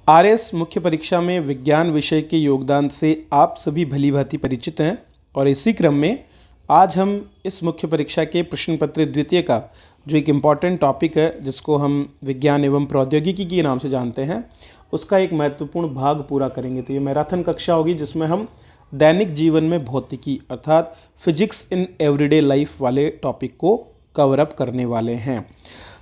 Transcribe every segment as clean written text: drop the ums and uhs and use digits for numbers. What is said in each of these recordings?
RS मुख्य परीक्षा में विज्ञान विषय के योगदान से आप सभी भली भांति परिचित हैं और इसी क्रम में आज हम इस मुख्य परीक्षा के प्रश्न पत्र द्वितीय का जो एक इम्पॉर्टेंट टॉपिक है जिसको हम विज्ञान एवं प्रौद्योगिकी के नाम से जानते हैं उसका एक महत्वपूर्ण भाग पूरा करेंगे। तो ये मैराथन कक्षा होगी जिसमें हम दैनिक जीवन में भौतिकी अर्थात फिजिक्स इन एवरीडे लाइफ वाले टॉपिक को कवर अप करने वाले हैं।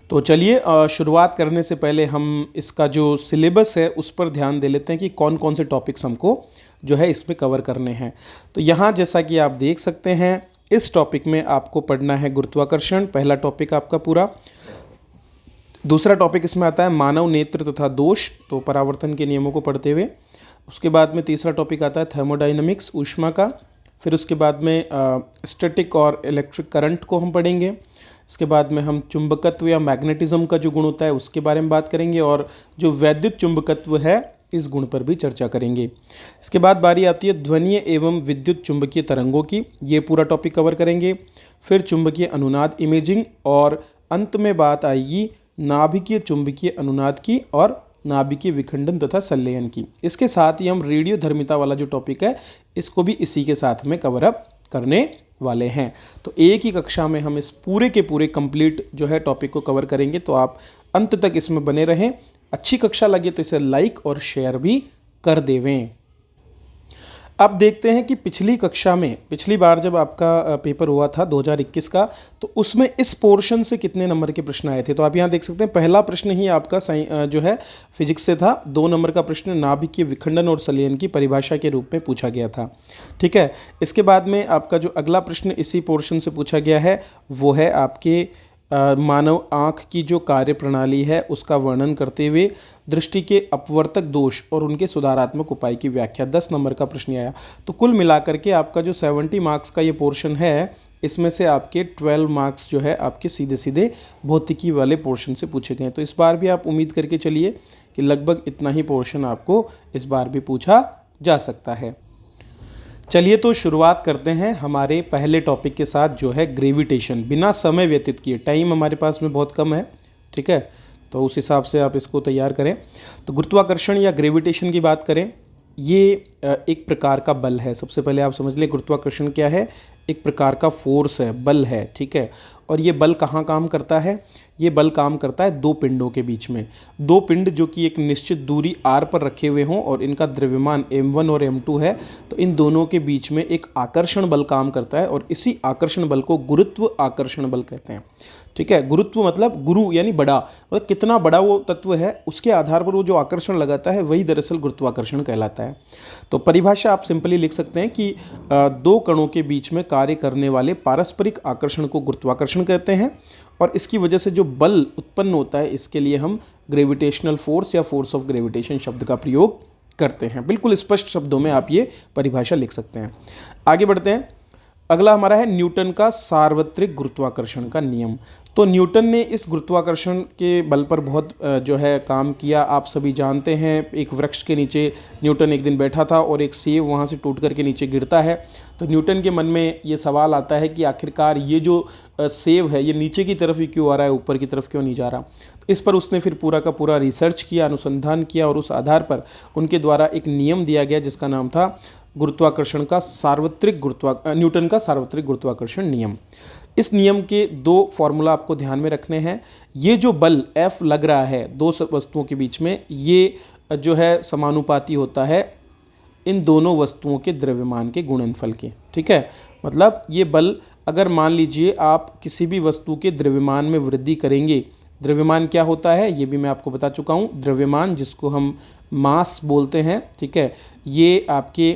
तो चलिए शुरुआत करने से पहले हम इसका जो सिलेबस है उस पर ध्यान दे लेते हैं कि कौन कौन से टॉपिक्स हमको जो है इसमें कवर करने हैं। तो यहाँ जैसा कि आप देख सकते हैं इस टॉपिक में आपको पढ़ना है गुरुत्वाकर्षण, पहला टॉपिक आपका पूरा। दूसरा टॉपिक इसमें आता है मानव नेत्र तथा दोष, तो परावर्तन के नियमों को पढ़ते हुए। उसके बाद में तीसरा टॉपिक आता है थर्मोडाइनमिक्स, ऊष्मा का। फिर उसके बाद में स्टैटिक और इलेक्ट्रिक करंट को हम पढ़ेंगे। इसके बाद में हम चुंबकत्व या मैग्नेटिज्म का जो गुण होता है उसके बारे में बात करेंगे और जो वैद्युत चुंबकत्व है इस गुण पर भी चर्चा करेंगे। इसके बाद बारी आती है ध्वनीय एवं विद्युत चुंबकीय तरंगों की, ये पूरा टॉपिक कवर करेंगे। फिर चुंबकीय अनुनाद इमेजिंग और अंत में बात आएगी नाभिकीय चुंबकीय अनुनाद की और नाभिकीय विखंडन तथा संलयन की। इसके साथ ही हम रेडियो धर्मिता वाला जो टॉपिक है इसको भी इसी के साथ में कवर अप करने वाले हैं। तो एक ही कक्षा में हम इस पूरे के पूरे कंप्लीट जो है टॉपिक को कवर करेंगे, तो आप अंत तक इसमें बने रहें। अच्छी कक्षा लगे तो इसे लाइक और शेयर भी कर देवें। अब देखते हैं कि पिछली बार जब आपका पेपर हुआ था 2021 का, तो उसमें इस पोर्शन से कितने नंबर के प्रश्न आए थे। तो आप यहाँ देख सकते हैं पहला प्रश्न ही आपका जो है फिजिक्स से था। 2 नंबर का प्रश्न नाभिकीय विखंडन और संलयन की परिभाषा के रूप में पूछा गया था, ठीक है। इसके बाद में आपका जो अगला प्रश्न इसी पोर्शन से पूछा गया है वो है आपके मानव आँख की जो कार्य प्रणाली है उसका वर्णन करते हुए दृष्टि के अपवर्तक दोष और उनके सुधारात्मक उपाय की व्याख्या। 10 नंबर का प्रश्न आया। तो कुल मिलाकर के आपका जो 70 मार्क्स का ये पोर्शन है इसमें से आपके 12 मार्क्स जो है आपके सीधे सीधे भौतिकी वाले पोर्शन से पूछे गए। तो इस बार भी आप उम्मीद करके चलिए कि लगभग इतना ही पोर्शन आपको इस बार भी पूछा जा सकता है। चलिए तो शुरुआत करते हैं हमारे पहले टॉपिक के साथ जो है ग्रेविटेशन। बिना समय व्यतीत किए, टाइम हमारे पास में बहुत कम है, ठीक है, तो उस हिसाब से आप इसको तैयार करें। तो गुरुत्वाकर्षण या ग्रेविटेशन की बात करें, ये एक प्रकार का बल है। सबसे पहले आप समझ लें गुरुत्वाकर्षण क्या है, एक प्रकार का फोर्स है, बल है, ठीक है। और ये बल कहाँ काम करता है, ये बल काम करता है 2 पिंडों के बीच में। 2 पिंड जो कि एक निश्चित दूरी r पर रखे हुए हों और इनका द्रव्यमान m1 और m2 है, तो इन दोनों के बीच में एक आकर्षण बल काम करता है और इसी आकर्षण बल को गुरुत्व आकर्षण बल कहते हैं, ठीक है। गुरुत्व मतलब गुरु यानी बड़ा, मतलब कितना बड़ा वो तत्व है उसके आधार पर वो जो आकर्षण लगाता है वही दरअसल गुरुत्वाकर्षण कहलाता है। तो परिभाषा आप सिंपली लिख सकते हैं कि 2 कणों के बीच में कार्य करने वाले पारस्परिक आकर्षण को गुरुत्वाकर्षण कहते हैं और इसकी वजह से जो बल उत्पन्न होता है इसके लिए हम ग्रेविटेशनल फोर्स या फोर्स ऑफ ग्रेविटेशन शब्द का प्रयोग करते हैं। बिल्कुल स्पष्ट शब्दों में आप ये परिभाषा लिख सकते हैं। आगे बढ़ते हैं। अगला हमारा है न्यूटन का सार्वत्रिक गुरुत्वाकर्षण का नियम। तो न्यूटन ने इस गुरुत्वाकर्षण के बल पर बहुत जो है काम किया। आप सभी जानते हैं एक वृक्ष के नीचे न्यूटन एक दिन बैठा था और एक सेब वहाँ से टूट करके नीचे गिरता है। तो न्यूटन के मन में ये सवाल आता है कि आखिरकार ये जो सेब है ये नीचे की तरफ ही क्यों आ रहा है, ऊपर की तरफ क्यों नहीं जा रहा। इस पर उसने फिर पूरा का पूरा रिसर्च किया, अनुसंधान किया और उस आधार पर उनके द्वारा एक नियम दिया गया जिसका नाम था गुरुत्वाकर्षण का न्यूटन का सार्वत्रिक गुरुत्वाकर्षण नियम। इस नियम के 2 फॉर्मूला आपको ध्यान में रखने हैं। ये जो बल F लग रहा है 2 वस्तुओं के बीच में, ये जो है समानुपाती होता है इन दोनों वस्तुओं के द्रव्यमान के गुणनफल के, ठीक है। मतलब ये बल अगर मान लीजिए आप किसी भी वस्तु के द्रव्यमान में वृद्धि करेंगे, द्रव्यमान क्या होता है ये भी मैं आपको बता चुका हूँ। द्रव्यमान जिसको हम मास बोलते हैं, ठीक है, ये आपके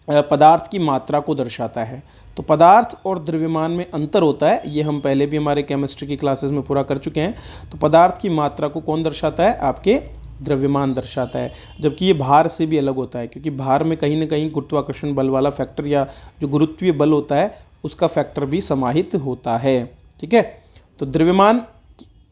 पदार्थ की मात्रा को दर्शाता है। तो पदार्थ और द्रव्यमान में अंतर होता है, ये हम पहले भी हमारे केमिस्ट्री की क्लासेस में पूरा कर चुके हैं। तो पदार्थ की मात्रा को कौन दर्शाता है, आपके द्रव्यमान दर्शाता है, जबकि ये भार से भी अलग होता है क्योंकि भार में कहीं ना कहीं गुरुत्वाकर्षण बल वाला फैक्टर या जो गुरुत्वीय बल होता है उसका फैक्टर भी समाहित होता है, ठीक है। तो द्रव्यमान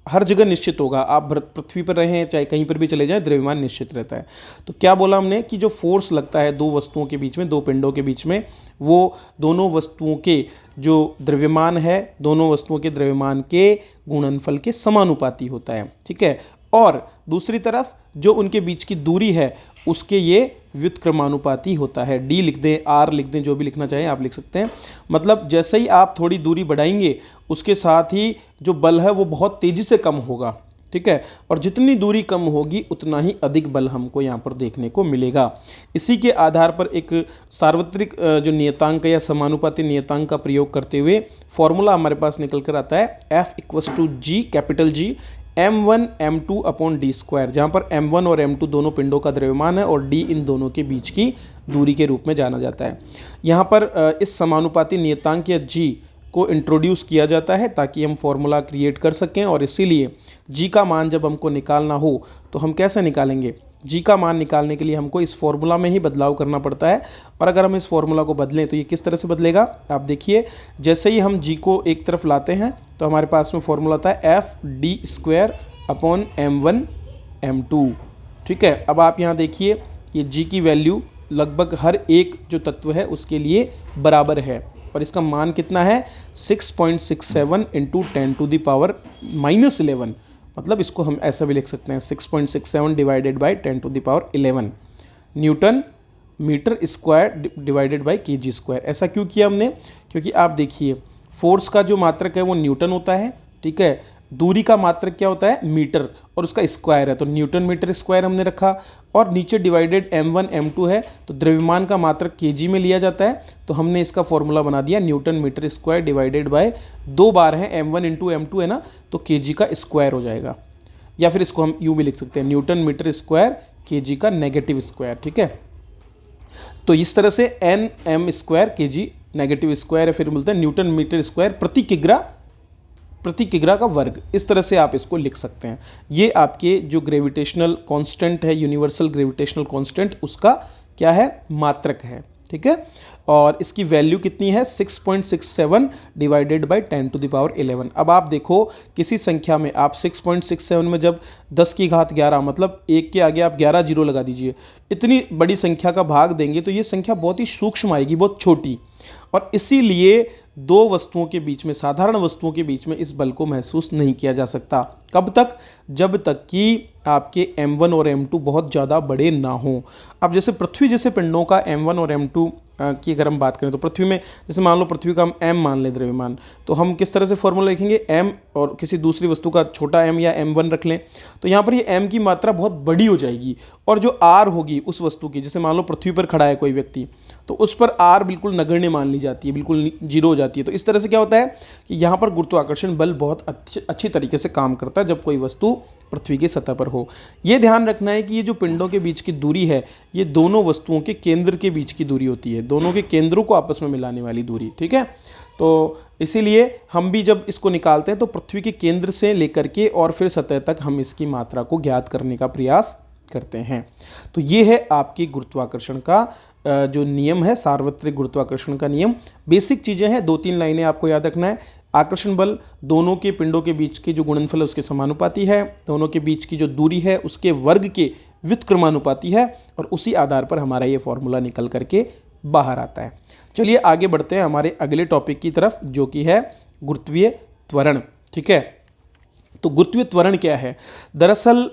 हर जगह निश्चित होगा, आप पृथ्वी पर रहें चाहे कहीं पर भी चले जाएं द्रव्यमान निश्चित रहता है। तो क्या बोला हमने कि जो फोर्स लगता है 2 वस्तुओं के बीच में, 2 पिंडों के बीच में, वो दोनों वस्तुओं के जो द्रव्यमान है दोनों वस्तुओं के द्रव्यमान के गुणनफल के समानुपाती होता है, ठीक है। और दूसरी तरफ जो उनके बीच की दूरी है उसके ये व्युत्क्रमानुपाती होता है। डी लिख दें, आर लिख दें, जो भी लिखना चाहें आप लिख सकते हैं। मतलब जैसे ही आप थोड़ी दूरी बढ़ाएंगे उसके साथ ही जो बल है वो बहुत तेज़ी से कम होगा, ठीक है। और जितनी दूरी कम होगी उतना ही अधिक बल हमको यहाँ पर देखने को मिलेगा। इसी के आधार पर एक सार्वत्रिक जो नियतांक या समानुपाती नियतांक का प्रयोग करते हुए फॉर्मूला हमारे पास निकल कर आता है F=G, capital G m1 m2 upon D square, जहाँ पर m1 और m2 दोनों पिंडों का द्रव्यमान है और d इन दोनों के बीच की दूरी के रूप में जाना जाता है। यहाँ पर इस समानुपाती नियतांक या g को इंट्रोड्यूस किया जाता है ताकि हम फॉर्मूला क्रिएट कर सकें, और इसीलिए g का मान जब हमको निकालना हो तो हम कैसे निकालेंगे। g का मान निकालने के लिए हमको इस फॉर्मूला में ही बदलाव करना पड़ता है, और अगर हम इस फॉर्मूला को बदलें तो ये किस तरह से बदलेगा आप देखिए। जैसे ही हम g को एक तरफ लाते हैं तो हमारे पास में फॉर्मूला आता है F_d² अपॉन m1 m2, ठीक है। अब आप यहाँ देखिए ये g की वैल्यू लगभग हर एक जो तत्व है उसके लिए बराबर है, और इसका मान कितना है 6.67 इंटू 10⁻⁻11, मतलब इसको हम ऐसा भी लिख सकते हैं 6.67 divided by 10⁻11 newton metre square divided by kg square. ऐसा क्यों किया हमने, क्योंकि आप देखिए फोर्स का जो मात्रक है वो न्यूटन होता है, ठीक है। दूरी का मात्रक क्या होता है मीटर, और उसका स्क्वायर है तो न्यूटन मीटर स्क्वायर हमने रखा, और नीचे डिवाइडेड m1 m2 है तो द्रव्यमान का मात्रक केजी में लिया जाता है, तो हमने इसका फॉर्मूला बना दिया newton metre square divided by 2 बार है m1 इंटू m2 है ना, तो केजी का स्क्वायर हो जाएगा। या फिर इसको हम यूँ भी लिख सकते हैं न्यूटन मीटर स्क्वायर केजी का नेगेटिव स्क्वायर, ठीक है। तो इस तरह से nm square KG negative square है, फिर बोलते हैं न्यूटन मीटर स्क्वायर प्रति किग्रा का वर्ग। इस तरह से आप इसको लिख सकते हैं। ये आपके जो ग्रेविटेशनल कांस्टेंट है, यूनिवर्सल ग्रेविटेशनल कांस्टेंट, उसका क्या है मात्रक है, ठीक है। और इसकी वैल्यू कितनी है 6.67 डिवाइडेड बाई 10⁻11। अब आप देखो किसी संख्या में आप 6.67 में जब 10 की घात 11 मतलब 1 के आगे आप 11 जीरो लगा दीजिए, इतनी बड़ी संख्या का भाग देंगे तो ये संख्या बहुत ही सूक्ष्म आएगी, बहुत छोटी, और इसीलिए दो वस्तुओं के बीच में, साधारण वस्तुओं के बीच में इस बल को महसूस नहीं किया जा सकता। कब तक, जब तक कि आपके m1 और m2 बहुत ज़्यादा बड़े ना हों। अब जैसे पृथ्वी जैसे पिंडों का m1 और m2 की अगर हम बात करें तो पृथ्वी में जैसे मान लो पृथ्वी का हम m मान लें द्रव्यमान, तो हम किस तरह से फॉर्मूला लिखेंगे m और किसी दूसरी वस्तु का छोटा m या m1 रख लें, तो यहाँ पर ये m की मात्रा बहुत बड़ी हो जाएगी, और जो r होगी उस वस्तु की, जैसे मान लो पृथ्वी पर खड़ा है कोई व्यक्ति, तो उस पर r बिल्कुल नगण्य मान ली जाती है, बिल्कुल जीरो हो जाती है। तो इस तरह से क्या होता है कि यहाँ पर गुरुत्वाकर्षण बल बहुत अच्छी तरीके से काम करता है जब कोई वस्तु पृथ्वी की सतह पर हो। ये ध्यान रखना है कि ये जो पिंडों के बीच की दूरी है ये दोनों वस्तुओं के केंद्र के बीच की दूरी होती है, दोनों के केंद्रों को आपस में मिलाने वाली दूरी, ठीक है। तो इसीलिए हम भी जब इसको निकालते हैं तो पृथ्वी के केंद्र से लेकर के और फिर सतह तक हम इसकी मात्रा को ज्ञात करने का प्रयास करते हैं। तो ये है आपकी गुरुत्वाकर्षण का जो नियम है, सार्वत्रिक गुरुत्वाकर्षण का नियम। बेसिक चीज़ें हैं, 2-3 लाइनें आपको याद रखना है। आकर्षण बल दोनों के पिंडों के बीच की जो गुणनफल है उसके समानुपाती है, दोनों के बीच की जो दूरी है उसके वर्ग के व्युत्क्रमानुपाती है, और उसी आधार पर हमारा ये फॉर्मूला निकल करके बाहर आता है। चलिए आगे बढ़ते हैं हमारे अगले टॉपिक की तरफ, जो कि है गुरुत्वीय त्वरण, ठीक है। तो गुरुत्वीय त्वरण क्या है, दरअसल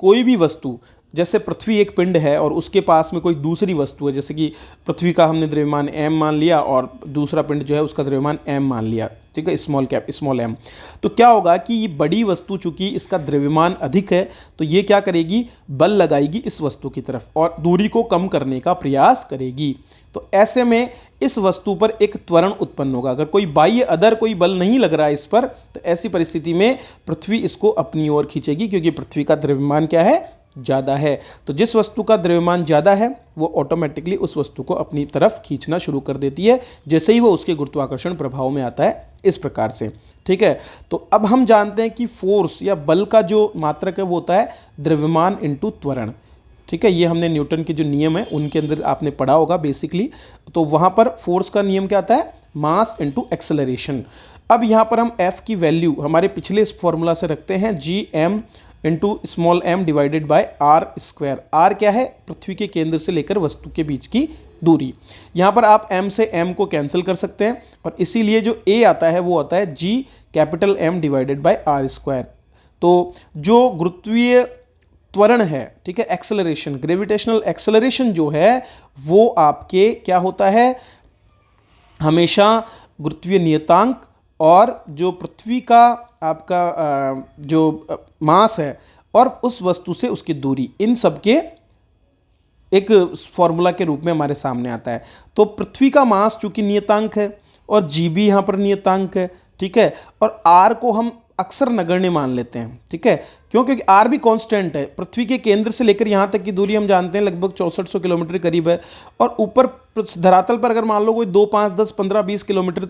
कोई भी वस्तु, जैसे पृथ्वी एक पिंड है और उसके पास में कोई दूसरी वस्तु है, जैसे कि पृथ्वी का हमने द्रव्यमान m मान लिया और दूसरा पिंड जो है उसका द्रव्यमान m मान लिया, ठीक है, स्मॉल m। तो क्या होगा कि ये बड़ी वस्तु चूंकि इसका द्रव्यमान अधिक है तो ये क्या करेगी, बल लगाएगी इस वस्तु की तरफ और दूरी को कम करने का प्रयास करेगी। तो ऐसे में इस वस्तु पर एक त्वरण उत्पन्न होगा। अगर कोई बाह्य अदर कोई बल नहीं लग रहा है इस पर, तो ऐसी परिस्थिति में पृथ्वी इसको अपनी ओर खींचेगी, क्योंकि पृथ्वी का द्रव्यमान क्या है, ज़्यादा है। तो जिस वस्तु का द्रव्यमान ज़्यादा है वो ऑटोमेटिकली उस वस्तु को अपनी तरफ खींचना शुरू कर देती है, जैसे ही वो उसके गुरुत्वाकर्षण प्रभाव में आता है, इस प्रकार से, ठीक है। तो अब हम जानते हैं कि फोर्स या बल का जो मात्रक है वो होता है द्रव्यमान इंटू त्वरण, ठीक है। ये हमने न्यूटन के जो नियम है उनके अंदर आपने पढ़ा होगा बेसिकली। तो वहाँ पर फोर्स का नियम क्या आता है, मास इंटू एक्सेलरेशन। अब यहाँ पर हम F की वैल्यू हमारे पिछले इस फॉर्मूला से रखते हैं Gm into small m divided by r square. R क्या है, पृथ्वी के केंद्र से लेकर वस्तु के बीच की दूरी। यहाँ पर आप m से m को कैंसिल कर सकते हैं, और इसीलिए जो a आता है वो आता है G capital M divided by r square. तो जो गुरुत्वीय त्वरण है, ठीक है, एक्सेलरेशन, ग्रेविटेशनल एक्सेलरेशन जो है वो आपके क्या होता है, हमेशा गुरुत्वीय नियतांक और जो पृथ्वी का आपका जो मास है और उस वस्तु से उसकी दूरी, इन सब के एक फॉर्मूला के रूप में हमारे सामने आता है। तो पृथ्वी का मास चूंकि नियतांक है और जी भी यहाँ पर नियतांक है, ठीक है, और आर को हम अक्सर नगण्य मान लेते हैं, ठीक है, क्यों? क्योंकि आर भी कांस्टेंट है। पृथ्वी के केंद्र से लेकर यहाँ तक की दूरी हम जानते हैं लगभग 6400 किलोमीटर के करीब है, और ऊपर धरातल पर अगर मान लो कोई 2, 5, 10, 15, 20 किलोमीटर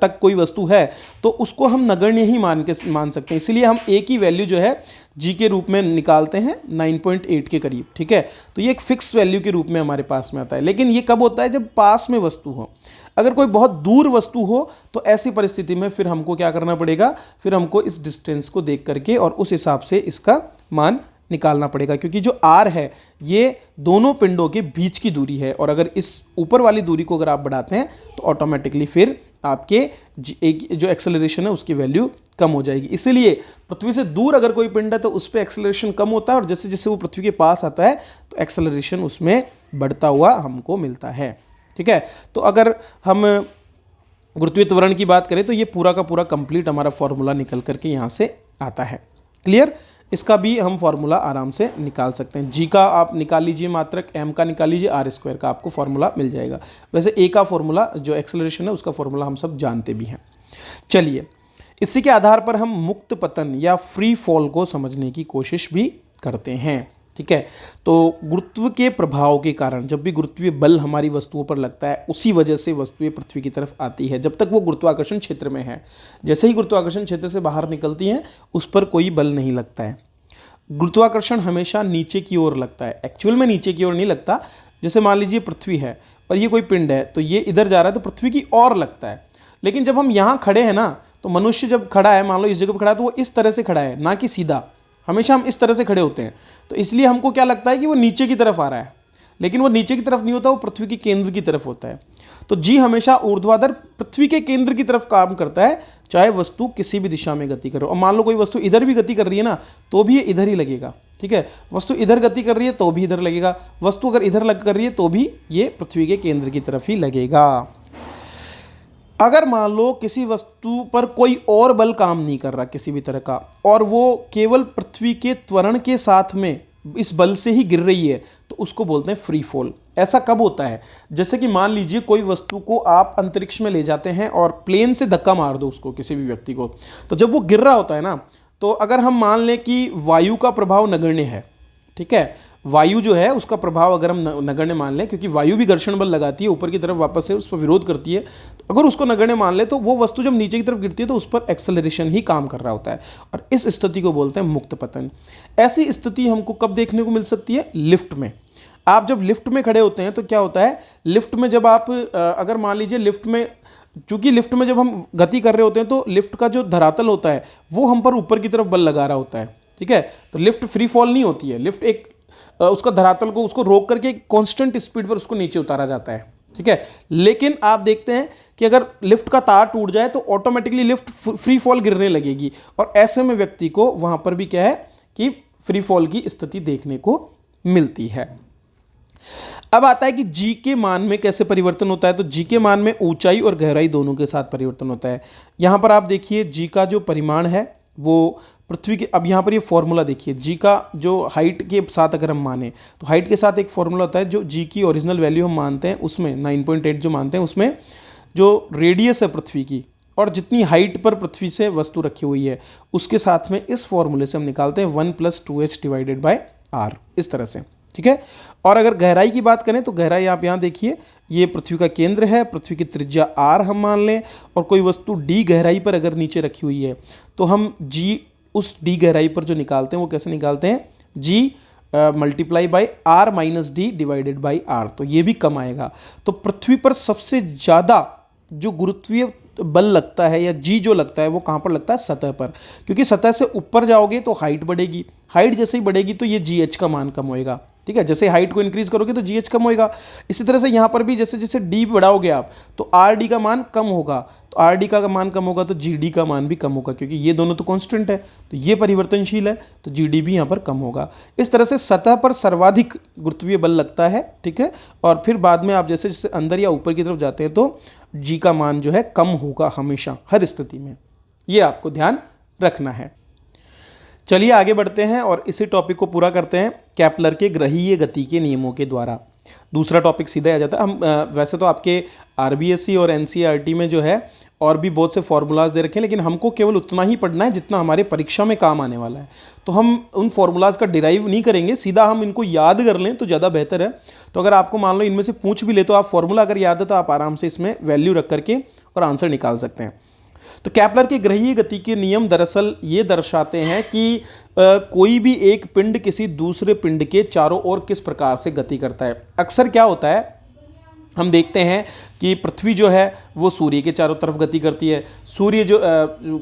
तक कोई वस्तु है तो उसको हम नगण्य ही मान सकते हैं। इसीलिए हम ए की वैल्यू जो है जी के रूप में निकालते हैं 9.8 के करीब, ठीक है। तो ये एक फिक्स वैल्यू के रूप में हमारे पास में आता है। लेकिन ये कब होता है? जब पास में वस्तु हो। अगर कोई बहुत दूर वस्तु हो तो ऐसी परिस्थिति में फिर हमको क्या करना पड़ेगा? फिर हमको इस डिस्टेंस को देख करके और उस हिसाब से इसका मान निकालना पड़ेगा, क्योंकि जो आर है ये दोनों पिंडों के बीच की दूरी है, और अगर इस ऊपर वाली दूरी को अगर आप बढ़ाते हैं तो ऑटोमेटिकली फिर आपके जो एक्सेलरेशन है उसकी वैल्यू कम हो जाएगी। इसीलिए पृथ्वी से दूर अगर कोई पिंड है तो उस पर एक्सेलरेशन कम होता है, और जैसे जैसे वो पृथ्वी के पास आता है तो एक्सेलरेशन उसमें बढ़ता हुआ हमको मिलता है, ठीक है। तो अगर हम गुरुत्वीय त्वरण की बात करें तो ये पूरा का पूरा कंप्लीट हमारा फॉर्मूला निकल करके यहाँ से आता है। क्लियर? इसका भी हम फॉर्मूला आराम से निकाल सकते हैं। जी का आप निकाल लीजिए मात्रक, एम का निकाल लीजिए, आर स्क्वायर का आपको फॉर्मूला मिल जाएगा। वैसे ए का फॉर्मूला जो एक्सेलरेशन है उसका फॉर्मूला हम सब जानते भी हैं। चलिए, इसी के आधार पर हम मुक्त पतन या फ्री फॉल को समझने की कोशिश भी करते हैं, ठीक है। तो गुरुत्व के प्रभाव के कारण जब भी गुरुत्वीय बल हमारी वस्तुओं पर लगता है उसी वजह से वस्तुएं पृथ्वी की तरफ आती है, जब तक वो गुरुत्वाकर्षण क्षेत्र में है। जैसे ही गुरुत्वाकर्षण क्षेत्र से बाहर निकलती हैं उस पर कोई बल नहीं लगता है। गुरुत्वाकर्षण हमेशा नीचे की ओर लगता है, एक्चुअल में नीचे की ओर नहीं लगता। जैसे मान लीजिए पृथ्वी है और ये कोई पिंड है तो ये इधर जा रहा है तो पृथ्वी की ओर लगता है। लेकिन जब हम यहाँ खड़े हैं ना, तो मनुष्य जब खड़ा है, मान लो इस जगह पर खड़ा है, तो वो इस तरह से खड़ा है, ना कि सीधा। हमेशा हम इस तरह से खड़े होते हैं, तो इसलिए हमको क्या लगता है कि वो नीचे की तरफ आ रहा है, लेकिन वो नीचे की तरफ नहीं होता, वो पृथ्वी के केंद्र की तरफ होता है। तो जी हमेशा ऊर्ध्वाधर पृथ्वी के केंद्र की तरफ काम करता है, चाहे वस्तु किसी भी दिशा में गति करे। और मान लो कोई वस्तु इधर भी गति कर रही है ना, तो भी ये इधर ही लगेगा, ठीक है। वस्तु इधर गति कर रही है तो भी इधर लगेगा, वस्तु अगर इधर कर रही है तो भी ये पृथ्वी के केंद्र की तरफ ही लगेगा। अगर मान लो किसी वस्तु पर कोई और बल काम नहीं कर रहा किसी भी तरह का, और वो केवल पृथ्वी के त्वरण के साथ में इस बल से ही गिर रही है, तो उसको बोलते हैं फ्री फॉल। ऐसा कब होता है? जैसे कि मान लीजिए कोई वस्तु को आप अंतरिक्ष में ले जाते हैं और प्लेन से धक्का मार दो उसको, किसी भी व्यक्ति को, तो जब वो गिर रहा होता है ना, तो अगर हम मान लें कि वायु का प्रभाव नगण्य है, ठीक है, वायु जो है उसका प्रभाव अगर हम नगण्य मान लें, क्योंकि वायु भी घर्षण बल लगाती है ऊपर की तरफ, वापस से उस पर विरोध करती है, तो अगर उसको नगण्य मान ले तो वो वस्तु जब नीचे की तरफ गिरती है तो उस पर एक्सेलरेशन ही काम कर रहा होता है, और इस स्थिति को बोलते हैं मुक्त पतन। ऐसी स्थिति हमको कब देखने को मिल सकती है? लिफ्ट में। आप जब लिफ्ट में खड़े होते हैं तो क्या होता है, लिफ्ट में जब आप अगर मान लीजिए लिफ्ट में, चूंकि लिफ्ट में जब हम गति कर रहे होते हैं तो लिफ्ट का जो धरातल होता है वो हम पर ऊपर की तरफ बल लगा रहा होता है, ठीक है। तो लिफ्ट फ्री फॉल नहीं होती है, लिफ्ट एक उसका धरातल को उसको रोक करके कांस्टेंट स्पीड पर उसको नीचे उतारा जाता है, ठीक है। लेकिन आप देखते हैं कि अगर लिफ्ट का तार टूट जाए तो ऑटोमेटिकली लिफ्ट फ्री फॉल गिरने लगेगी, और ऐसे में व्यक्ति को वहां पर भी क्या है कि फ्री फॉल की स्थिति देखने को मिलती है। अब आता है कि जी के मान में कैसे परिवर्तन होता है। तो जी के मान में ऊंचाई और गहराई दोनों के साथ परिवर्तन होता है। यहां पर आप देखिए जी का जो परिमाण है वो पृथ्वी के, अब यहाँ पर ये फॉर्मूला देखिए, जी का जो हाइट के साथ अगर हम माने तो हाइट के साथ एक फॉर्मूला होता है, जो जी की ओरिजिनल वैल्यू हम मानते हैं उसमें 9.8 जो मानते हैं, उसमें जो रेडियस है पृथ्वी की और जितनी हाइट पर पृथ्वी से वस्तु रखी हुई है उसके साथ में इस फॉर्मूले से हम निकालते हैं 1 + 2h डिवाइडेड बाय r, इस तरह से, ठीक है। और अगर गहराई की बात करें तो गहराई आप यहाँ देखिए, ये पृथ्वी का केंद्र है, पृथ्वी की त्रिज्या r हम मान लें, और कोई वस्तु d गहराई पर अगर नीचे रखी हुई है तो हम g उस d गहराई पर जो निकालते हैं वो कैसे निकालते हैं, g multiply by r minus D divided by r, तो ये भी कम आएगा। तो पृथ्वी पर सबसे ज़्यादा जो गुरुत्वीय बल लगता है या जी जो लगता है वो कहाँ पर लगता है? सतह पर, क्योंकि सतह से ऊपर जाओगे तो हाइट बढ़ेगी, हाइट जैसे ही बढ़ेगी तो ये जी एच का मान कम होएगा, ठीक है, जैसे हाइट को इंक्रीज करोगे तो जीएच कम होगा। इसी तरह से यहाँ पर भी जैसे जैसे डी बढ़ाओगे आप तो आर डी का मान कम होगा, तो आर डी का मान कम होगा तो जी डी का मान भी कम होगा, क्योंकि ये दोनों तो कांस्टेंट है, तो ये परिवर्तनशील है, तो जी डी भी यहाँ पर कम होगा। इस तरह से सतह पर सर्वाधिक गुरुत्वीय बल लगता है, ठीक है, और फिर बाद में आप जैसे जैसे अंदर या ऊपर की तरफ जाते हैं तो जी का मान जो है कम होगा हमेशा, हर स्थिति में, ये आपको ध्यान रखना है। चलिए आगे बढ़ते हैं और इसी टॉपिक को पूरा करते हैं केपलर के ग्रहीय गति के नियमों के द्वारा। दूसरा टॉपिक सीधा आ जाता है। हम वैसे तो आपके आरबीएससी और एनसीईआरटी में जो है और भी बहुत से फॉर्मूलाज दे रखे हैं, लेकिन हमको केवल उतना ही पढ़ना है जितना हमारे परीक्षा में काम आने वाला है। तो हम उन फॉर्मूलाज का डिराइव नहीं करेंगे, सीधा हम इनको याद कर लें तो ज़्यादा बेहतर है। तो अगर आपको मान लो इनमें से पूछ भी ले तो आप फॉर्मूला अगर याद है तो आप आराम से इसमें वैल्यू रख करके और आंसर निकाल सकते हैं। तो केपलर के ग्रहीय गति के नियम दरअसल ये दर्शाते हैं कि कोई भी एक पिंड किसी दूसरे पिंड के चारों ओर किस प्रकार से गति करता है। अक्सर क्या होता है, हम देखते हैं कि पृथ्वी जो है वो सूर्य के चारों तरफ गति करती है, सूर्य जो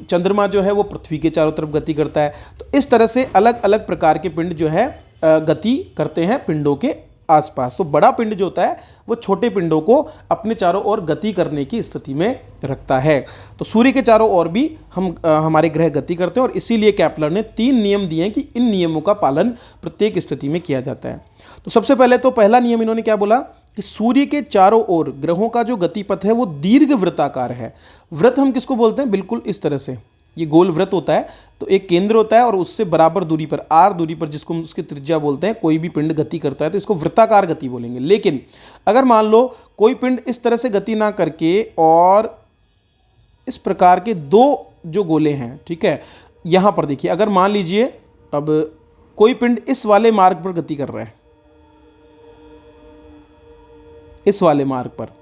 चंद्रमा जो है वो पृथ्वी के चारों तरफ गति करता है। तो इस तरह से अलग अलग प्रकार के पिंड जो है गति करते हैं पिंडों के आसपास। तो बड़ा पिंड जो होता है वो छोटे पिंडों को अपने चारों ओर गति करने की स्थिति में रखता है। तो सूर्य के चारों ओर भी हमारे ग्रह गति करते हैं, और इसीलिए केपलर ने 3 नियम दिए हैं कि इन नियमों का पालन प्रत्येक स्थिति में किया जाता है। तो सबसे पहले तो पहला नियम इन्होंने क्या बोला कि सूर्य के चारों ओर ग्रहों का जो गतिपथ है वो दीर्घ वृत्ताकार है। वृत्त हम किसको बोलते हैं, बिल्कुल इस तरह से ये गोल वृत्त होता है, तो एक केंद्र होता है और उससे बराबर दूरी पर आर दूरी पर, जिसको हम उसकी त्रिज्या बोलते हैं, कोई भी पिंड गति करता है तो इसको वृत्ताकार गति बोलेंगे। लेकिन अगर मान लो कोई पिंड इस तरह से गति ना करके और इस प्रकार के 2 जो गोले हैं, ठीक है, यहां पर देखिए, अगर मान लीजिए अब कोई पिंड इस वाले मार्ग पर गति कर रहा है, इस वाले मार्ग पर,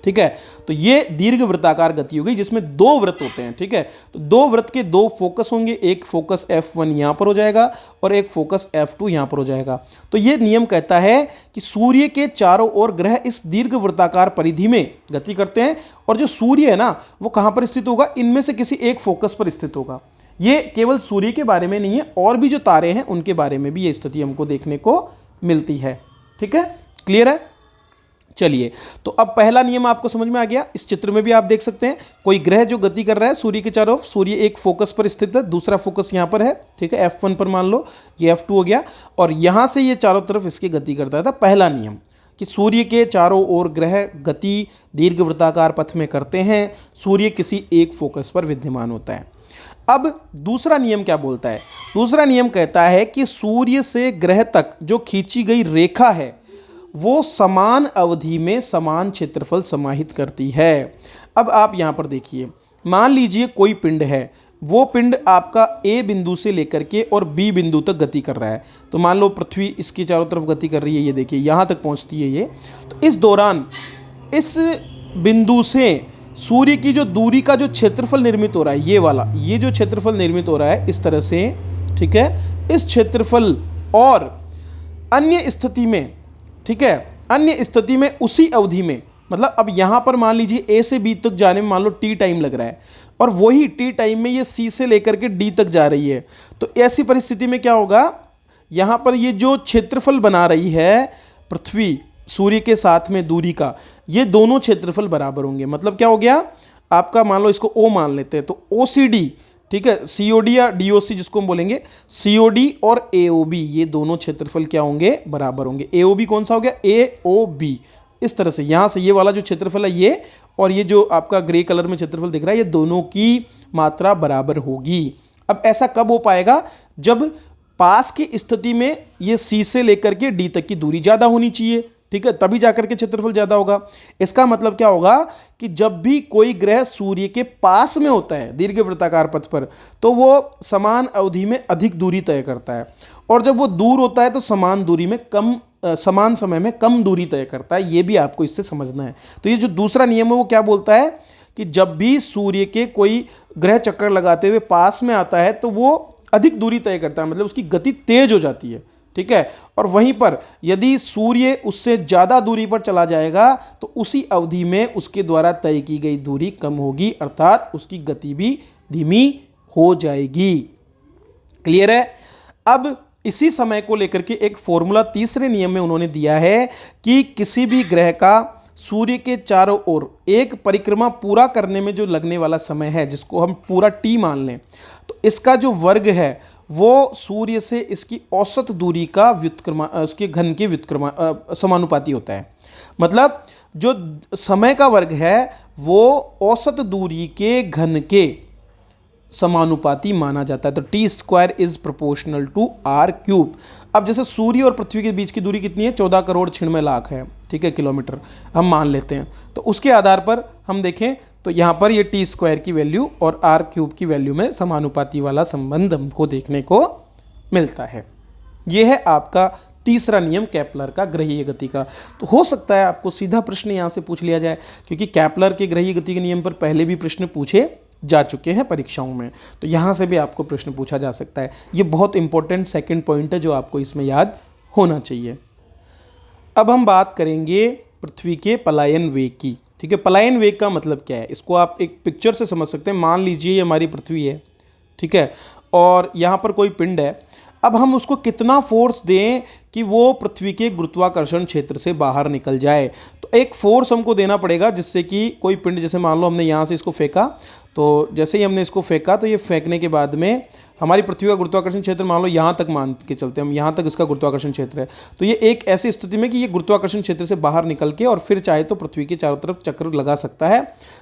ठीक है, तो ये दीर्घ वृत्ताकार गति हो गई जिसमें 2 वृत्त होते हैं, ठीक है। तो 2 वृत्त के 2 फोकस होंगे, एक फोकस F1 यहां पर हो जाएगा और एक फोकस F2 यहां पर हो जाएगा। तो ये नियम कहता है कि सूर्य के चारों ओर ग्रह इस दीर्घ वृत्ताकार परिधि में गति करते हैं, और जो सूर्य है ना वो कहां पर स्थित होगा, इनमें से किसी एक फोकस पर स्थित होगा। ये केवल सूर्य के बारे में नहीं है, और भी जो तारे हैं उनके बारे में भी ये स्थिति हमको देखने को मिलती है, ठीक है, क्लियर है। चलिए, तो अब पहला नियम आपको समझ में आ गया। इस चित्र में भी आप देख सकते हैं कोई ग्रह जो गति कर रहा है सूर्य के चारों ओर, सूर्य एक फोकस पर स्थित है, दूसरा फोकस यहां पर है, ठीक है, F1 पर मान लो, ये F2 हो गया, और यहां से ये चारों तरफ इसकी गति करता था। पहला नियम कि सूर्य के चारों ओर ग्रह गति दीर्घ वृत्ताकार पथ में करते हैं, सूर्य किसी एक फोकस पर विद्यमान होता है। अब दूसरा नियम क्या बोलता है, दूसरा नियम कहता है कि सूर्य से ग्रह तक जो खींची गई रेखा है वो समान अवधि में समान क्षेत्रफल समाहित करती है। अब आप यहां पर देखिए, मान लीजिए कोई पिंड है, वो पिंड आपका ए बिंदु से लेकर के और बी बिंदु तक गति कर रहा है। तो मान लो पृथ्वी इसकी चारों तरफ गति कर रही है, ये देखिए यहां तक पहुंचती है ये। तो इस दौरान इस बिंदु से सूर्य की जो दूरी का जो क्षेत्रफल निर्मित हो रहा है, ये वाला, ये जो क्षेत्रफल निर्मित हो रहा है इस तरह से, ठीक है, इस क्षेत्रफल और अन्य स्थिति में, ठीक है, अन्य स्थिति में उसी अवधि में, मतलब अब यहां पर मान लीजिए ए से बी तक जाने में मान लो टी टाइम लग रहा है, और वही टी टाइम में ये सी से लेकर के डी तक जा रही है। तो ऐसी परिस्थिति में क्या होगा, यहां पर ये जो क्षेत्रफल बना रही है पृथ्वी सूर्य के साथ में दूरी का, ये दोनों क्षेत्रफल बराबर होंगे। मतलब क्या हो गया आपका, मान लो इसको ओ मान लेते हैं, तो ओ सी डी, ठीक है, सीओडी या डीओसी जिसको हम बोलेंगे, सीओडी और एओबी, ये दोनों क्षेत्रफल क्या होंगे, बराबर होंगे। एओबी कौन सा हो गया, एओबी, इस तरह से यहां से ये वाला जो क्षेत्रफल है ये, और ये जो आपका ग्रे कलर में क्षेत्रफल दिख रहा है, ये दोनों की मात्रा बराबर होगी। अब ऐसा कब हो पाएगा, जब पास की स्थिति में ये सी से लेकर के डी तक की दूरी ज्यादा होनी चाहिए, ठीक है, तभी जाकर के क्षेत्रफल ज्यादा होगा। इसका मतलब क्या होगा कि जब भी कोई ग्रह सूर्य के पास में होता है दीर्घ वृत्ताकार पथ पर, तो वो समान अवधि में अधिक दूरी तय करता है, और जब वो दूर होता है तो समान दूरी में समान समय में कम दूरी तय करता है। ये भी आपको इससे समझना है। तो ये जो दूसरा नियम है वो क्या बोलता है कि जब भी सूर्य के कोई ग्रह चक्कर लगाते हुए पास में आता है तो वो अधिक दूरी तय करता है, मतलब उसकी गति तेज हो जाती है, ठीक है। और वहीं पर यदि सूर्य उससे ज़्यादा दूरी पर चला जाएगा तो उसी अवधि में उसके द्वारा तय की गई दूरी कम होगी, अर्थात उसकी गति भी धीमी हो जाएगी। क्लियर है। अब इसी समय को लेकर के एक फॉर्मूला तीसरे नियम में उन्होंने दिया है कि किसी भी ग्रह का सूर्य के चारों ओर एक परिक्रमा पूरा करने में जो लगने वाला समय है, जिसको हम पूरा टी मान लें, तो इसका जो वर्ग है वो सूर्य से इसकी औसत दूरी का व्युत्क्रमा, उसके घन के व्युत्क्रमा समानुपाती होता है। मतलब जो समय का वर्ग है वो औसत दूरी के घन के समानुपाती माना जाता है। तो T square is proportional to r cube. अब जैसे सूर्य और पृथ्वी के बीच की दूरी कितनी है, 14 करोड़ 96 लाख है, ठीक है, किलोमीटर हम मान लेते हैं। तो उसके आधार पर हम देखें तो यहाँ पर ये टी स्क्वायर की वैल्यू और आर क्यूब की वैल्यू में समानुपाती वाला संबंध हमको देखने को मिलता है। ये है आपका तीसरा नियम केपलर का ग्रहीय गति का। तो हो सकता है आपको सीधा प्रश्न यहाँ से पूछ लिया जाए, क्योंकि केपलर के ग्रहीय गति के नियम पर पहले भी प्रश्न पूछे जा चुके हैं परीक्षाओं में, तो यहाँ से भी आपको प्रश्न पूछा जा सकता है। ये बहुत इंपॉर्टेंट सेकंड पॉइंट है जो आपको इसमें याद होना चाहिए। अब हम बात करेंगे पृथ्वी के पलायन वेग की। ठीक है, पलायन वेग का मतलब क्या है, इसको आप एक पिक्चर से समझ सकते हैं। मान लीजिए ये हमारी पृथ्वी है, ठीक है, और यहाँ पर कोई पिंड है। अब हम उसको कितना फोर्स दें कि वो पृथ्वी के गुरुत्वाकर्षण क्षेत्र से बाहर निकल जाए। तो एक फोर्स हमको देना पड़ेगा जिससे कि कोई पिंड, जैसे मान लो हमने यहाँ से इसको फेंका, तो जैसे ही हमने इसको फेंका तो ये फेंकने के बाद में हमारी पृथ्वी का गुरुत्वाकर्षण क्षेत्र मान लो यहाँ तक मान के चलते हैं हम, यहाँ तक इसका गुरुत्वाकर्षण क्षेत्र है। तो ये एक ऐसी स्थिति में कि ये गुरुत्वाकर्षण क्षेत्र से बाहर निकल के और फिर चाहे तो पृथ्वी के चारों तरफ चक्कर लगा सकता है,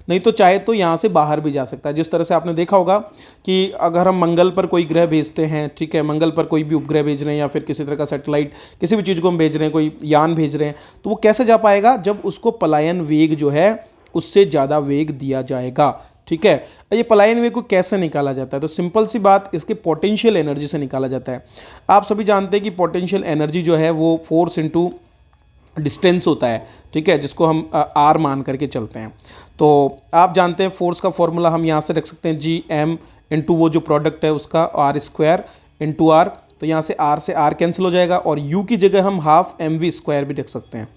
नहीं तो चाहे तो यहाँ से बाहर भी जा सकता है। जिस तरह से आपने देखा होगा कि अगर हम मंगल पर कोई ग्रह भेजते हैं, ठीक है, मंगल पर कोई भी उपग्रह भेज रहे हैं या फिर किसी तरह का सैटेलाइट, किसी भी चीज़ को हम भेज रहे हैं, कोई यान भेज रहे हैं, तो वो कैसे जा पाएगा, जब उसको पलायन वेग जो है उससे ज़्यादा वेग दिया जाएगा। ठीक है, ये पलायन वेग को कैसे निकाला जाता है, तो सिंपल सी बात, इसके पोटेंशियल एनर्जी से निकाला जाता है। आप सभी जानते हैं कि पोटेंशियल एनर्जी जो है वो फोर्स इनटू डिस्टेंस होता है, ठीक है, जिसको हम आर मान करके चलते हैं। तो आप जानते हैं फोर्स का फॉर्मूला हम यहाँ से रख सकते हैं जी एम इंटू वो जो प्रोडक्ट है उसका आर स्क्वायर इंटू आर। तो यहाँ से आर कैंसिल हो जाएगा और यू की जगह हम हाफ एम वी स्क्वायर भी रख सकते हैं।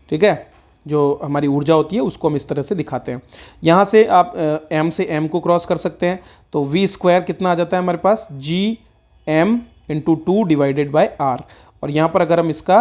ठीक है, जो हमारी ऊर्जा होती है उसको हम इस तरह से दिखाते हैं। यहाँ से आप एम से एम को क्रॉस कर सकते हैं, तो वी स्क्वायर कितना आ जाता है हमारे पास, G M into 2 divided by R. और यहाँ पर अगर हम इसका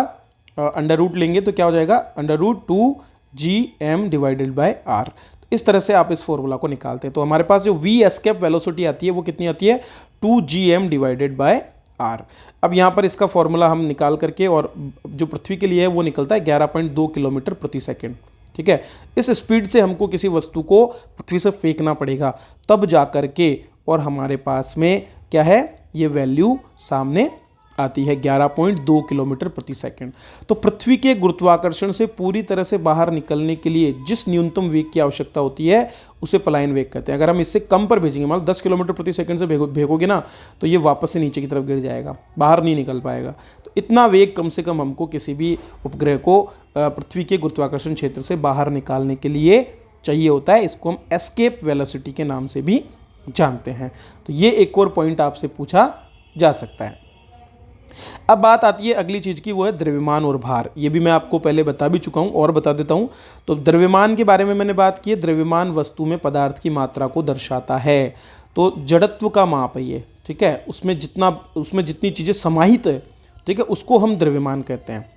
अंडर रूट लेंगे तो क्या हो जाएगा, under root 2 G M divided by r. इस तरह से आप इस फॉर्मूला को निकालते हैं। तो हमारे पास जो वी एस्केप वेलोसिटी आती है वो कितनी आती है, 2 G M divided by r. अब यहाँ पर इसका फॉर्मूला हम निकाल करके, और जो पृथ्वी के लिए है वो निकलता है 11.2 किलोमीटर प्रति सेकंड। ठीक है, इस स्पीड से हमको किसी वस्तु को पृथ्वी से फेंकना पड़ेगा, तब जा कर के और हमारे पास में क्या है, ये वैल्यू सामने आती है 11.2 किलोमीटर प्रति सेकंड। तो पृथ्वी के गुरुत्वाकर्षण से पूरी तरह से बाहर निकलने के लिए जिस न्यूनतम वेग की आवश्यकता होती है उसे पलायन वेग कहते हैं। अगर हम इससे कम पर भेजेंगे, मान लो 10 किलोमीटर प्रति सेकंड से भेजोगे ना, तो ये वापस से नीचे की तरफ गिर जाएगा, बाहर नहीं निकल पाएगा। तो इतना वेग कम से कम हमको किसी भी उपग्रह को पृथ्वी के गुरुत्वाकर्षण क्षेत्र से बाहर निकालने के लिए चाहिए होता है। इसको हम एस्केप वेलोसिटी के नाम से भी जानते हैं। तो ये एक और पॉइंट आपसे पूछा जा सकता है। अब बात आती है अगली चीज़ की, वो है द्रव्यमान और भार। ये भी मैं आपको पहले बता भी चुका हूँ और बता देता हूँ। तो द्रव्यमान के बारे में मैंने बात की है। द्रव्यमान वस्तु में पदार्थ की मात्रा को दर्शाता है। तो जड़त्व का माप है ये, ठीक है, उसमें जितनी चीज़ें समाहित है, ठीक है, उसको हम द्रव्यमान कहते हैं।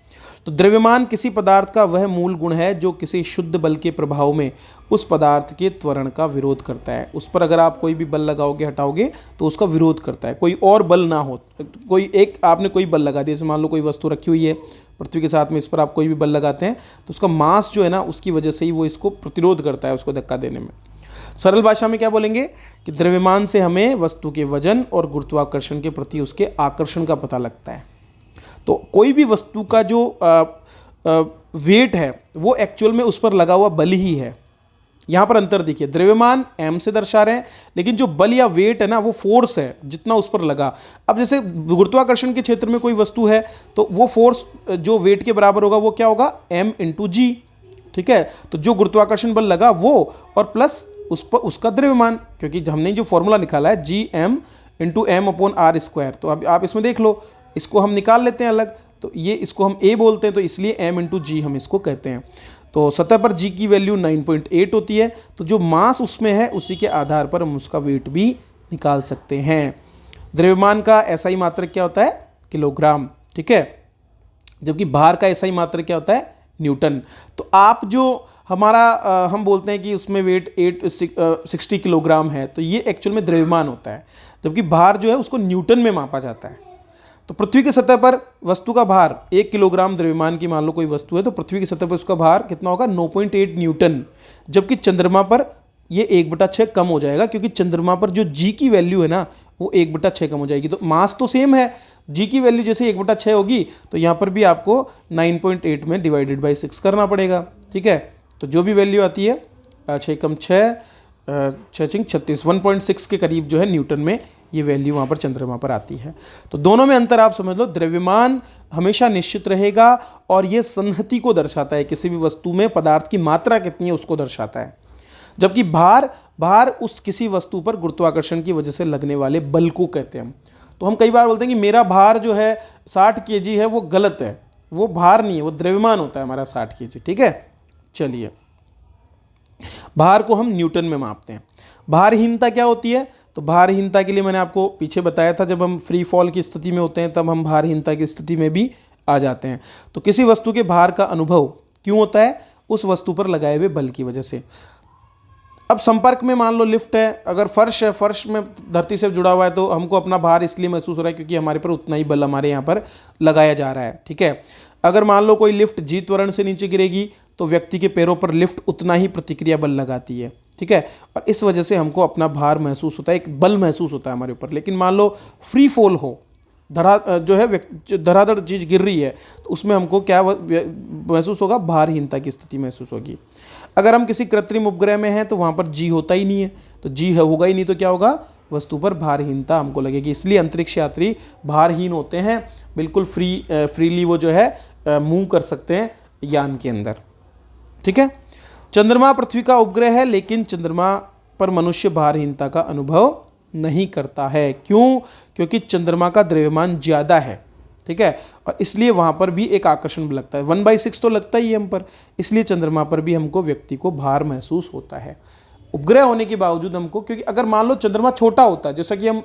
तो द्रव्यमान किसी पदार्थ का वह मूल गुण है जो किसी शुद्ध बल के प्रभाव में उस पदार्थ के त्वरण का विरोध करता है। उस पर अगर आप कोई भी बल लगाओगे, हटाओगे, तो उसका विरोध करता है। कोई और बल ना हो, आपने कोई बल लगा दिया, जैसे मान लो कोई वस्तु रखी हुई है पृथ्वी के साथ में, इस पर आप कोई भी बल लगाते हैं तो उसका मास जो है ना, उसकी वजह से ही वो इसको प्रतिरोध करता है, उसको धक्का देने में। सरल भाषा में क्या बोलेंगे कि द्रव्यमान से हमें वस्तु के वजन और गुरुत्वाकर्षण के प्रति उसके आकर्षण का पता लगता है। तो कोई भी वस्तु का जो वेट है वो एक्चुअल में उस पर लगा हुआ बल ही है। यहाँ पर अंतर देखिए, द्रव्यमान m से दर्शा रहे हैं, लेकिन जो बल या वेट है ना वो फोर्स है जितना उस पर लगा। अब जैसे गुरुत्वाकर्षण के क्षेत्र में कोई वस्तु है तो वो फोर्स जो वेट के बराबर होगा वो क्या होगा, m इंटू जी। ठीक है, तो जो गुरुत्वाकर्षण बल लगा वो और प्लस उस पर उसका द्रव्यमान, क्योंकि हमने जो फॉर्मूला निकाला है G M into m upon r square. तो अब आप इसमें देख लो, इसको हम निकाल लेते हैं अलग, तो ये इसको हम a बोलते हैं, तो इसलिए m इंटू जी हम इसको कहते हैं। तो सतह पर g की वैल्यू 9.8 होती है। तो जो मास उसमें है उसी के आधार पर हम उसका वेट भी निकाल सकते हैं। द्रव्यमान का SI मात्रक क्या होता है, किलोग्राम, ठीक है। जबकि भार का ऐसा ही मात्रा क्या होता है, न्यूटन। तो आप जो हमारा हम बोलते हैं कि उसमें वेट 60 किलोग्राम है, तो ये एक्चुअल में द्रव्यमान होता है, जबकि भार जो है उसको न्यूटन में मापा जाता है। तो पृथ्वी की सतह पर वस्तु का भार 1 किलोग्राम द्रव्यमान की मान लो कोई वस्तु है, तो पृथ्वी की सतह पर उसका भार कितना होगा, 9.8 न्यूटन। जबकि चंद्रमा पर ये 1/6 कम हो जाएगा, क्योंकि चंद्रमा पर जो जी की वैल्यू है ना वो 1/6 कम हो जाएगी। तो मास तो सेम है, जी की वैल्यू जैसे 1/6 होगी तो यहाँ पर भी आपको 9.8 में डिवाइडेड बाई 6 करना पड़ेगा, ठीक है। तो जो भी वैल्यू आती है 6 कम 6 36 1.6 के करीब जो है न्यूटन में ये वैल्यू वहाँ पर चंद्रमा पर आती है। तो दोनों में अंतर आप समझ लो, द्रव्यमान हमेशा निश्चित रहेगा और ये संहति को दर्शाता है, किसी भी वस्तु में पदार्थ की मात्रा कितनी है उसको दर्शाता है। जबकि भार उस किसी वस्तु पर गुरुत्वाकर्षण की वजह से लगने वाले बल को कहते हैं हम। तो हम कई बार बोलते हैं कि मेरा भार जो है 60 kg है, वो गलत है, वो भार नहीं है, वो द्रव्यमान होता है हमारा 60 kg, ठीक है। चलिए, भार को हम न्यूटन में मापते हैं। भारहीनता क्या होती है, तो भारहीनता के लिए मैंने आपको पीछे बताया था, जब हम फ्री फॉल की स्थिति में होते हैं तब हम भारहीनता की स्थिति में भी आ जाते हैं। तो किसी वस्तु के भार का अनुभव क्यों होता है, उस वस्तु पर लगाए हुए बल की वजह से। अब संपर्क में मान लो लिफ्ट है, अगर फर्श है, फर्श में धरती से जुड़ा हुआ है, तो हमको अपना भार इसलिए महसूस हो रहा है क्योंकि हमारे पर उतना ही बल हमारे यहाँ पर लगाया जा रहा है, ठीक है। अगर मान लो कोई लिफ्ट जी त्वरण से नीचे गिरेगी तो व्यक्ति के पैरों पर लिफ्ट उतना ही प्रतिक्रिया बल लगाती है, ठीक है। और इस वजह से हमको अपना भार महसूस होता है, एक बल महसूस होता है हमारे ऊपर। लेकिन मान लो फ्री फॉल हो, धराधड़ चीज़ गिर रही है, तो उसमें हमको क्या महसूस होगा, भारहीनता की स्थिति महसूस होगी। अगर हम किसी कृत्रिम उपग्रह में हैं तो वहाँ पर जी होता ही नहीं है, तो जी होगा ही नहीं तो क्या होगा, वस्तु पर भारहीनता हमको लगेगी। इसलिए अंतरिक्ष यात्री भारहीन होते हैं, बिल्कुल फ्रीली वो जो है मूव कर सकते हैं यान के अंदर, ठीक है। चंद्रमा पृथ्वी का उपग्रह है, लेकिन चंद्रमा पर मनुष्य भारहीनता का अनुभव नहीं करता है। क्यों? क्योंकि चंद्रमा का द्रव्यमान ज़्यादा है, ठीक है, और इसलिए वहाँ पर भी एक आकर्षण बल लगता है। 1/6 तो लगता ही है हम पर, इसलिए चंद्रमा पर भी हमको व्यक्ति को भार महसूस होता है उपग्रह होने के बावजूद हमको। क्योंकि अगर मान लो चंद्रमा छोटा होता है, जैसा कि हम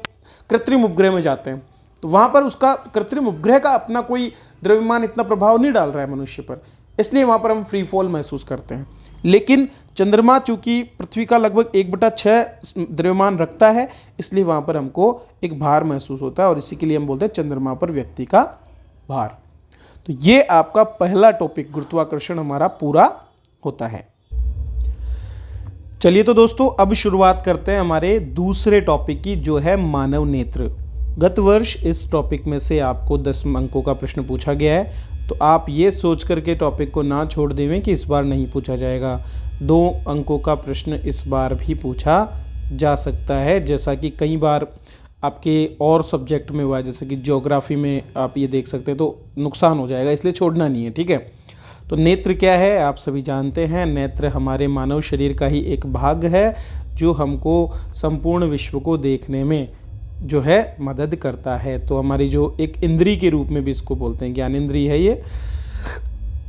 कृत्रिम उपग्रह में जाते हैं, तो वहाँ पर उसका कृत्रिम उपग्रह का अपना कोई द्रव्यमान इतना प्रभाव नहीं डाल रहा है मनुष्य पर, इसलिए वहाँ पर हम फ्री फॉल महसूस करते हैं। लेकिन चंद्रमा चूंकि पृथ्वी का लगभग 1/6 द्रव्यमान रखता है, इसलिए वहाँ पर हमको एक भार महसूस होता है, और इसी के लिए हम बोलते हैं चंद्रमा पर व्यक्ति का भार। तो ये आपका पहला टॉपिक गुरुत्वाकर्षण हमारा पूरा होता है। चलिए तो दोस्तों, अब शुरुआत करते हैं हमारे दूसरे टॉपिक की, जो है मानव नेत्र। गत वर्ष इस टॉपिक में से आपको 10 अंकों का प्रश्न पूछा गया है, तो आप ये सोच करके टॉपिक को ना छोड़ देवें कि इस बार नहीं पूछा जाएगा। 2 अंकों का प्रश्न इस बार भी पूछा जा सकता है, जैसा कि कई बार आपके और सब्जेक्ट में हुआ है, जैसे कि ज्योग्राफी में आप ये देख सकते हैं, तो नुकसान हो जाएगा, इसलिए छोड़ना नहीं है, ठीक है। तो नेत्र क्या है आप सभी जानते हैं। नेत्र हमारे मानव शरीर का ही एक भाग है, जो हमको संपूर्ण विश्व को देखने में जो है मदद करता है। तो हमारी जो एक इंद्री के रूप में भी इसको बोलते हैं, ज्ञान इंद्री है ये,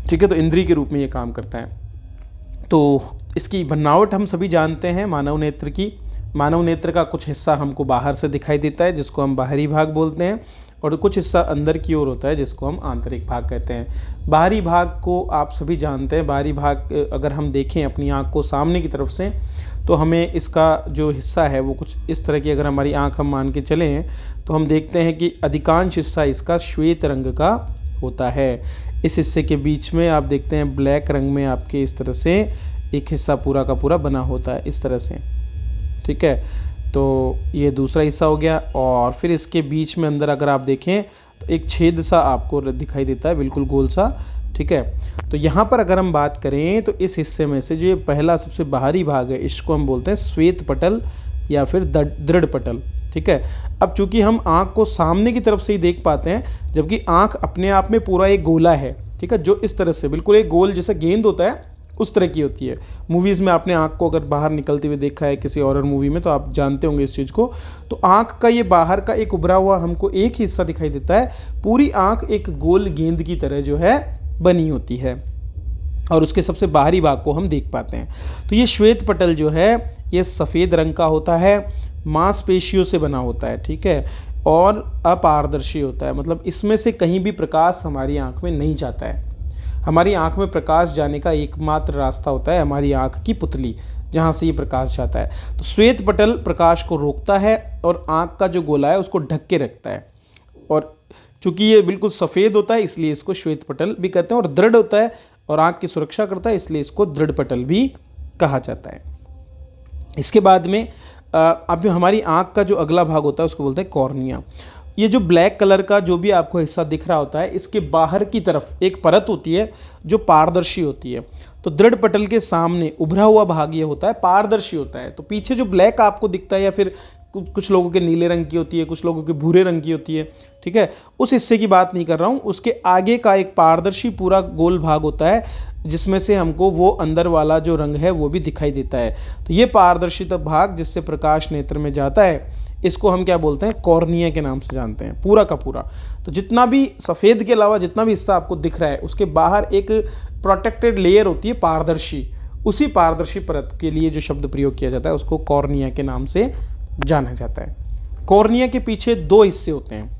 ठीक है। तो इंद्री के रूप में ये काम करता है। तो इसकी बनावट हम सभी जानते हैं मानव नेत्र की। मानव नेत्र का कुछ हिस्सा हमको बाहर से दिखाई देता है, जिसको हम बाहरी भाग बोलते हैं, और कुछ हिस्सा अंदर की ओर होता है, जिसको हम आंतरिक भाग कहते हैं। बाहरी भाग को आप सभी जानते हैं। बाहरी भाग अगर हम देखें अपनी आँख को सामने की तरफ से, तो हमें इसका जो हिस्सा है वो कुछ इस तरह की, अगर हमारी आँख हम मान के चलें तो हम देखते हैं कि अधिकांश हिस्सा इसका श्वेत रंग का होता है। इस हिस्से के बीच में आप देखते हैं ब्लैक रंग में आपके इस तरह से एक हिस्सा पूरा का पूरा बना होता है, इस तरह से, ठीक है। तो ये दूसरा हिस्सा हो गया, और फिर इसके बीच में अंदर अगर आप देखें तो एक छेद सा आपको दिखाई देता है, बिल्कुल गोल सा, ठीक है। तो यहाँ पर अगर हम बात करें तो इस हिस्से में से जो ये पहला सबसे बाहरी भाग है, इसको हम बोलते हैं श्वेत पटल या फिर दृढ़ पटल, ठीक है। अब चूंकि हम आँख को सामने की तरफ से ही देख पाते हैं, जबकि आँख अपने आप में पूरा एक गोला है, ठीक है, जो इस तरह से बिल्कुल एक गोल जैसा गेंद होता है उस तरह की होती है। मूवीज़ में आपने आँख को अगर बाहर निकलते हुए देखा है किसी हॉरर मूवी में, तो आप जानते होंगे इस चीज़ को। तो आँख का ये बाहर का एक उभरा हुआ हमको एक ही हिस्सा दिखाई देता है, पूरी आँख एक गोल गेंद की तरह जो है बनी होती है, और उसके सबसे बाहरी भाग को हम देख पाते हैं। तो ये श्वेत पटल जो है ये सफ़ेद रंग का होता है, मांसपेशियों से बना होता है, ठीक है। और अपारदर्शी होता है, मतलब इसमें से कहीं भी प्रकाश हमारी आँख में नहीं जाता है। हमारी आँख में प्रकाश जाने का एकमात्र रास्ता होता है हमारी आँख की पुतली, जहाँ से ये प्रकाश जाता है। तो श्वेत पटल प्रकाश को रोकता है और आँख का जो गोला है उसको ढक के रखता है। और चूंकि ये बिल्कुल सफ़ेद होता है इसलिए इसको श्वेत पटल भी कहते हैं, और दृढ़ होता है और आँख की सुरक्षा करता है इसलिए इसको दृढ़ पटल भी कहा जाता है। इसके बाद में अब हमारी आँख का जो अगला भाग होता है उसको बोलते हैं कॉर्निया। ये जो ब्लैक कलर का जो भी आपको हिस्सा दिख रहा होता है, इसके बाहर की तरफ एक परत होती है जो पारदर्शी होती है। तो दृढ़ पटल के सामने उभरा हुआ भाग ये होता है, पारदर्शी होता है। तो पीछे जो ब्लैक आपको दिखता है, या फिर कुछ लोगों के नीले रंग की होती है, कुछ लोगों के भूरे रंग की होती है, ठीक है, उस हिस्से की बात नहीं कर रहा हूँ। उसके आगे का एक पारदर्शी पूरा गोल भाग होता है जिसमें से हमको वो अंदर वाला जो रंग है वो भी दिखाई देता है। तो ये पारदर्शी भाग जिससे प्रकाश नेत्र में जाता है, इसको हम क्या बोलते हैं, कॉर्निया के नाम से जानते हैं, पूरा का पूरा। तो जितना भी सफ़ेद के अलावा जितना भी हिस्सा आपको दिख रहा है उसके बाहर एक प्रोटेक्टेड लेयर होती है पारदर्शी, उसी पारदर्शी परत के लिए जो शब्द प्रयोग किया जाता है उसको कॉर्निया के नाम से जाना जाता है। कॉर्निया के पीछे दो हिस्से होते हैं,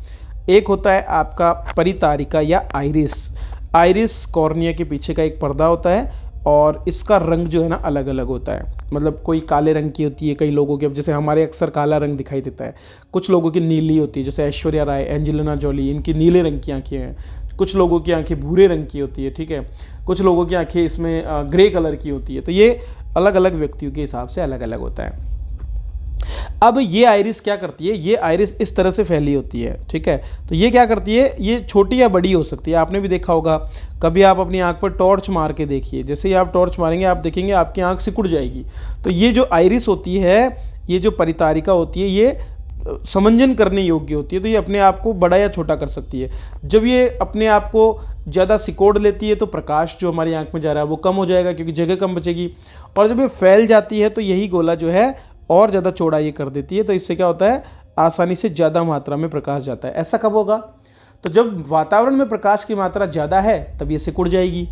एक होता है आपका परितारिका या आइरिस। आइरिस कॉर्निया के पीछे का एक पर्दा होता है और इसका रंग जो है ना अलग अलग होता है, मतलब कोई काले रंग की होती है कई लोगों की, अब जैसे हमारे अक्सर काला रंग दिखाई देता है, कुछ लोगों की नीली होती है, जैसे ऐश्वर्या राय, एंजेलिना जॉली, इनकी नीले रंग की आंखें हैं। कुछ लोगों की आंखें भूरे रंग की होती है, ठीक है, कुछ लोगों की आंखें इसमें ग्रे कलर की होती है। तो ये अलग अलग व्यक्तियों के हिसाब से अलग अलग होता है। अब ये आइरिस क्या करती है, ये आइरिस इस तरह से फैली होती है, ठीक है। तो ये क्या करती है, ये छोटी या बड़ी हो सकती है। आपने भी देखा होगा, कभी आप अपनी आंख पर टॉर्च मार के देखिए, जैसे ही आप टॉर्च मारेंगे आप देखेंगे आपकी आंख सिकुड़ जाएगी। तो ये जो आइरिस होती है, ये जो परितारिका होती है, ये समंजन करने योग्य होती है। तो ये अपने आप को बड़ा या छोटा कर सकती है। जब ये अपने आप को ज़्यादा सिकोड़ लेती है तो प्रकाश जो हमारी आंख में जा रहा है वो कम हो जाएगा क्योंकि जगह कम बचेगी, और जब ये फैल जाती है तो यही गोला जो है और ज़्यादा चौड़ा ये कर देती है। तो इससे क्या होता है, आसानी से ज़्यादा मात्रा में प्रकाश जाता है। ऐसा कब होगा, तो जब वातावरण में प्रकाश की मात्रा ज़्यादा है तब ये सिकुड़ जाएगी,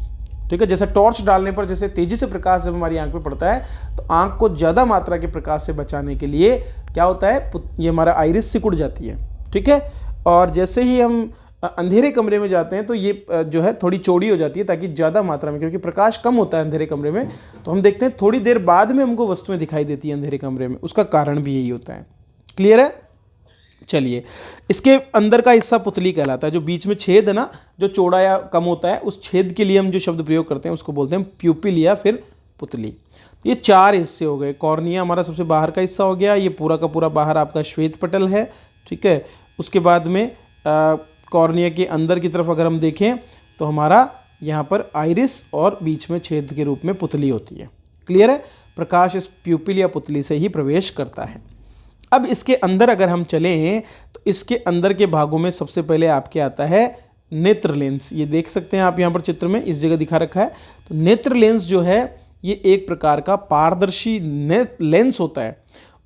ठीक है। जैसे टॉर्च डालने पर जैसे तेज़ी से प्रकाश जब हमारी आंख में पड़ता है तो आंख को ज़्यादा मात्रा के प्रकाश से बचाने के लिए क्या होता है, ये हमारा आइरिस सिकुड़ जाती है, ठीक है। और जैसे ही हम अंधेरे कमरे में जाते हैं तो ये जो है थोड़ी चौड़ी हो जाती है ताकि ज़्यादा मात्रा में, क्योंकि प्रकाश कम होता है अंधेरे कमरे में, तो हम देखते हैं थोड़ी देर बाद में हमको वस्तुएं दिखाई देती हैं अंधेरे कमरे में। उसका कारण भी यही होता है। क्लियर है। चलिए, इसके अंदर का हिस्सा पुतली कहलाता है। जो बीच में छेद है ना, जो चौड़ा या कम होता है, उस छेद के लिए हम जो शब्द प्रयोग करते हैं उसको बोलते हैं प्यूपिल या फिर पुतली। ये चार हिस्से हो गए। कॉर्निया हमारा सबसे बाहर का हिस्सा हो गया, ये पूरा का पूरा बाहर आपका श्वेत पटल है, ठीक है। उसके बाद में कॉर्निया के अंदर की तरफ अगर हम देखें तो हमारा यहाँ पर आइरिस और बीच में छेद के रूप में पुतली होती है। क्लियर है। प्रकाश इस प्यूपिल या पुतली से ही प्रवेश करता है। अब इसके अंदर अगर हम चलें तो इसके अंदर के भागों में सबसे पहले आपके आता है नेत्र लेंस। ये देख सकते हैं आप यहाँ पर चित्र में इस जगह दिखा रखा है। तो नेत्र लेंस जो है ये एक प्रकार का पारदर्शी लेंस होता है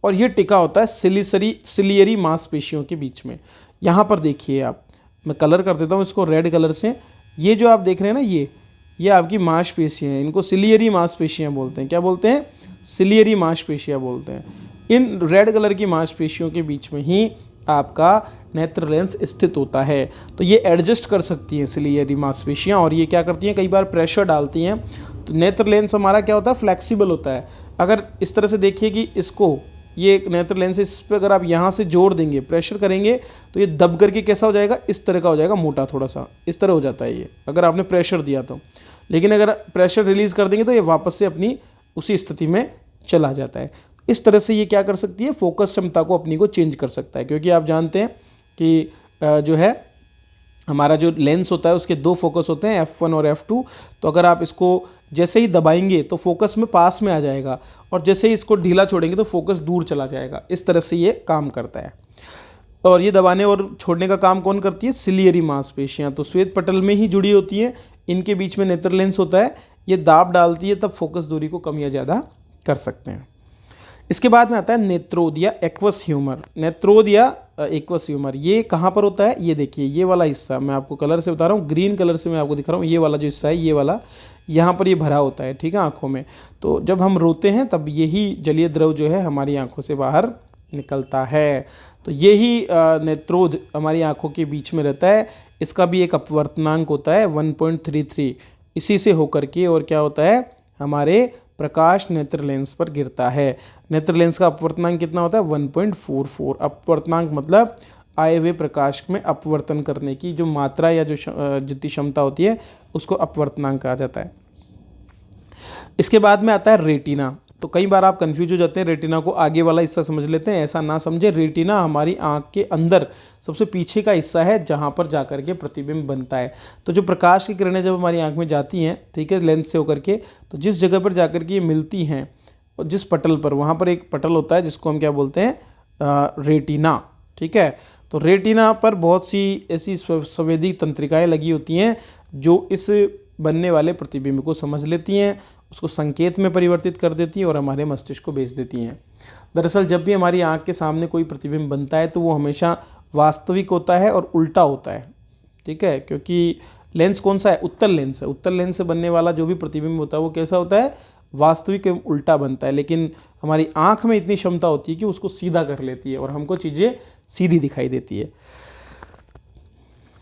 और ये टिका होता है सिलियरी मांसपेशियों के बीच में। यहाँ पर देखिए आप, मैं कलर कर देता हूँ इसको रेड कलर से। ये जो आप देख रहे हैं ना, ये आपकी मांसपेशियाँ हैं, इनको सिलियरी मांसपेशियाँ बोलते हैं। क्या बोलते हैं, सिलियरी मांसपेशियाँ बोलते हैं। इन रेड कलर की मांसपेशियों के बीच में ही आपका नेत्र लेंस स्थित होता है। तो ये एडजस्ट कर सकती हैं सिलियरी मांसपेशियाँ, और ये क्या करती हैं, कई बार प्रेशर डालती हैं। तो नेत्र लेंस हमारा क्या होता है, फ्लेक्सिबल होता है। अगर इस तरह से देखिए कि इसको, ये एक नेत्र लेंस, इस पर अगर आप यहाँ से जोर देंगे, प्रेशर करेंगे तो ये दब करके कैसा हो जाएगा, इस तरह का हो जाएगा, मोटा थोड़ा सा इस तरह हो जाता है ये, अगर आपने प्रेशर दिया तो। लेकिन अगर प्रेशर रिलीज़ कर देंगे तो ये वापस से अपनी उसी स्थिति में चला जाता है। इस तरह से ये क्या कर सकती है, फोकस क्षमता को अपनी को चेंज कर सकता है। क्योंकि आप जानते हैं कि जो है हमारा जो लेंस होता है उसके दो फोकस होते हैं, F1 और F2। तो अगर आप इसको जैसे ही दबाएंगे तो फोकस में पास में आ जाएगा, और जैसे ही इसको ढीला छोड़ेंगे तो फोकस दूर चला जाएगा। इस तरह से ये काम करता है। और ये दबाने और छोड़ने का काम कौन करती है, सिलियरी मांसपेशियाँ। तो श्वेत पटल में ही जुड़ी होती है, इनके बीच में नेत्र लेंस होता है, ये दाब डालती है, तब फोकस दूरी को कम या ज़्यादा कर सकते हैं। इसके बाद में आता है नेत्रोद या एक्वस ह्यूमर। नेत्रोद या एक्वस ह्यूमर ये कहाँ पर होता है, ये देखिए, ये वाला हिस्सा मैं आपको कलर से बता रहा हूँ, ग्रीन कलर से मैं आपको दिखा रहा हूँ। ये वाला जो हिस्सा है, ये वाला, यहाँ पर ये भरा होता है, ठीक है, आँखों में। तो जब हम रोते हैं तब यही जलीय द्रव जो है हमारी आँखों से बाहर निकलता है। तो यही नेत्रोध हमारी आँखों के बीच में रहता है। इसका भी एक अपवर्तनांक होता है 1.33, इसी से होकर के और क्या होता है, हमारे प्रकाश नेत्र लेंस पर गिरता है। नेत्र लेंस का अपवर्तनांक कितना होता है 1.44। अपवर्तनांक मतलब आए हुए प्रकाश में अपवर्तन करने की जो मात्रा या जो जितनी क्षमता होती है उसको अपवर्तनांक कहा जाता है। इसके बाद में आता है रेटिना। तो कई बार आप कंफ्यूज हो जाते हैं, रेटिना को आगे वाला हिस्सा समझ लेते हैं, ऐसा ना समझे। रेटिना हमारी आंख के अंदर सबसे पीछे का हिस्सा है जहां पर जाकर के प्रतिबिंब बनता है। तो जो प्रकाश की किरणें जब हमारी आंख में जाती हैं, ठीक है, लेंस से होकर के, तो जिस जगह पर जाकर के ये मिलती हैं और जिस पटल पर, वहाँ पर एक पटल होता है जिसको हम क्या बोलते हैं, रेटिना। ठीक है, तो रेटिना पर बहुत सी ऐसी संवेदी तंत्रिकाएँ लगी होती हैं जो इस बनने वाले प्रतिबिंब को समझ लेती हैं, उसको संकेत में परिवर्तित कर देती हैं और हमारे मस्तिष्क को भेज देती हैं। दरअसल जब भी हमारी आंख के सामने कोई प्रतिबिंब बनता है तो वो हमेशा वास्तविक होता है और उल्टा होता है। ठीक है, क्योंकि लेंस कौन सा है, उत्तल लेंस है। उत्तल लेंस से बनने वाला जो भी प्रतिबिंब होता है वो कैसा होता है, वास्तविक एवं उल्टा बनता है। लेकिन हमारी आंख में इतनी क्षमता होती है कि उसको सीधा कर लेती है और हमको चीज़ें सीधी दिखाई देती है।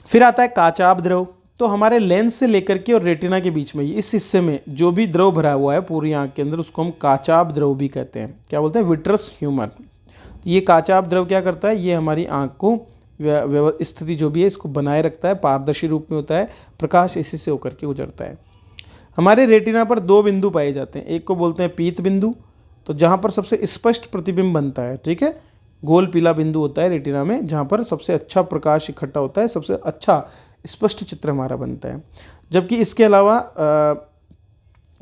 फिर आता है काचाभ द्रव। तो हमारे लेंस से लेकर के और रेटिना के बीच में इस हिस्से में जो भी द्रव भरा हुआ है पूरी आंख के अंदर, उसको हम काचाभ द्रव भी कहते हैं। क्या बोलते हैं, विट्रस ह्यूमर। ये काचाभ द्रव क्या करता है, ये हमारी आंख को स्थिति जो भी है इसको बनाए रखता है, पारदर्शी रूप में होता है, प्रकाश इसी से होकर के गुजरता है। हमारे रेटिना पर दो बिंदु पाए जाते हैं, एक को बोलते हैं पीत बिंदु, तो जहाँ पर सबसे स्पष्ट प्रतिबिंब बनता है। ठीक है, गोल पीला बिंदु होता है रेटिना में जहाँ पर सबसे अच्छा प्रकाश इकट्ठा होता है, सबसे अच्छा स्पष्ट चित्र हमारा बनता है। जबकि इसके अलावा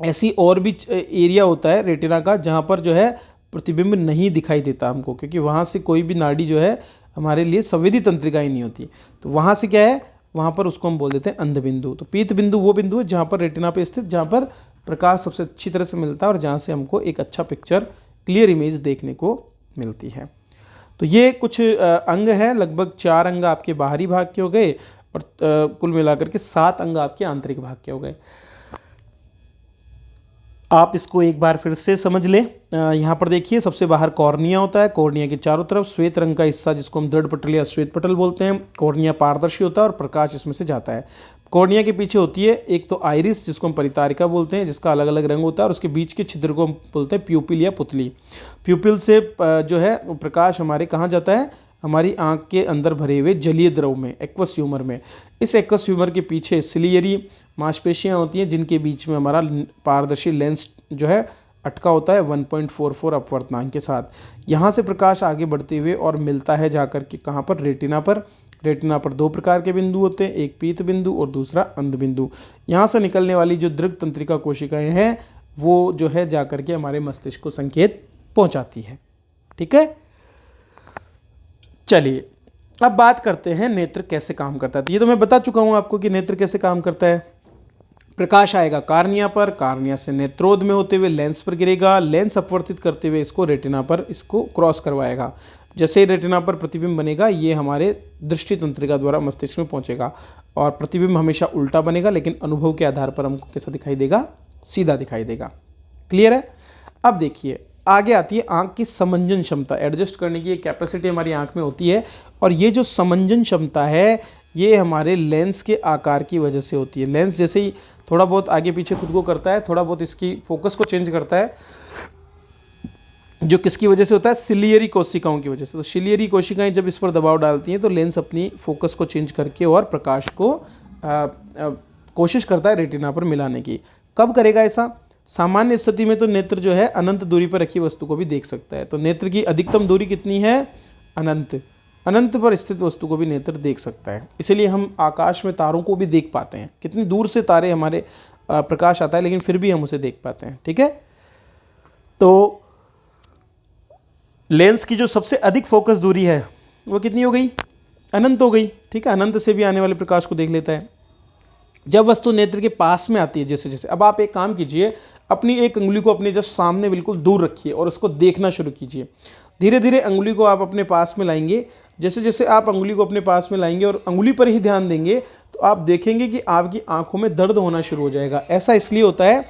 ऐसी और भी एरिया होता है रेटिना का जहाँ पर जो है प्रतिबिंब नहीं दिखाई देता हमको, क्योंकि वहाँ से कोई भी नाड़ी जो है हमारे लिए संवेदी तंत्रिकाएं नहीं होती। तो वहाँ से क्या है, वहाँ पर उसको हम बोल देते हैं अंध बिंदु। तो पीत बिंदु वो बिंदु है जहाँ पर रेटिना पे स्थित, जहाँ पर प्रकाश सबसे अच्छी तरह से मिलता है और जहाँ से हमको एक अच्छा पिक्चर, क्लियर इमेज देखने को मिलती है। तो ये कुछ अंग हैं, लगभग 4 अंग आपके बाहरी भाग के हो गए और कुल मिलाकर के 7 अंग आपके आंतरिक भाग के हो गए। आप इसको एक बार फिर से समझ लें। यहाँ पर देखिए, सबसे बाहर कॉर्निया होता है, कॉर्निया के चारों तरफ श्वेत रंग का हिस्सा जिसको हम दृढ़ पटल या श्वेत पटल बोलते हैं। कॉर्निया पारदर्शी होता है और प्रकाश इसमें से जाता है। कॉर्निया के पीछे होती है एक तो आइरिस जिसको हम परितारिका बोलते हैं, जिसका अलग अलग रंग होता है, और उसके बीच के छिद्र को हम बोलते हैं प्यूपिल या पुतली। प्यूपिल से जो है प्रकाश हमारे कहाँ जाता है, हमारी आंख के अंदर भरे हुए जलीय द्रव में, एक्वस ह्यूमर में। इस एक्वस ह्यूमर के पीछे सिलियरी मांसपेशियां होती हैं जिनके बीच में हमारा पारदर्शी लेंस जो है अटका होता है 1.44 अपवर्तनांक के साथ। यहाँ से प्रकाश आगे बढ़ते हुए और मिलता है जाकर के कहाँ पर, रेटिना पर। रेटिना पर 2 प्रकार के बिंदु होते हैं, एक पीत बिंदु और दूसरा अंध बिंदु। यहाँ से निकलने वाली जो दृग तंत्रिका कोशिकाएं हैं वो जो है जाकर के हमारे मस्तिष्क को संकेत पहुँचाती है। ठीक है, चलिए अब बात करते हैं नेत्र कैसे काम करता है। तो ये तो मैं बता चुका हूँ आपको कि नेत्र कैसे काम करता है। प्रकाश आएगा कार्निया पर, कार्निया से नेत्रोद में होते हुए लेंस पर गिरेगा, लेंस अपवर्तित करते हुए इसको रेटिना पर इसको क्रॉस करवाएगा। जैसे ही रेटिना पर प्रतिबिंब बनेगा ये हमारे दृष्टि तंत्रिका द्वारा मस्तिष्क में पहुंचेगा और प्रतिबिंब हमेशा उल्टा बनेगा, लेकिन अनुभव के आधार पर हमको कैसा दिखाई देगा, सीधा दिखाई देगा। क्लियर है। अब देखिए आगे आती है आंख की समंजन क्षमता, एडजस्ट करने की एक कैपेसिटी हमारी आंख में होती है, और ये जो समंजन क्षमता है ये हमारे लेंस के आकार की वजह से होती है। लेंस जैसे ही थोड़ा बहुत आगे पीछे खुद को करता है, थोड़ा बहुत इसकी फोकस को चेंज करता है, जो किसकी वजह से होता है, सिलियरी कोशिकाओं की वजह से। तो सिलियरी कोशिकाएं जब इस पर दबाव डालती हैं तो लेंस अपनी फोकस को चेंज करके और प्रकाश को कोशिश करता है रेटिना पर मिलाने की। कब करेगा ऐसा, सामान्य स्थिति में तो नेत्र जो है अनंत दूरी पर रखी वस्तु को भी देख सकता है। तो नेत्र की अधिकतम दूरी कितनी है, अनंत। अनंत पर स्थित वस्तु को भी नेत्र देख सकता है। इसलिए हम आकाश में तारों को भी देख पाते हैं, कितनी दूर से तारे हमारे प्रकाश आता है लेकिन फिर भी हम उसे देख पाते हैं। ठीक है, तो लेंस की जो सबसे अधिक फोकस दूरी है वो कितनी हो गई, अनंत हो गई। ठीक है, अनंत से भी आने वाले प्रकाश को देख लेता है। जब वस्तु नेत्र के पास में आती है, जैसे जैसे, अब आप एक काम कीजिए, अपनी एक अंगुली को अपने जस्ट सामने बिल्कुल दूर रखिए और उसको देखना शुरू कीजिए। धीरे धीरे अंगुली को आप अपने पास में लाएंगे। जैसे जैसे आप अंगुली को अपने पास में लाएंगे और अंगुली पर ही ध्यान देंगे तो आप देखेंगे कि आपकी आंखों में दर्द होना शुरू हो जाएगा। ऐसा इसलिए होता है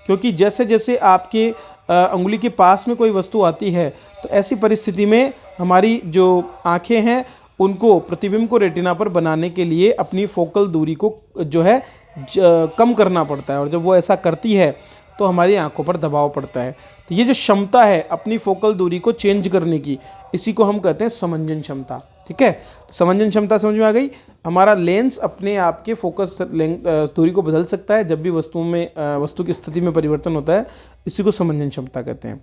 क्योंकि जैसे जैसे आपके अंगुली के पास में कोई वस्तु आती है तो ऐसी परिस्थिति में हमारी जो आँखें हैं उनको प्रतिबिंब को रेटिना पर बनाने के लिए अपनी फोकल दूरी को जो है कम करना पड़ता है, और जब वो ऐसा करती है तो हमारी आंखों पर दबाव पड़ता है। तो ये जो क्षमता है अपनी फोकल दूरी को चेंज करने की, इसी को हम कहते हैं समंजन क्षमता। ठीक है, तो समंजन क्षमता समझ में आ गई। हमारा लेंस अपने आप के फोकस दूरी को बदल सकता है जब भी वस्तु की स्थिति में परिवर्तन होता है, इसी को समंजन क्षमता कहते हैं।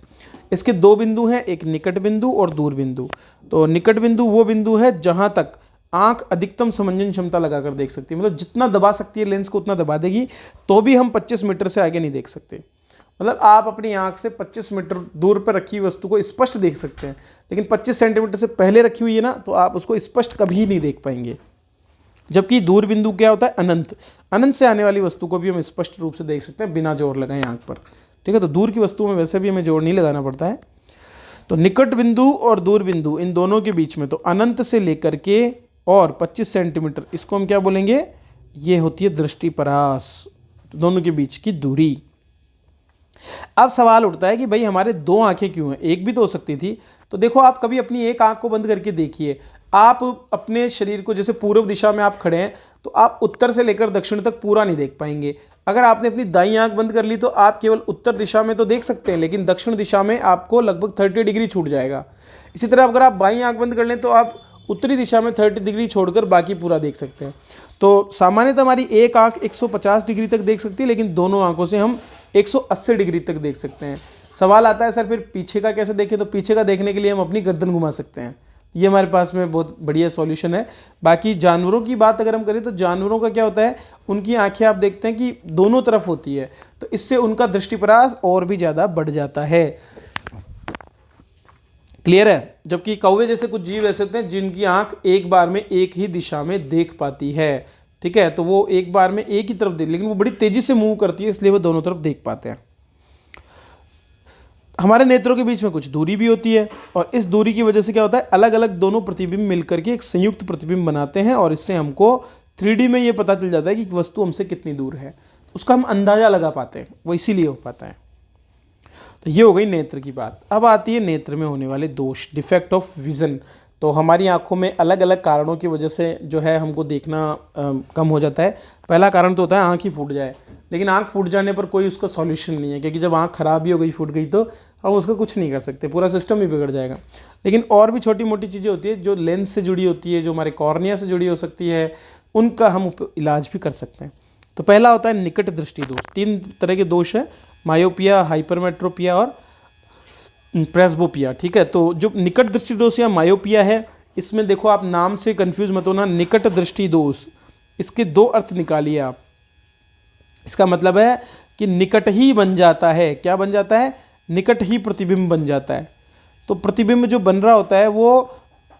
इसके दो बिंदु हैं, एक निकट बिंदु और दूर बिंदु। तो निकट बिंदु वो बिंदु है जहां तक आंख अधिकतम समंजन क्षमता लगाकर देख सकती है, मतलब जितना दबा सकती है लेंस को उतना दबा देगी, तो भी हम 25 मीटर से आगे नहीं देख सकते। मतलब आप अपनी आंख से 25 मीटर दूर पर रखी हुई वस्तु को स्पष्ट देख सकते हैं, लेकिन 25 सेंटीमीटर से पहले रखी हुई है ना, तो आप उसको स्पष्ट कभी नहीं देख पाएंगे। जबकि दूर बिंदु क्या होता है, अनंत, अनंत से आने वाली वस्तु को भी हम स्पष्ट रूप से देख सकते हैं बिना जोर लगाए आंख पर। ठीक है, तो दूर की वस्तु में वैसे भी हमें जोर नहीं लगाना पड़ता है। तो निकट बिंदु और दूर बिंदु, इन दोनों के बीच में तो अनंत से लेकर के और 25 सेंटीमीटर, इसको हम क्या बोलेंगे, ये होती है दृष्टिपरास, दोनों के बीच की दूरी। अब सवाल उठता है कि भाई हमारे दो आंखें क्यों हैं, एक भी तो हो सकती थी। तो देखो, आप कभी अपनी एक आंख को बंद करके देखिए, आप अपने शरीर को, जैसे पूर्व दिशा में आप खड़े हैं तो आप उत्तर से लेकर दक्षिण तक पूरा नहीं देख पाएंगे। अगर आपने अपनी दाईं आंख बंद कर ली तो आप केवल उत्तर दिशा में तो देख सकते हैं, लेकिन दक्षिण दिशा में आपको लगभग 30 डिग्री छूट जाएगा। इसी तरह अगर आप बाईं आंख बंद कर लें तो आप उत्तरी दिशा में 30 डिग्री छोड़कर बाकी पूरा देख सकते हैं। तो सामान्यतः हमारी एक आंख 150 डिग्री तक देख सकती है, लेकिन दोनों आंखों से हम 180 डिग्री तक देख सकते हैं। सवाल आता है सर फिर पीछे का कैसे देखें, तो पीछे का देखने के लिए हम अपनी गर्दन घुमा सकते हैं। ये हमारे पास में बहुत बढ़िया सॉल्यूशन है। बाकी जानवरों की बात अगर हम करें तो जानवरों का क्या होता है, उनकी आंखें आप देखते हैं कि दोनों तरफ होती है, तो इससे उनका दृष्टिपरास और भी ज़्यादा बढ़ जाता है। क्लियर है। जबकि कौवे जैसे कुछ जीव ऐसे होते हैं जिनकी आंख एक बार में एक ही दिशा में देख पाती है। ठीक है, तो वो एक बार में एक ही तरफ देख, लेकिन वो बड़ी तेजी से मूव करती है, इसलिए वो दोनों तरफ देख पाते हैं। हमारे नेत्रों के बीच में कुछ दूरी भी होती है, और इस दूरी की वजह से क्या होता है, अलग अलग दोनों प्रतिबिंब मिलकर के एक संयुक्त प्रतिबिंब बनाते हैं, और इससे हमको 3D में ये पता चल जाता है कि वस्तु हमसे कितनी दूर है, उसका हम अंदाजा लगा पाते हैं, वो इसीलिए हो पाता है। तो ये हो गई नेत्र की बात। अब आती है नेत्र में होने वाले दोष, डिफेक्ट ऑफ विजन। तो हमारी आंखों में अलग अलग कारणों की वजह से जो है हमको देखना कम हो जाता है। पहला कारण तो होता है आंख ही फूट जाए, लेकिन आंख फूट जाने पर कोई उसका सॉल्यूशन नहीं है, क्योंकि जब आंख खराब ही हो गई, फूट गई, तो हम उसका कुछ नहीं कर सकते, पूरा सिस्टम ही बिगड़ जाएगा। लेकिन और भी छोटी मोटी चीज़ें होती है जो लेंस से जुड़ी होती है, जो हमारे कॉर्निया से जुड़ी हो सकती है, उनका हम इलाज भी कर सकते हैं। तो पहला होता है निकट दृष्टि दोष। 3 तरह के दोष है, मायोपिया, हाइपरमेट्रोपिया और प्रेस्बोपिया। ठीक है, तो जो निकट दृष्टि दोष या मायोपिया है, इसमें देखो आप नाम से कंफ्यूज मत होना। निकट दृष्टि दोष, इसके 2 अर्थ निकालिए आप। इसका मतलब है कि निकट ही बन जाता है। क्या बन जाता है? निकट ही प्रतिबिंब बन जाता है। तो प्रतिबिंब जो बन रहा होता है वो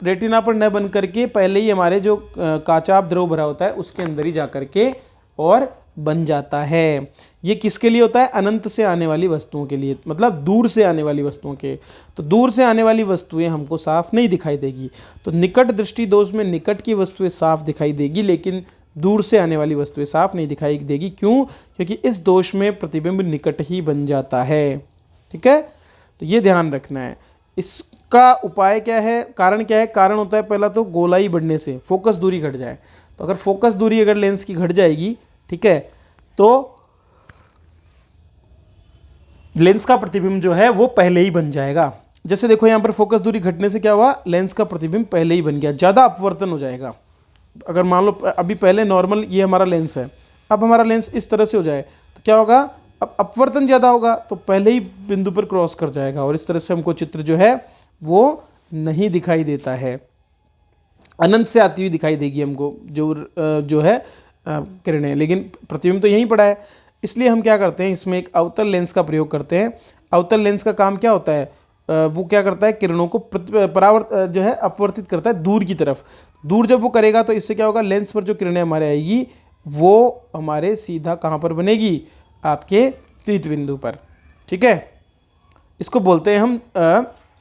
रेटिना पर न बन करके पहले ही हमारे जो काचाभ द्रव भरा होता है उसके अंदर ही जा करके और बन जाता है। ये किसके लिए होता है? अनंत से आने वाली वस्तुओं के लिए, मतलब दूर से आने वाली वस्तुओं के। तो दूर से आने वाली वस्तुएं हमको साफ नहीं दिखाई देगी। तो निकट दृष्टि दोष में निकट की वस्तुएं साफ दिखाई देगी, लेकिन दूर से आने वाली वस्तुएं साफ नहीं दिखाई देगी। क्यों? क्योंकि इस दोष में प्रतिबिंब निकट ही बन जाता है। ठीक है, तो ये ध्यान रखना है। इसका उपाय क्या है, कारण क्या है? कारण होता है पहला तो गोलाई बढ़ने से, फोकस दूरी घट जाए। तो अगर फोकस दूरी अगर लेंस की घट जाएगी, ठीक है, तो लेंस का प्रतिबिंब जो है वो पहले ही बन जाएगा। जैसे देखो यहाँ पर फोकस दूरी घटने से क्या हुआ, लेंस का प्रतिबिंब पहले ही बन गया, ज़्यादा अपवर्तन हो जाएगा। अगर मान लो अभी पहले नॉर्मल ये हमारा लेंस है, अब हमारा लेंस इस तरह से हो जाए तो क्या होगा, अब अपवर्तन ज़्यादा होगा, तो पहले ही बिंदु पर क्रॉस कर जाएगा, और इस तरह से हमको चित्र जो है वो नहीं दिखाई देता है, अनंत से आती हुई दिखाई देगी हमको जो है किरणें। लेकिन प्रतिबिंब तो यहीं पड़ा है, इसलिए हम क्या करते हैं, इसमें एक अवतल लेंस का प्रयोग करते हैं। अवतल लेंस का काम क्या होता है, वो क्या करता है, किरणों को जो है अपवर्तित करता है दूर की तरफ। दूर जब वो करेगा तो इससे क्या होगा, लेंस पर जो किरणें हमारे आएगी वो हमारे सीधा कहाँ पर बनेगी, आपके पीत बिंदु पर। ठीक है, इसको बोलते हैं हम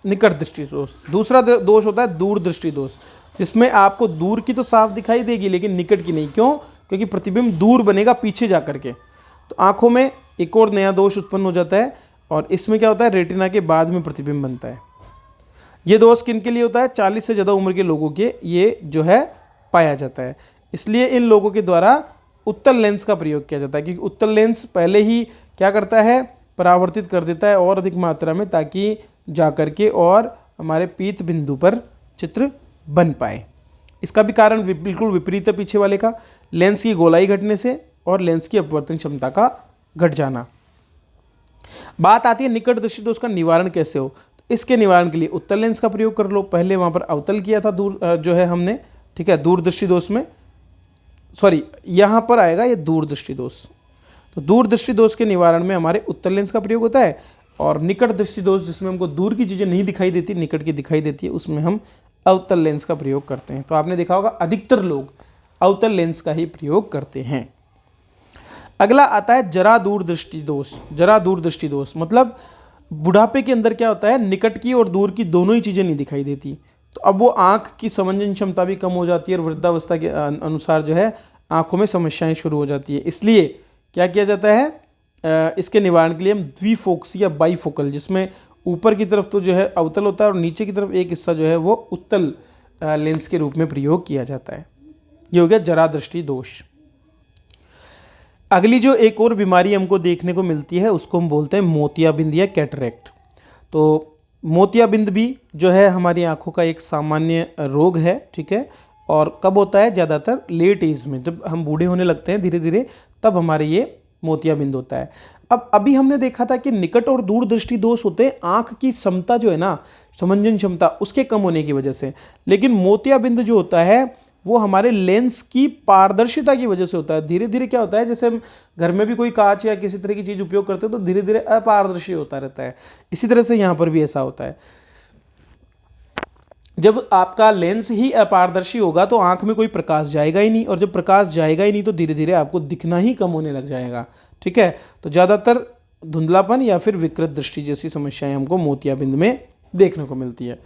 निकट दृष्टि दोष। दूसरा दोष होता है दूर दृष्टि दोष, जिसमें आपको दूर की तो साफ दिखाई देगी लेकिन निकट की नहीं। क्यों? क्योंकि प्रतिबिंब दूर बनेगा पीछे जा करके। तो आंखों में एक और नया दोष उत्पन्न हो जाता है, और इसमें क्या होता है, रेटिना के बाद में प्रतिबिंब बनता है। ये दोष किन के लिए होता है? 40 से ज़्यादा उम्र के लोगों के ये जो है पाया जाता है। इसलिए इन लोगों के द्वारा उत्तल लेंस का प्रयोग किया जाता है, क्योंकि उत्तल लेंस पहले ही क्या करता है, परावर्तित कर देता है और अधिक मात्रा में, ताकि जा करके और हमारे पीत बिंदु पर चित्र बन पाए। इसका भी कारण बिल्कुल विपरीत है पीछे वाले का, लेंस की गोलाई घटने से और लेंस की अपवर्तन क्षमता का घट जाना। बात आती है निकट दृष्टि दोष का निवारण कैसे हो। तो इसके निवारण के लिए उत्तल लेंस का प्रयोग कर लो। पहले वहाँ पर अवतल किया था दूर जो है हमने, ठीक है, दूरदृष्टि दोष में, सॉरी यहाँ पर आएगा ये दूरदृष्टि दोष। तो दूरदृष्टि दोष के निवारण में हमारे उत्तल लेंस का प्रयोग होता है, और निकट दृष्टि दोष जिसमें हमको दूर की चीज़ें नहीं दिखाई देती, निकट की दिखाई देती है, उसमें हम अवतल लेंस का प्रयोग करते हैं। तो आपने देखा होगा अधिकतर लोग अवतल लेंस का ही प्रयोग करते हैं। अगला आता है जरा दूरदृष्टि दोष। जरा दूरदृष्टि दोष मतलब बुढ़ापे के अंदर क्या होता है, निकट की और दूर की दोनों ही चीज़ें नहीं दिखाई देती, तो अब वो आँख की समंजन क्षमता भी कम हो जाती है और वृद्धावस्था के अनुसार जो है आँखों में समस्याएं शुरू हो जाती है। इसलिए क्या किया जाता है, इसके निवारण के लिए हम द्विफोक्सी या बाईफोकल, जिसमें ऊपर की तरफ तो जो है अवतल होता है और नीचे की तरफ एक हिस्सा जो है वो उत्तल लेंस के रूप में प्रयोग किया जाता है। ये हो गया जरा दृष्टि दोष। अगली जो एक और बीमारी हमको देखने को मिलती है उसको हम बोलते हैं मोतियाबिंद या कैटरेक्ट। तो मोतियाबिंद भी जो है हमारी आंखों का एक सामान्य रोग है, ठीक है, और कब होता है, ज़्यादातर लेट एज में, जब हम बूढ़े होने लगते हैं धीरे धीरे, तब हमारे ये मोतियाबिंद होता है। अब अभी हमने देखा था कि निकट और दूर दृष्टि दोष होते हैं आँख की क्षमता जो है ना, समंजन क्षमता, उसके कम होने की वजह से, लेकिन मोतियाबिंद जो होता है वो हमारे लेंस की पारदर्शिता की वजह से होता है। धीरे धीरे क्या होता है, जैसे हम घर में भी कोई कांच या किसी तरह की चीज़ उपयोग करते हैं तो धीरे धीरे अपारदर्शी होता रहता है, इसी तरह से यहाँ पर भी ऐसा होता है। जब आपका लेंस ही अपारदर्शी होगा तो आंख में कोई प्रकाश जाएगा ही नहीं, और जब प्रकाश जाएगा ही नहीं तो धीरे धीरे आपको दिखना ही कम होने लग जाएगा, ठीक है। तो ज़्यादातर धुंधलापन या फिर विकृत दृष्टि जैसी समस्याएं हमको मोतियाबिंद में देखने को मिलती है।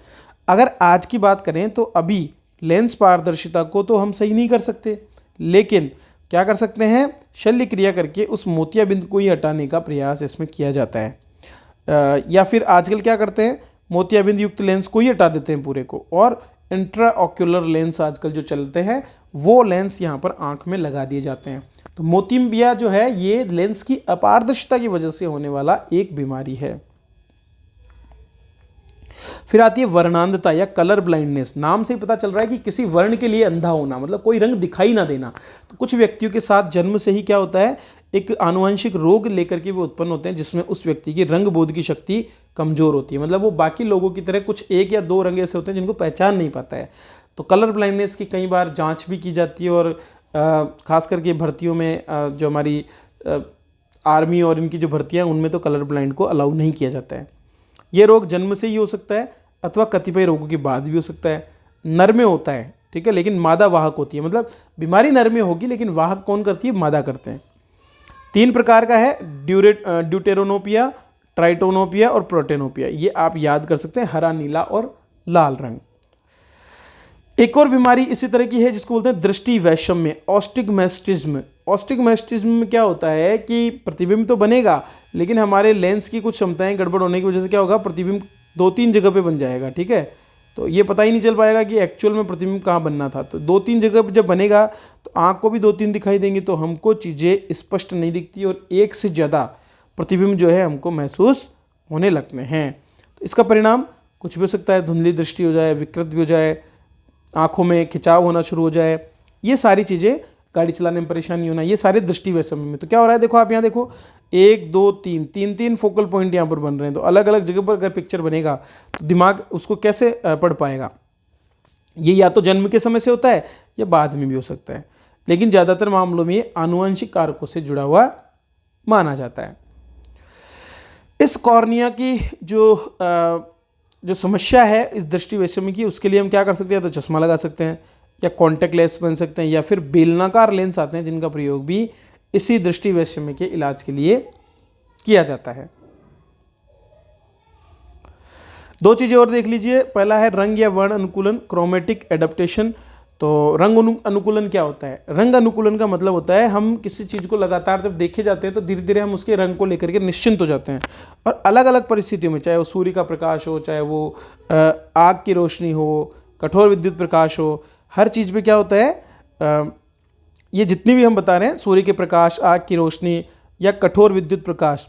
अगर आज की बात करें तो अभी लेंस पारदर्शिता को तो हम सही नहीं कर सकते, लेकिन क्या कर सकते हैं, शल्य क्रिया करके उस मोतियाबिंद को ही हटाने का प्रयास इसमें किया जाता है। या फिर आजकल क्या करते हैं, मोतियाबिंद युक्त लेंस को ही हटा देते हैं पूरे को, और इंट्रा ऑक्यूलर लेंस आजकल जो चलते हैं वो लेंस यहाँ पर आँख में लगा दिए जाते हैं। तो मोतियबिंद जो है ये लेंस की अपारदर्शिता की वजह से होने वाला एक बीमारी है। फिर आती है वर्णांधता या कलर ब्लाइंडनेस। नाम से ही पता चल रहा है कि किसी वर्ण के लिए अंधा होना, मतलब कोई रंग दिखाई ना देना। तो कुछ व्यक्तियों के साथ जन्म से ही क्या होता है, एक आनुवंशिक रोग लेकर के वो उत्पन्न होते हैं जिसमें उस व्यक्ति की रंग बोध की शक्ति कमजोर होती है, मतलब वो बाकी लोगों की तरह कुछ एक या दो रंग ऐसे होते हैं जिनको पहचान नहीं पाता है। तो कलर ब्लाइंडनेस की कई बार जाँच भी की जाती है, और खास करके भर्तियों में जो हमारी आर्मी और इनकी जो भर्तियाँ उनमें तो कलर ब्लाइंड को अलाउ नहीं किया जाता है। ये रोग जन्म से ही हो सकता है अथवा कतिपय रोगों के बाद भी हो सकता है। नर में होता है, ठीक है, लेकिन मादा वाहक होती है, मतलब बीमारी नर में होगी लेकिन वाहक कौन करती है, मादा करते हैं। 3 प्रकार का है, ड्यूटेरोनोपिया, ट्राइटोनोपिया और प्रोटेनोपिया। ये आप याद कर सकते हैं, हरा, नीला और लाल रंग। एक और बीमारी इसी तरह की है जिसको बोलते हैं दृष्टि वैषम्य, ऑस्टिग्मैस्टिज्म। ऑस्टिग्मैस्टिज्म में क्या होता है कि प्रतिबिंब तो बनेगा लेकिन हमारे लेंस की कुछ क्षमताएं गड़बड़ होने की वजह से क्या होगा, प्रतिबिंब 2-3 जगह पे बन जाएगा, ठीक है। तो ये पता ही नहीं चल पाएगा कि एक्चुअल में प्रतिबिंब कहाँ बनना था। तो 2-3 जगह पर जब बनेगा तो आँख को भी 2-3 दिखाई देंगी, तो हमको चीज़ें स्पष्ट नहीं दिखती और एक से ज़्यादा प्रतिबिंब जो है हमको महसूस होने लगते हैं। तो इसका परिणाम कुछ भी हो सकता है, धुंधली दृष्टि हो जाए, विकृत भी हो जाए, आँखों में खिंचाव होना शुरू हो जाए, ये सारी चीज़ें, गाड़ी चलाने में परेशानी होना, ये सारे दृष्टि वैषम्य में। तो क्या हो रहा है, देखो आप यहाँ देखो, 1 2 3 फोकल पॉइंट यहाँ पर बन रहे हैं। तो अलग अलग जगह पर अगर पिक्चर बनेगा तो दिमाग उसको कैसे पढ़ पाएगा। ये या तो जन्म के समय से होता है या बाद में भी हो सकता है, लेकिन ज़्यादातर मामलों में ये आनुवंशिक कारकों से जुड़ा हुआ माना जाता है। इस कॉर्निया की जो समस्या है इस दृष्टि वैषम्य की, उसके लिए हम क्या कर सकते हैं, तो चश्मा लगा सकते हैं या कॉन्टैक्ट लेंस बन सकते हैं, या फिर बेलनाकार लेंस आते हैं जिनका प्रयोग भी इसी दृष्टि वैषम्य के इलाज के लिए किया जाता है। 2 चीज़ें और देख लीजिए। पहला है रंग या वर्ण अनुकूलन, क्रोमेटिक एडेप्टेशन। तो अनुकूलन क्या होता है? रंग अनुकूलन का मतलब होता है हम किसी चीज़ को लगातार जब देखे जाते हैं तो धीरे धीरे हम उसके रंग को लेकर के निश्चिंत हो जाते हैं, और अलग अलग परिस्थितियों में, चाहे वो सूर्य का प्रकाश हो, चाहे वो आग की रोशनी हो, कठोर विद्युत प्रकाश हो, हर चीज़ पे क्या होता है, ये जितनी भी हम बता रहे हैं, सूर्य के प्रकाश, आग की रोशनी या कठोर विद्युत प्रकाश,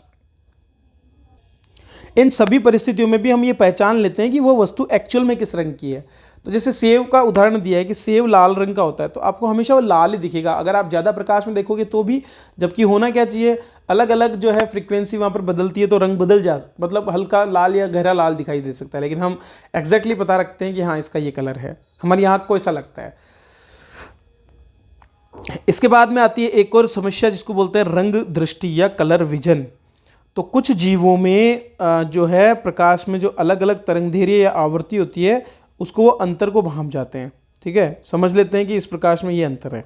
इन सभी परिस्थितियों में भी हम ये पहचान लेते हैं कि वो वस्तु एक्चुअल में किस रंग की है। तो जैसे सेब का उदाहरण दिया है कि सेब लाल रंग का होता है, तो आपको हमेशा वो लाल ही दिखेगा अगर आप ज़्यादा प्रकाश में देखोगे तो भी, जबकि होना क्या चाहिए, अलग अलग जो है फ्रीक्वेंसी वहाँ पर बदलती है तो रंग बदल जा, मतलब हल्का लाल या गहरा लाल दिखाई दे सकता है, लेकिन हम एग्जैक्टली पता रखते हैं कि हाँ इसका ये कलर है, हमारी आँख को ऐसा लगता है। इसके बाद में आती है एक और समस्या जिसको बोलते हैं रंग दृष्टि या कलर विजन। तो कुछ जीवों में जो है प्रकाश में जो अलग अलग तरंगदैर्घ्य या आवृत्ति होती है उसको वो अंतर को भांप जाते हैं, ठीक है, समझ लेते हैं कि इस प्रकाश में ये अंतर है।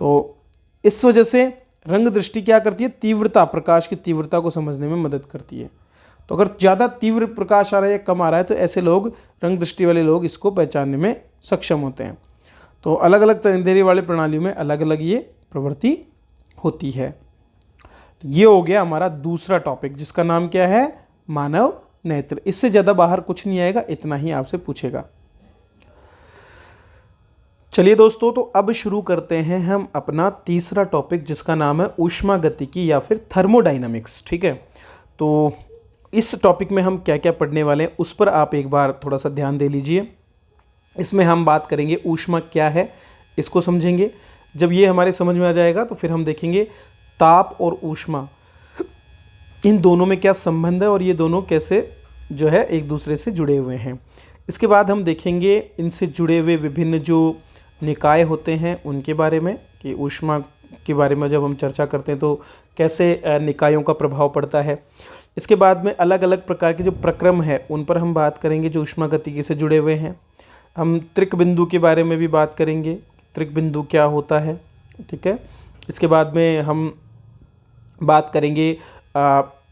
तो इस वजह से रंग दृष्टि क्या करती है, तीव्रता, प्रकाश की तीव्रता को समझने में मदद करती है। तो अगर ज़्यादा तीव्र प्रकाश आ रहा है या कम आ रहा है तो ऐसे लोग, रंग दृष्टि वाले लोग, इसको पहचानने में सक्षम होते हैं। तो अलग अलग तरंगदैर्घ्य वाले प्रणालियों में अलग अलग ये प्रवृत्ति होती है। तो ये हो गया हमारा दूसरा टॉपिक जिसका नाम क्या है, मानव नेत्र। इससे ज़्यादा बाहर कुछ नहीं आएगा, इतना ही आपसे पूछेगा। चलिए दोस्तों, तो अब शुरू करते हैं हम अपना तीसरा टॉपिक जिसका नाम है ऊष्मागतिकी या फिर थर्मोडायनामिक्स, ठीक है। तो इस टॉपिक में हम क्या क्या पढ़ने वाले हैं उस पर आप एक बार थोड़ा सा ध्यान दे लीजिए। इसमें हम बात करेंगे ऊष्मा क्या है, इसको समझेंगे। जब ये हमारे समझ में आ जाएगा तो फिर हम देखेंगे ताप और ऊष्मा, इन दोनों में क्या संबंध है और ये दोनों कैसे जो है एक दूसरे से जुड़े हुए हैं। इसके बाद हम देखेंगे इनसे जुड़े हुए विभिन्न जो निकाय होते हैं उनके बारे में, कि ऊष्मा के बारे में जब हम चर्चा करते हैं तो कैसे निकायों का प्रभाव पड़ता है। इसके बाद में अलग अलग प्रकार के जो प्रक्रम है उन पर हम बात करेंगे जो ऊष्मागतिकी से जुड़े हुए हैं। हम त्रिक बिंदु के बारे में भी बात करेंगे, त्रिक बिंदु क्या होता है, ठीक है। इसके बाद में हम बात करेंगे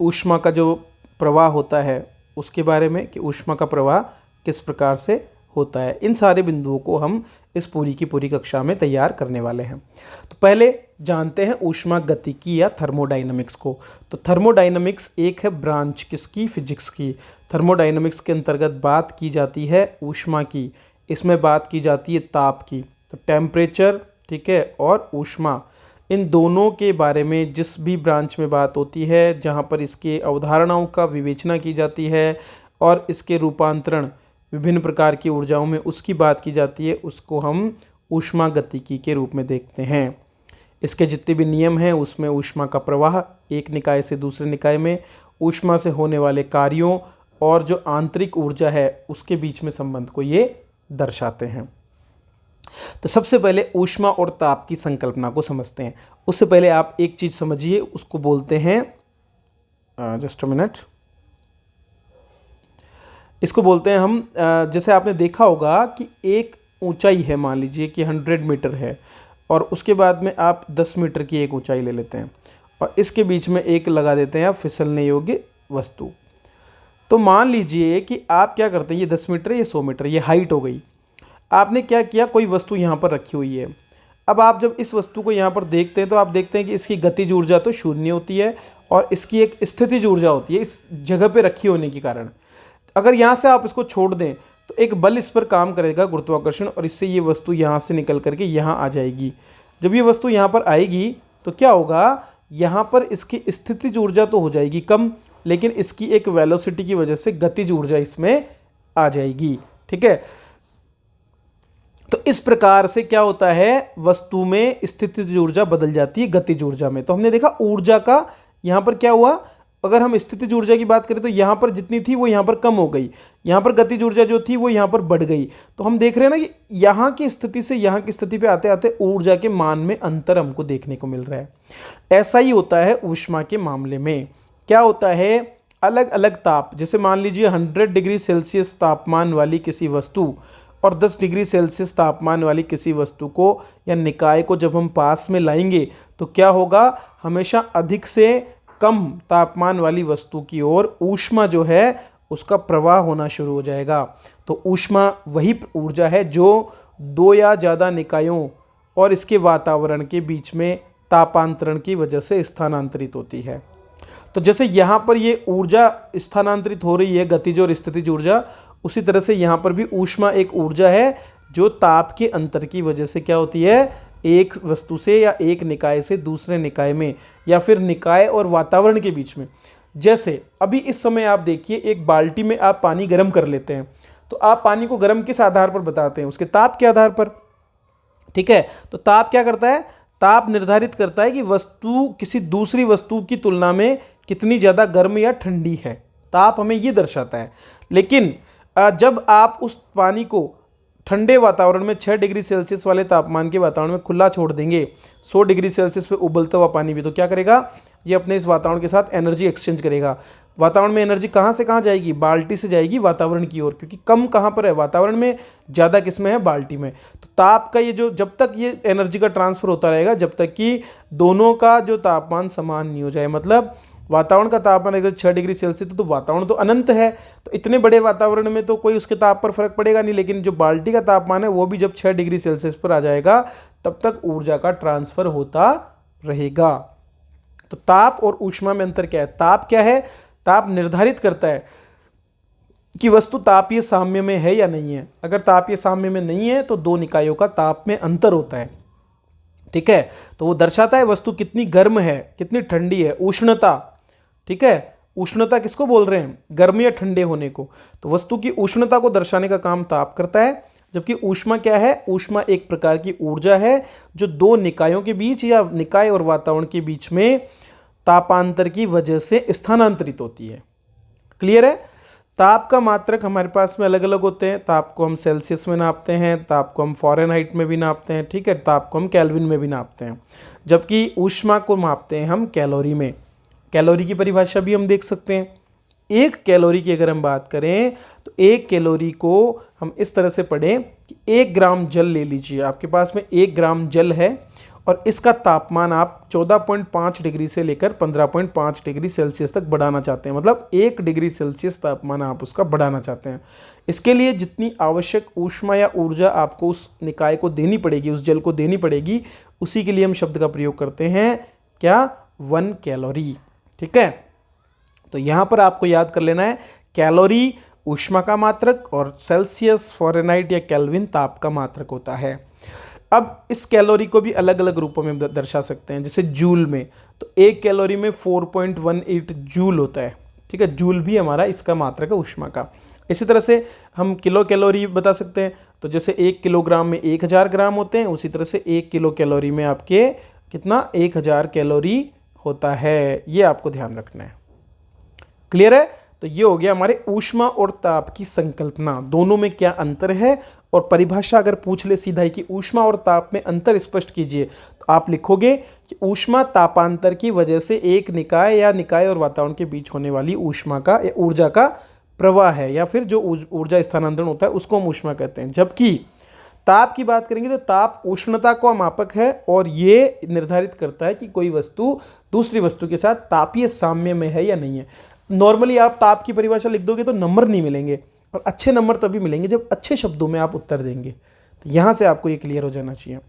ऊष्मा का जो प्रवाह होता है उसके बारे में, कि ऊष्मा का प्रवाह किस प्रकार से होता है। इन सारे बिंदुओं को हम इस पूरी की पूरी कक्षा में तैयार करने वाले हैं। तो पहले जानते हैं ऊष्मागतिकी या थर्मोडायनामिक्स को। तो थर्मोडायनामिक्स एक है ब्रांच किसकी, फिजिक्स की। थर्मोडायनामिक्स के अंतर्गत बात की जाती है ऊष्मा की, इसमें बात की जाती है ताप की। तो टेम्परेचर, ठीक है, और ऊष्मा, इन दोनों के बारे में जिस भी ब्रांच में बात होती है, जहाँ पर इसके अवधारणाओं का विवेचना की जाती है और इसके रूपांतरण विभिन्न प्रकार की ऊर्जाओं में उसकी बात की जाती है, उसको हम ऊष्मागतिकी के रूप में देखते हैं। इसके जितने भी नियम हैं उसमें ऊष्मा का प्रवाह एक निकाय से दूसरे निकाय में, ऊष्मा से होने वाले कार्यों और जो आंतरिक ऊर्जा है उसके बीच में संबंध को ये दर्शाते हैं। तो सबसे पहले ऊष्मा और ताप की संकल्पना को समझते हैं। उससे पहले आप एक चीज़ समझिए, उसको बोलते हैं, जस्ट अ मिनट, इसको बोलते हैं हम, जैसे आपने देखा होगा कि एक ऊंचाई है, मान लीजिए कि 100 मीटर है, और उसके बाद में आप 10 मीटर की एक ऊंचाई ले लेते हैं और इसके बीच में एक लगा देते हैं आप फिसलने योग्य वस्तु। तो मान लीजिए कि आप क्या करते हैं, ये 10 मीटर, ये 100 मीटर, ये हाइट हो गई। आपने क्या किया, कोई वस्तु यहाँ पर रखी हुई है। अब आप जब इस वस्तु को यहाँ पर देखते हैं तो आप देखते हैं कि इसकी गतिज ऊर्जा तो शून्य होती है और इसकी एक स्थितिज ऊर्जा होती है इस जगह पे रखी होने के कारण। अगर यहाँ से आप इसको छोड़ दें तो एक बल इस पर काम करेगा, गुरुत्वाकर्षण, और इससे ये वस्तु यहाँ से निकल करके यहाँ आ जाएगी। जब ये वस्तु यहाँ पर आएगी तो क्या होगा, यहाँ पर इसकी स्थितिज ऊर्जा तो हो जाएगी कम, लेकिन इसकी एक वेलोसिटी की वजह से गतिज ऊर्जा इसमें आ जाएगी, ठीक है। तो इस प्रकार से क्या होता है, वस्तु में स्थितिज ऊर्जा बदल जाती है गतिज ऊर्जा में। तो हमने देखा ऊर्जा का यहाँ पर क्या हुआ, अगर हम स्थितिज ऊर्जा की बात करें तो यहाँ पर जितनी थी वो यहाँ पर कम हो गई, यहाँ पर गतिज ऊर्जा जो थी वो यहाँ पर बढ़ गई। तो हम देख रहे हैं ना कि यहाँ की स्थिति से यहाँ की स्थिति पे आते आते ऊर्जा के मान में अंतर हमको देखने को मिल रहा है। ऐसा ही होता है ऊष्मा के मामले में। क्या होता है, अलग अलग ताप, जैसे मान लीजिए 100 डिग्री सेल्सियस तापमान वाली किसी वस्तु और 10 डिग्री सेल्सियस तापमान वाली किसी वस्तु को या निकाय को जब हम पास में लाएंगे तो क्या होगा, हमेशा अधिक से कम तापमान वाली वस्तु की ओर ऊष्मा जो है उसका प्रवाह होना शुरू हो जाएगा। तो ऊष्मा वही ऊर्जा है जो दो या ज़्यादा निकायों और इसके वातावरण के बीच में तापांतरण की वजह से स्थानांतरित होती है। तो जैसे यहाँ पर ये ऊर्जा स्थानांतरित हो रही है, गतिज और स्थितिज ऊर्जा, उसी तरह से यहाँ पर भी ऊष्मा एक ऊर्जा है जो ताप के अंतर की वजह से क्या होती है, एक वस्तु से या एक निकाय से दूसरे निकाय में या फिर निकाय और वातावरण के बीच में। जैसे अभी इस समय आप देखिए, एक बाल्टी में आप पानी गर्म कर लेते हैं, तो आप पानी को गर्म किस आधार पर बताते हैं, उसके ताप के आधार पर। ठीक है, तो ताप क्या करता है, ताप निर्धारित करता है कि वस्तु किसी दूसरी वस्तु की तुलना में कितनी ज़्यादा गर्म या ठंडी है। ताप हमें ये दर्शाता है। लेकिन जब आप उस पानी को ठंडे वातावरण में 6 डिग्री सेल्सियस वाले तापमान के वातावरण में खुला छोड़ देंगे, 100 डिग्री सेल्सियस पे उबलता हुआ पानी भी, तो क्या करेगा, ये अपने इस वातावरण के साथ एनर्जी एक्सचेंज करेगा। वातावरण में एनर्जी कहाँ से कहाँ जाएगी, बाल्टी से जाएगी वातावरण की ओर, क्योंकि कम कहाँ पर है, वातावरण में, ज़्यादा किस में है, बाल्टी में। तो ताप का ये जो, जब तक ये एनर्जी का ट्रांसफर होता रहेगा, जब तक कि दोनों का जो तापमान समान नहीं हो जाए। मतलब वातावरण का तापमान अगर 6 डिग्री सेल्सियस तो वातावरण तो अनंत है, तो इतने बड़े वातावरण में तो कोई उसके ताप पर फर्क पड़ेगा नहीं। लेकिन जो बाल्टी का तापमान है वो भी जब 6 डिग्री सेल्सियस पर आ जाएगा तब तक ऊर्जा का ट्रांसफर होता रहेगा। तो ताप और ऊष्मा में अंतर क्या है, ताप क्या है, ताप निर्धारित करता है कि वस्तु तापीय साम्य में है या नहीं है। अगर तापीय साम्य में नहीं है तो दो निकायों का ताप में अंतर होता है। ठीक है, तो वो दर्शाता है वस्तु कितनी गर्म है, कितनी ठंडी है, उष्णता। ठीक है, उष्णता किसको बोल रहे हैं, गर्म या ठंडे होने को। तो वस्तु की उष्णता को दर्शाने का काम ताप करता है। जबकि ऊष्मा क्या है, ऊष्मा एक प्रकार की ऊर्जा है जो दो निकायों के बीच या निकाय और वातावरण के बीच में तापांतर की वजह से स्थानांतरित होती है। क्लियर है। ताप का मात्रक हमारे पास में अलग अलग होते हैं। ताप को हम सेल्सियस में नापते हैं, ताप को हम फ़ारेनहाइट में भी नापते हैं, ठीक है, ताप को हम केल्विन में भी नापते हैं। जबकि ऊष्मा को मापते हैं हम कैलोरी में। कैलोरी की परिभाषा भी हम देख सकते हैं। एक कैलोरी की अगर हम बात करें तो एक कैलोरी को हम इस तरह से पढ़ें कि 1 ग्राम जल ले लीजिए। आपके पास में 1 ग्राम जल है और इसका तापमान आप 14.5 डिग्री से लेकर 15.5 डिग्री सेल्सियस तक बढ़ाना चाहते हैं। मतलब 1 डिग्री सेल्सियस तापमान आप उसका बढ़ाना चाहते हैं। इसके लिए जितनी आवश्यक ऊष्मा या ऊर्जा आपको उस निकाय को देनी पड़ेगी, उस जल को देनी पड़ेगी, उसी के लिए हम शब्द का प्रयोग करते हैं क्या, 1 कैलोरी। ठीक है, तो यहाँ पर आपको याद कर लेना है, कैलोरी ऊष्मा का मात्रक और सेल्सियस, फ़ारेनहाइट या केल्विन ताप का मात्रक होता है। अब इस कैलोरी को भी अलग अलग रूपों में दर्शा सकते हैं। जैसे जूल में, तो 1 कैलोरी में 4.18 जूल होता है। ठीक है, जूल भी हमारा इसका मात्रक है ऊष्मा का। इसी तरह से हम किलो कैलोरी बता सकते हैं। तो जैसे 1 किलोग्राम में 1000 ग्राम होते हैं, उसी तरह से 1 किलो कैलोरी में आपके कितना, 1000 कैलोरी होता है। ये आपको ध्यान रखना है। क्लियर है। तो ये हो गया हमारे ऊष्मा और ताप की संकल्पना, दोनों में क्या अंतर है। और परिभाषा अगर पूछ ले सीधा ही कि ऊष्मा और ताप में अंतर स्पष्ट कीजिए, तो आप लिखोगे कि ऊष्मा तापांतर की वजह से एक निकाय या निकाय और वातावरण के बीच होने वाली ऊष्मा का या ऊर्जा का प्रवाह है, या फिर जो ऊर्जा स्थानांतरण होता है उसको हम ऊष्मा कहते हैं। जबकि ताप की बात करेंगे तो ताप उष्णता का मापक है और ये निर्धारित करता है कि कोई वस्तु दूसरी वस्तु के साथ तापीय साम्य में है या नहीं है। नॉर्मली आप ताप की परिभाषा लिख दोगे तो नंबर नहीं मिलेंगे, और अच्छे नंबर तभी मिलेंगे जब अच्छे शब्दों में आप उत्तर देंगे। तो यहाँ से आपको ये क्लियर हो जाना चाहिए।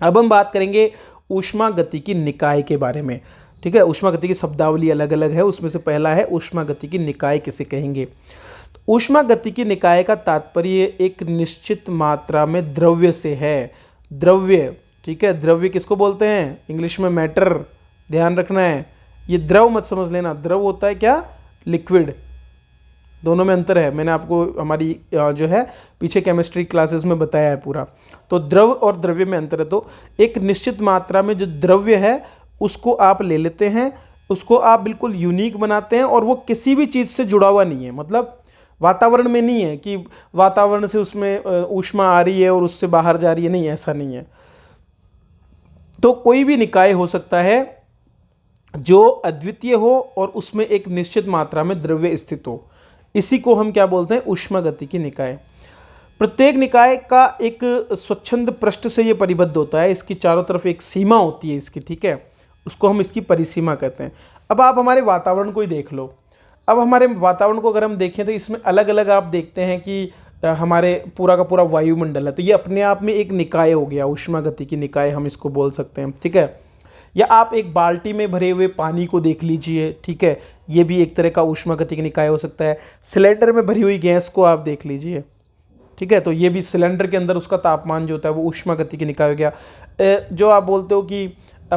अब हम बात करेंगे ऊष्मा गति की निकाय के बारे में। ठीक है, ऊष्मा गति की शब्दावली अलग अलग है, उसमें से पहला है ऊष्मा गति की निकाय किसे कहेंगे। तो ऊष्मा गति की निकाय का तात्पर्य एक निश्चित मात्रा में द्रव्य से है। द्रव्य, ठीक है, द्रव्य किसको बोलते हैं, इंग्लिश में मैटर, ध्यान रखना है। ये द्रव मत समझ लेना, द्रव होता है क्या, लिक्विड, दोनों में अंतर है। मैंने आपको हमारी जो है पीछे केमिस्ट्री क्लासेस में बताया है पूरा। तो द्रव और द्रव्य में अंतर है। तो एक निश्चित मात्रा में जो द्रव्य है उसको आप ले लेते हैं, उसको आप बिल्कुल यूनिक बनाते हैं, और वो किसी भी चीज़ से जुड़ा हुआ नहीं है। मतलब वातावरण में नहीं है कि वातावरण से उसमें ऊष्मा आ रही है और उससे बाहर जा रही है, नहीं, ऐसा नहीं है। तो कोई भी निकाय हो सकता है जो अद्वितीय हो और उसमें एक निश्चित मात्रा में द्रव्य स्थित हो। इसी को हम क्या बोलते हैं, ऊष्मा गति की निकाय। प्रत्येक निकाय का एक स्वच्छंद पृष्ठ से ये परिबद्ध होता है, इसकी चारों तरफ एक सीमा होती है इसकी, ठीक है, उसको हम इसकी परिसीमा कहते हैं। अब आप हमारे वातावरण को ही देख लो। अब हमारे वातावरण को अगर हम देखें तो इसमें अलग अलग आप देखते हैं कि हमारे पूरा का पूरा वायुमंडल है, तो ये अपने आप में एक निकाय हो गया, ऊष्मागतिकी निकाय हम इसको बोल सकते हैं, ठीक है। या आप एक बाल्टी में भरे हुए पानी को देख लीजिए, ठीक है, ये भी एक तरह का ऊष्मागतिकी निकाय हो सकता है। सिलेंडर में भरी हुई गैस को आप देख लीजिए, ठीक है, तो ये भी सिलेंडर के अंदर उसका तापमान जो होता है वो ऊष्मागतिकी निकाय हो गया। जो आप बोलते हो कि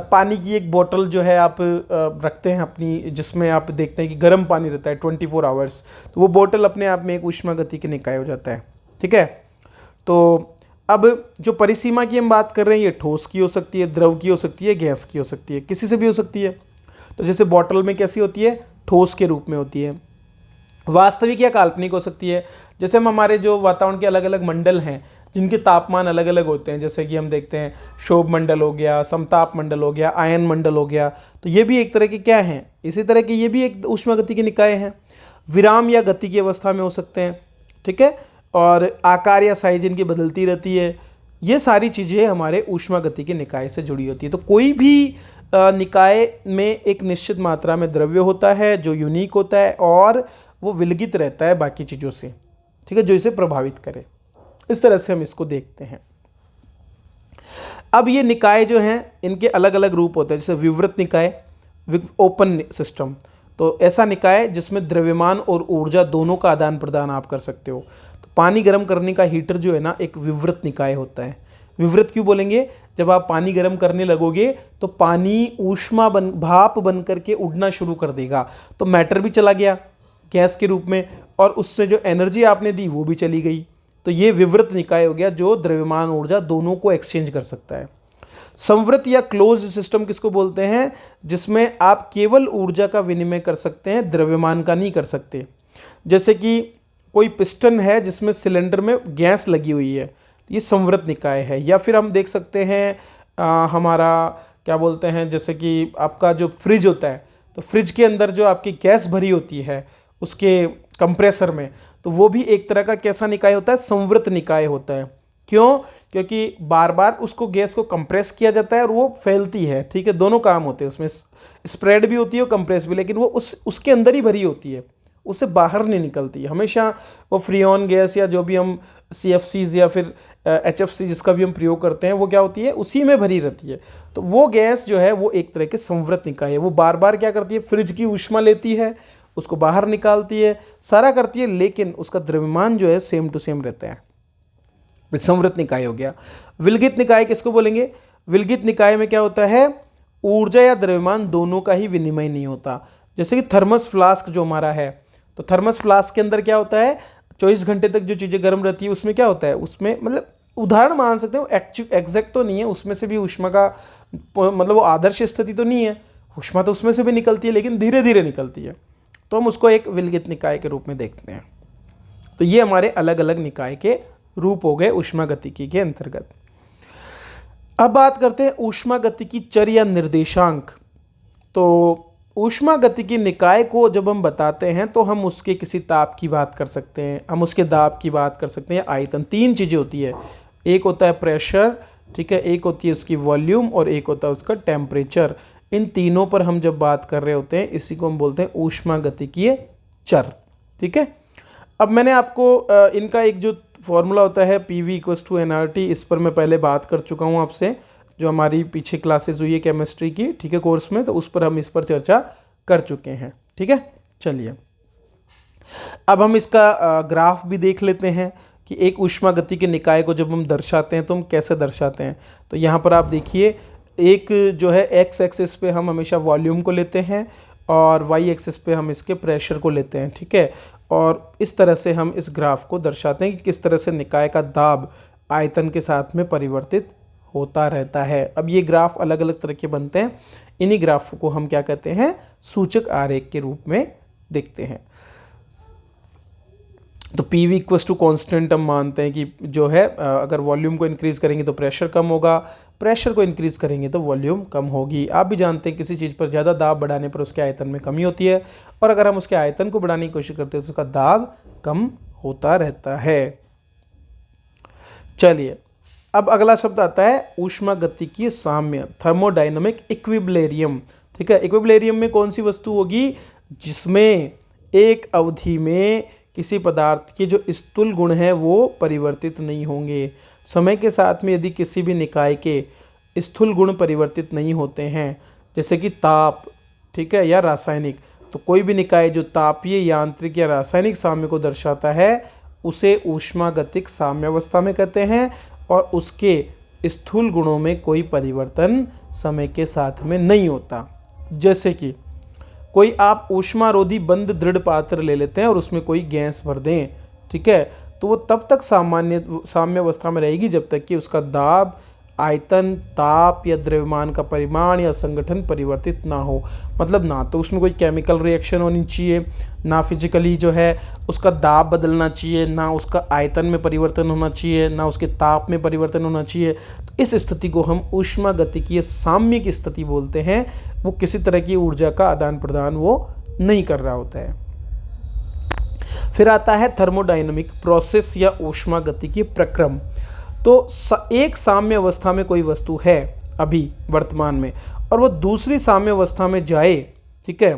पानी की एक बोतल जो है आप रखते हैं अपनी, जिसमें आप देखते हैं कि गर्म पानी रहता है 24 आवर्स, तो वो बोतल अपने आप में एक ऊष्मागतिकी निकाय हो जाता है, ठीक है। तो अब जो परिसीमा की हम बात कर रहे हैं, ये ठोस की हो सकती है, द्रव की हो सकती है, गैस की हो सकती है, किसी से भी हो सकती है। तो जैसे बॉटल में कैसी होती है, ठोस के रूप में होती है। वास्तविक या काल्पनिक हो सकती है, जैसे हम हमारे जो वातावरण के अलग अलग मंडल हैं जिनके तापमान अलग अलग होते हैं, जैसे कि हम देखते हैं क्षोभ मंडल हो गया, समताप मंडल हो गया, आयन मंडल हो गया, तो ये भी एक तरह के क्या हैं, इसी तरह के ये भी एक ऊष्मागतिकी निकाय हैं। विराम या गति की अवस्था में हो सकते हैं, ठीक है, और आकार या साइज इनकी बदलती रहती है। ये सारी चीज़ें हमारे ऊष्मागतिकी निकाय से जुड़ी होती है। तो कोई भी निकाय में एक निश्चित मात्रा में द्रव्य होता है जो यूनिक होता है और वो विलगित रहता है बाकी चीज़ों से, ठीक है, जो इसे प्रभावित करे। इस तरह से हम इसको देखते हैं। अब ये निकाय जो हैं इनके अलग अलग रूप होते हैं, जैसे विवृत निकाय, ओपन सिस्टम, तो ऐसा निकाय जिसमें द्रव्यमान और ऊर्जा दोनों का आदान प्रदान आप कर सकते हो। तो पानी गर्म करने का हीटर जो है ना, एक विवृत निकाय होता है। विवृत क्यों बोलेंगे, जब आप पानी गर्म करने लगोगे तो पानी ऊष्मा भाप बन करके उड़ना शुरू कर देगा, तो मैटर भी चला गया गैस के रूप में, और उससे जो एनर्जी आपने दी वो भी चली गई। तो ये विवृत निकाय हो गया जो द्रव्यमान ऊर्जा दोनों को एक्सचेंज कर सकता है। संवृत या क्लोज्ड सिस्टम किसको बोलते हैं, जिसमें आप केवल ऊर्जा का विनिमय कर सकते हैं, द्रव्यमान का नहीं कर सकते। जैसे कि कोई पिस्टन है जिसमें सिलेंडर में गैस लगी हुई है, ये संवृत निकाय है। या फिर हम देख सकते हैं हमारा क्या बोलते हैं, जैसे कि आपका जो फ्रिज होता है, तो फ्रिज के अंदर जो आपकी गैस भरी होती है उसके कंप्रेसर में, तो वो भी एक तरह का कैसा निकाय होता है, संवृत निकाय होता है। क्यों, क्योंकि बार बार उसको गैस को कंप्रेस किया जाता है और वो फैलती है, ठीक है, दोनों काम होते हैं उसमें, स्प्रेड भी होती है और कंप्रेस भी, लेकिन वो उसके अंदर ही भरी होती है, उससे बाहर नहीं निकलती है। हमेशा वो फ्रीऑन गैस या जो भी हम CFCs या फिर HFC जिसका भी हम प्रयोग करते हैं, वो क्या होती है, उसी में भरी रहती है। तो वो गैस जो है वो एक तरह के संवृत निकाय है, वो बार बार क्या करती है, फ्रिज की ऊष्मा लेती है, उसको बाहर निकालती है, सारा करती है, लेकिन उसका द्रव्यमान जो है सेम टू सेम रहता है। संवृत निकाय हो गया। विलगित निकाय किसको बोलेंगे, विलगित निकाय में क्या होता है, ऊर्जा या द्रव्यमान दोनों का ही विनिमय नहीं होता। जैसे कि थर्मस फ्लास्क जो हमारा है, तो थर्मस फ्लास्क के अंदर क्या होता है, 24 घंटे तक जो चीज़ें गर्म रहती है उसमें क्या होता है, उसमें मतलब उदाहरण मान सकते हो, एग्जैक्ट तो नहीं है, उसमें से भी ऊष्मा का मतलब वो आदर्श स्थिति तो नहीं है, ऊष्मा तो उसमें से भी निकलती है लेकिन धीरे धीरे निकलती है, तो हम उसको एक विलगित निकाय के रूप में देखते हैं। तो ये हमारे अलग अलग निकाय के रूप हो गए ऊष्मागतिकी के अंतर्गत। अब बात करते हैं ऊष्मागतिकी चर या निर्देशांक। तो ऊष्मागतिकी निकाय को जब हम बताते हैं तो हम उसके किसी ताप की बात कर सकते हैं, हम उसके दाब की बात कर सकते हैं, आयतन, तीन चीज़ें होती है, एक होता है प्रेशर, ठीक है, एक होती है उसकी वॉल्यूम और एक होता है उसका टेम्परेचर। इन तीनों पर हम जब बात कर रहे होते हैं इसी को हम बोलते हैं ऊष्मागतिकीय चर, ठीक है। अब मैंने आपको इनका एक जो फॉर्मूला होता है PV = nRT, इस पर मैं पहले बात कर चुका हूँ आपसे, जो हमारी पीछे क्लासेस हुई है केमिस्ट्री की, ठीक है, कोर्स में, तो उस पर हम इस पर चर्चा कर चुके हैं, ठीक है। चलिए अब हम इसका ग्राफ भी देख लेते हैं कि एक ऊष्मागतिकी निकाय को जब हम दर्शाते हैं तो हम कैसे दर्शाते हैं। तो यहाँ पर आप देखिए, एक जो है एक्स एक्सिस पे हम हमेशा वॉल्यूम को लेते हैं और वाई एक्सिस पे हम इसके प्रेशर को लेते हैं, ठीक है, और इस तरह से हम इस ग्राफ को दर्शाते हैं कि किस तरह से निकाय का दाब आयतन के साथ में परिवर्तित होता रहता है। अब ये ग्राफ अलग अलग तरह के बनते हैं, इन्हीं ग्राफ को हम क्या कहते हैं, सूचक आरेख के रूप में देखते हैं। तो PV = कांस्टेंट हम मानते हैं कि जो है अगर वॉल्यूम को इंक्रीज़ करेंगे तो प्रेशर कम होगा, प्रेशर को इंक्रीज़ करेंगे तो वॉल्यूम कम होगी। आप भी जानते हैं किसी चीज़ पर ज़्यादा दाब बढ़ाने पर उसके आयतन में कमी होती है, और अगर हम उसके आयतन को बढ़ाने की कोशिश करते हैं तो उसका दाब कम होता रहता है। चलिए अब अगला शब्द आता है ऊष्मागतिकीय साम्य, थर्मोडायनामिक इक्विलिब्रियम, ठीक है। इक्विलिब्रियम में कौन सी वस्तु होगी, जिसमें एक अवधि में किसी पदार्थ के जो स्थूल गुण हैं वो परिवर्तित नहीं होंगे। समय के साथ में यदि किसी भी निकाय के स्थूल गुण परिवर्तित नहीं होते हैं, जैसे कि ताप, ठीक है, या रासायनिक, तो कोई भी निकाय जो तापीय, यांत्रिक या रासायनिक साम्य को दर्शाता है उसे ऊष्मागतिक साम्यावस्था में कहते हैं, और उसके स्थूल गुणों में कोई परिवर्तन समय के साथ में नहीं होता। जैसे कि कोई आप ऊष्मारोधी बंद दृढ़ पात्र ले लेते हैं और उसमें कोई गैस भर दें, ठीक है, तो वो तब तक साम्य अवस्था में रहेगी जब तक कि उसका दाब, आयतन, ताप या द्रव्यमान का परिमाण या संगठन परिवर्तित ना हो। मतलब ना तो उसमें कोई केमिकल रिएक्शन होनी चाहिए, ना फिजिकली जो है उसका दाब बदलना चाहिए, ना उसका आयतन में परिवर्तन होना चाहिए, ना उसके ताप में परिवर्तन होना चाहिए। तो इस स्थिति को हम ऊष्मागतिकीय साम्य की स्थिति बोलते हैं। वो किसी तरह की ऊर्जा का आदान प्रदान वो नहीं कर रहा होता है। फिर आता है थर्मोडायनामिक प्रोसेस या ऊष्मागतिकीय प्रक्रम। तो एक साम्य अवस्था में कोई वस्तु है अभी वर्तमान में, और वो दूसरी साम्य अवस्था में जाए, ठीक है,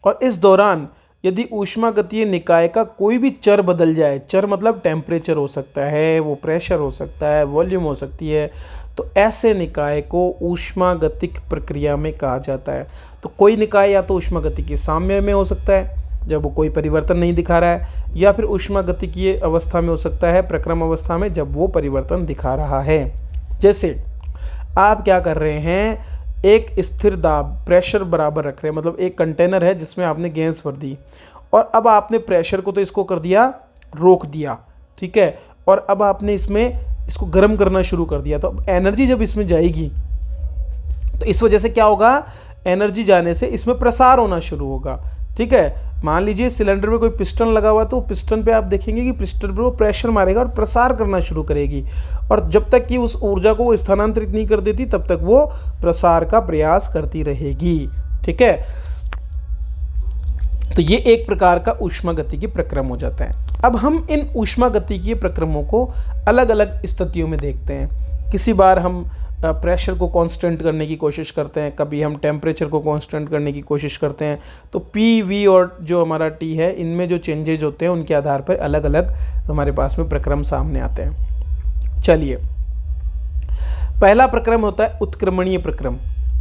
और इस दौरान यदि ऊष्मागतीय निकाय का कोई भी चर बदल जाए, चर मतलब टेम्परेचर हो सकता है, वो प्रेशर हो सकता है, वॉल्यूम हो सकती है, तो ऐसे निकाय को ऊष्मागतिक प्रक्रिया में कहा जाता है। तो कोई निकाय या तो ऊष्मागतिकीय साम्य में हो सकता है जब वो कोई परिवर्तन नहीं दिखा रहा है, या फिर ऊष्मागतिकीय अवस्था में हो सकता है प्रक्रम अवस्था में जब वो परिवर्तन दिखा रहा है। जैसे आप क्या कर रहे हैं, एक स्थिर दाब प्रेशर बराबर रख रहे हैं, मतलब एक कंटेनर है जिसमें आपने गैस भर दी, और अब आपने प्रेशर को तो इसको कर दिया, रोक दिया, ठीक है, और अब आपने इसको गर्म करना शुरू कर दिया। तो अब एनर्जी जब इसमें जाएगी तो इस वजह से क्या होगा, एनर्जी जाने से इसमें प्रसार होना शुरू होगा, ठीक है। मान लीजिए सिलेंडर में कोई पिस्टन लगा हुआ है, तो पिस्टन पे आप देखेंगे कि पिस्टन पे वो प्रेशर मारेगा और प्रसार करना शुरू करेगी, और जब तक कि उस ऊर्जा को वो स्थानांतरित नहीं कर देती तब तक वो प्रसार का प्रयास करती रहेगी, ठीक है। तो ये एक प्रकार का ऊष्मागतिकीय प्रक्रम हो जाता है। अब हम इन ऊष्मागतिकीय प्रक्रमों को अलग अलग स्थितियों में देखते हैं। किसी बार हम प्रेशर को कांस्टेंट करने की कोशिश करते हैं, कभी हम टेम्परेचर को कांस्टेंट करने की कोशिश करते हैं। तो पी, वी और जो हमारा टी है, इनमें जो चेंजेज होते हैं उनके आधार पर अलग अलग हमारे पास में प्रक्रम सामने आते हैं। चलिए, पहला प्रक्रम होता है उत्क्रमणीय प्रक्रम।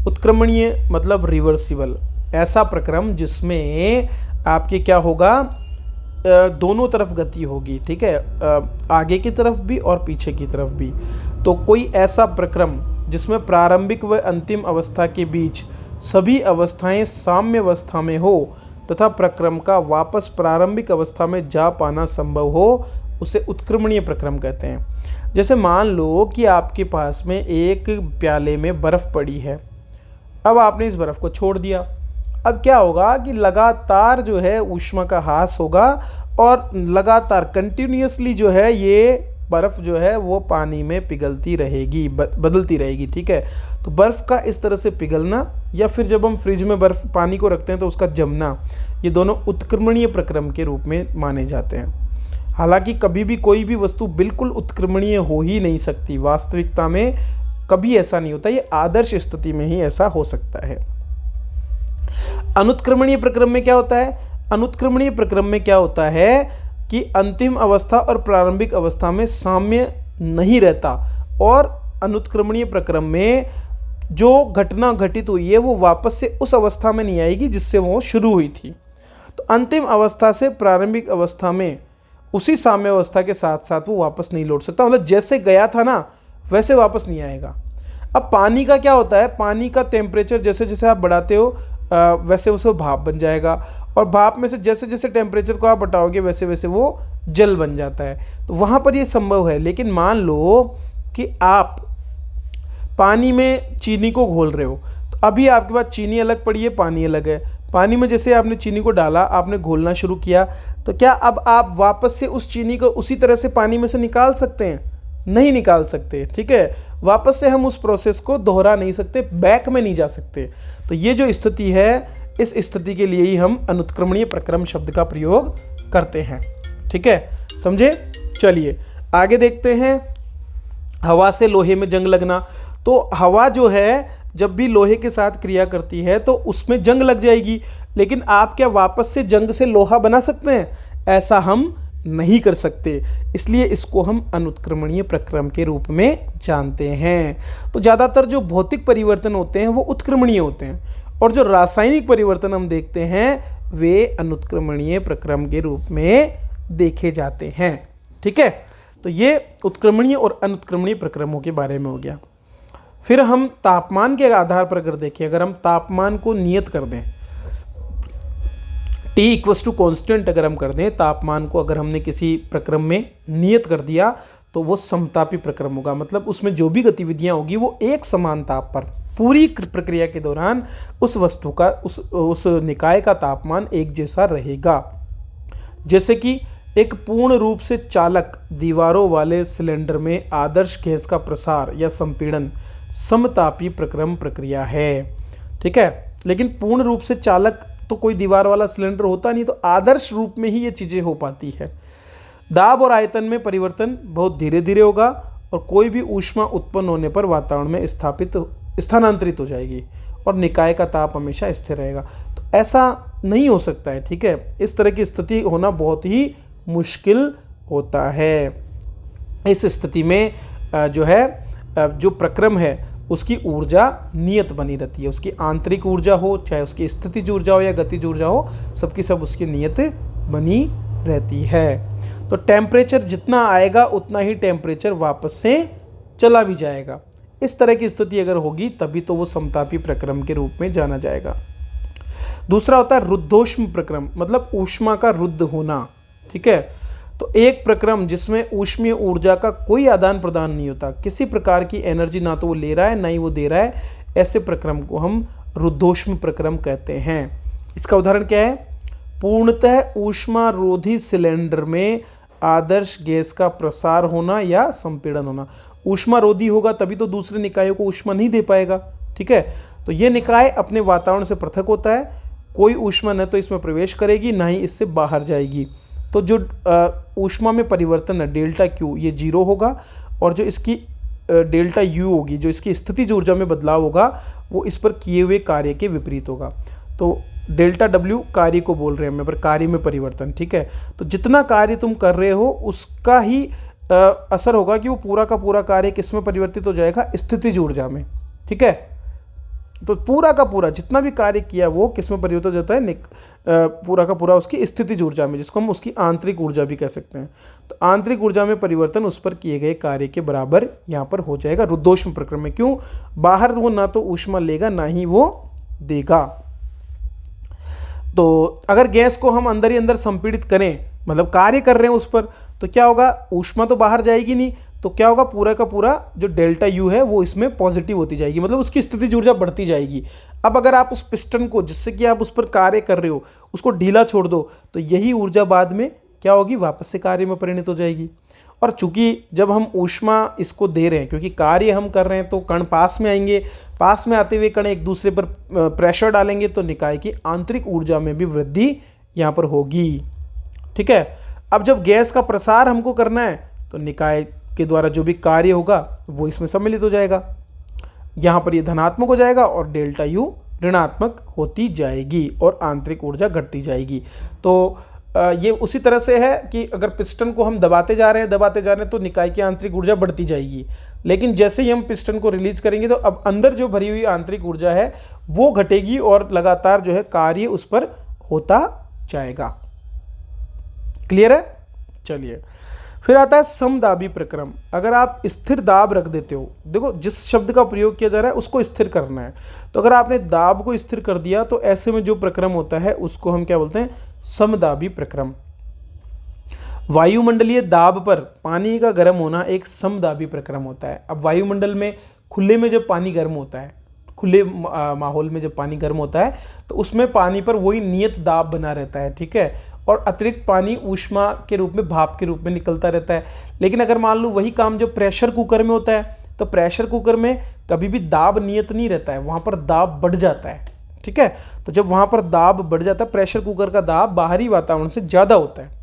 उत्क्रमणीय मतलब रिवर्सिबल, ऐसा प्रक्रम जिसमें आपके क्या होगा, दोनों तरफ गति होगी, ठीक है, आगे की तरफ भी और पीछे की तरफ भी। तो कोई ऐसा प्रक्रम जिसमें प्रारंभिक व अंतिम अवस्था के बीच सभी अवस्थाएं साम्य अवस्था में हो तथा प्रक्रम का वापस प्रारंभिक अवस्था में जा पाना संभव हो, उसे उत्क्रमणीय प्रक्रम कहते हैं। जैसे मान लो कि आपके पास में एक प्याले में बर्फ़ पड़ी है, अब आपने इस बर्फ़ को छोड़ दिया। अब क्या होगा कि लगातार जो है ऊष्मा का ह्रास होगा, और लगातार कंटिन्यूअसली जो है ये बर्फ़ जो है वो पानी में पिघलती रहेगी, बदलती रहेगी, ठीक है। तो बर्फ़ का इस तरह से पिघलना, या फिर जब हम फ्रिज में बर्फ़ पानी को रखते हैं तो उसका जमना, ये दोनों उत्क्रमणीय प्रक्रम के रूप में माने जाते हैं। हालांकि कभी भी कोई भी वस्तु बिल्कुल उत्क्रमणीय हो ही नहीं सकती, वास्तविकता में कभी ऐसा नहीं होता, ये आदर्श स्थिति में ही ऐसा हो सकता है। अनुत्क्रमणीय प्रक्रम में क्या होता है, अनुत्क्रमणीय प्रक्रम में क्या होता है कि अंतिम अवस्था और प्रारंभिक अवस्था में साम्य नहीं रहता, और अनुत्क्रमणीय प्रक्रम में जो घटना घटित हुई है वो वापस से उस अवस्था में नहीं आएगी जिससे वो शुरू हुई थी। तो अंतिम अवस्था से प्रारंभिक अवस्था में उसी साम्य अवस्था के साथ साथ वो वापस नहीं लौट सकता, मतलब जैसे गया था ना वैसे वापस नहीं आएगा। अब पानी का क्या होता है, पानी का टेम्परेचर जैसे जैसे आप बढ़ाते हो वैसे वैसे वो भाप बन जाएगा, और भाप में से जैसे जैसे टेम्परेचर को आप बढ़ाओगे वैसे वैसे वो जल बन जाता है। तो वहाँ पर ये संभव है। लेकिन मान लो कि आप पानी में चीनी को घोल रहे हो, तो अभी आपके पास चीनी अलग पड़ी है, पानी अलग है। पानी में जैसे आपने चीनी को डाला, आपने घोलना शुरू किया, तो क्या अब आप वापस से उस चीनी को उसी तरह से पानी में से निकाल सकते हैं? नहीं निकाल सकते, ठीक है। वापस से हम उस प्रोसेस को दोहरा नहीं सकते, बैक में नहीं जा सकते। तो ये जो स्थिति है, इस स्थिति के लिए ही हम अनुत्क्रमणीय प्रक्रम शब्द का प्रयोग करते हैं, ठीक है, समझे। चलिए आगे देखते हैं, हवा से लोहे में जंग लगना। तो हवा जो है जब भी लोहे के साथ क्रिया करती है तो उसमें जंग लग जाएगी, लेकिन आप क्या वापस से जंग से लोहा बना सकते हैं? ऐसा हम नहीं कर सकते। इसलिए इसको हम अनुत्क्रमणीय प्रक्रम के रूप में जानते हैं। तो ज़्यादातर जो भौतिक परिवर्तन होते हैं वो उत्क्रमणीय होते हैं, और जो रासायनिक परिवर्तन हम देखते हैं वे अनुत्क्रमणीय प्रक्रम के रूप में देखे जाते हैं। ठीक है, तो ये उत्क्रमणीय और अनुत्क्रमणीय प्रक्रमों के बारे में हो गया। फिर हम तापमान के आधार पर अगर देखें, अगर हम तापमान को नियत कर दें, T इक्वस टू कॉन्स्टेंट अगर हम कर दें, तापमान को अगर हमने किसी प्रक्रम में नियत कर दिया तो वो समतापी प्रक्रम होगा। मतलब उसमें जो भी गतिविधियां होगी वो एक समान ताप पर पूरी प्रक्रिया के दौरान उस वस्तु का उस निकाय का तापमान एक जैसा रहेगा। जैसे कि एक पूर्ण रूप से चालक दीवारों वाले सिलेंडर में आदर्श गैस का प्रसार या संपीड़न समतापी प्रक्रम प्रक्रिया है। ठीक है, लेकिन पूर्ण रूप से चालक तो कोई दीवार वाला सिलेंडर होता नहीं, तो आदर्श रूप में ही ये चीज़ें हो पाती है। दाब और आयतन में परिवर्तन बहुत धीरे धीरे होगा और कोई भी ऊष्मा उत्पन्न होने पर वातावरण में स्थानांतरित हो जाएगी और निकाय का ताप हमेशा स्थिर रहेगा। तो ऐसा नहीं हो सकता है। ठीक है, इस तरह की स्थिति होना बहुत ही मुश्किल होता है। इस स्थिति में जो प्रक्रम है उसकी ऊर्जा नियत बनी रहती है। उसकी आंतरिक ऊर्जा हो, चाहे उसकी स्थितिज ऊर्जा हो या गतिज ऊर्जा हो, सबकी सब उसकी नियत बनी रहती है। तो टेम्परेचर जितना आएगा उतना ही टेम्परेचर वापस से चला भी जाएगा। इस तरह की स्थिति अगर होगी तभी तो वो समतापी प्रक्रम के रूप में जाना जाएगा। दूसरा होता है रुद्धोष्म प्रक्रम, मतलब ऊष्मा का रुद्ध होना। ठीक है, तो एक प्रक्रम जिसमें ऊष्मीय ऊर्जा का कोई आदान प्रदान नहीं होता, किसी प्रकार की एनर्जी ना तो वो ले रहा है ना ही वो दे रहा है, ऐसे प्रक्रम को हम रुद्धोष्म प्रक्रम कहते हैं। इसका उदाहरण क्या है? पूर्णतः ऊष्मारोधी सिलेंडर में आदर्श गैस का प्रसार होना या संपीड़न होना। ऊष्मारोधी होगा तभी तो दूसरे निकायों को ऊष्मा नहीं दे पाएगा। ठीक है, तो ये निकाय अपने वातावरण से पृथक होता है, कोई ऊष्मा न तो इसमें प्रवेश करेगी ना ही इससे बाहर जाएगी। तो जो ऊष्मा में परिवर्तन है डेल्टा क्यू, ये जीरो होगा, और जो इसकी डेल्टा यू होगी, जो इसकी स्थितिज ऊर्जा में बदलाव होगा, वो इस पर किए हुए कार्य के विपरीत होगा। तो डेल्टा डब्ल्यू कार्य को बोल रहे हैं हम, पर कार्य में परिवर्तन। ठीक है, तो जितना कार्य तुम कर रहे हो उसका ही असर होगा कि वो पूरा का पूरा कार्य किस में परिवर्तित हो जाएगा? स्थितिज ऊर्जा में। ठीक है, तो पूरा का पूरा जितना भी कार्य किया वो किस में परिवर्तित हो जाता है? पूरा का पूरा उसकी स्थितिज ऊर्जा में, जिसको हम उसकी आंतरिक ऊर्जा भी कह सकते हैं। तो आंतरिक ऊर्जा में परिवर्तन उस पर किए गए कार्य के बराबर यहाँ पर हो जाएगा रुद्धोष्म प्रक्रम में। क्यों? बाहर वो ना तो ऊष्मा लेगा ना ही वो देगा। तो अगर गैस को हम अंदर ही अंदर संपीड़ित करें, मतलब कार्य कर रहे हैं उस पर, तो क्या होगा? ऊष्मा तो बाहर जाएगी नहीं, तो क्या होगा? पूरा का पूरा जो डेल्टा यू है वो इसमें पॉजिटिव होती जाएगी, मतलब उसकी स्थितिज ऊर्जा बढ़ती जाएगी। अब अगर आप उस पिस्टन को, जिससे कि आप उस पर कार्य कर रहे हो, उसको ढीला छोड़ दो, तो यही ऊर्जा बाद में क्या होगी? वापस से कार्य में परिणत हो जाएगी। और चूंकि जब हम ऊष्मा इसको दे रहे हैं, क्योंकि कार्य हम कर रहे हैं, तो कण पास में आएंगे, पास में आते हुए कण एक दूसरे पर प्रेशर डालेंगे, तो निकाय की आंतरिक ऊर्जा में भी वृद्धि यहाँ पर होगी। ठीक है, अब जब गैस का प्रसार हमको करना है तो निकाय के द्वारा जो भी कार्य होगा वो इसमें सम्मिलित हो जाएगा। यहाँ पर ये धनात्मक हो जाएगा और डेल्टा यू ऋणात्मक होती जाएगी और आंतरिक ऊर्जा घटती जाएगी। तो ये उसी तरह से है कि अगर पिस्टन को हम दबाते जा रहे हैं तो निकाय की आंतरिक ऊर्जा बढ़ती जाएगी, लेकिन जैसे ही हम पिस्टन को रिलीज करेंगे तो अब अंदर जो भरी हुई आंतरिक ऊर्जा है वो घटेगी और लगातार जो है कार्य उस पर होता जाएगा। क्लियर है? चलिए, फिर आता है समदाबी प्रक्रम। अगर आप स्थिर दाब रख देते हो, देखो जिस शब्द का प्रयोग किया जा रहा है उसको स्थिर करना है, तो अगर आपने दाब को स्थिर कर दिया तो ऐसे में जो प्रक्रम होता है उसको हम क्या बोलते हैं? समदाबी प्रक्रम। वायुमंडलीय दाब पर पानी का गर्म होना एक समदाबी प्रक्रम होता है। अब वायुमंडल में खुले में जब पानी गर्म होता है, खुले माहौल में जब पानी गर्म होता है तो उसमें पानी पर वही नियत दाब बना रहता है। ठीक है, और अतिरिक्त पानी ऊष्मा के रूप में, भाप के रूप में निकलता रहता है। लेकिन अगर मान लो वही काम जो प्रेशर कुकर में होता है, तो प्रेशर कुकर में कभी भी दाब नियत नहीं रहता है, वहाँ पर दाब बढ़ जाता है। ठीक है, तो जब वहाँ पर दाब बढ़ जाता है, प्रेशर कुकर का दाब बाहरी वातावरण से ज़्यादा होता है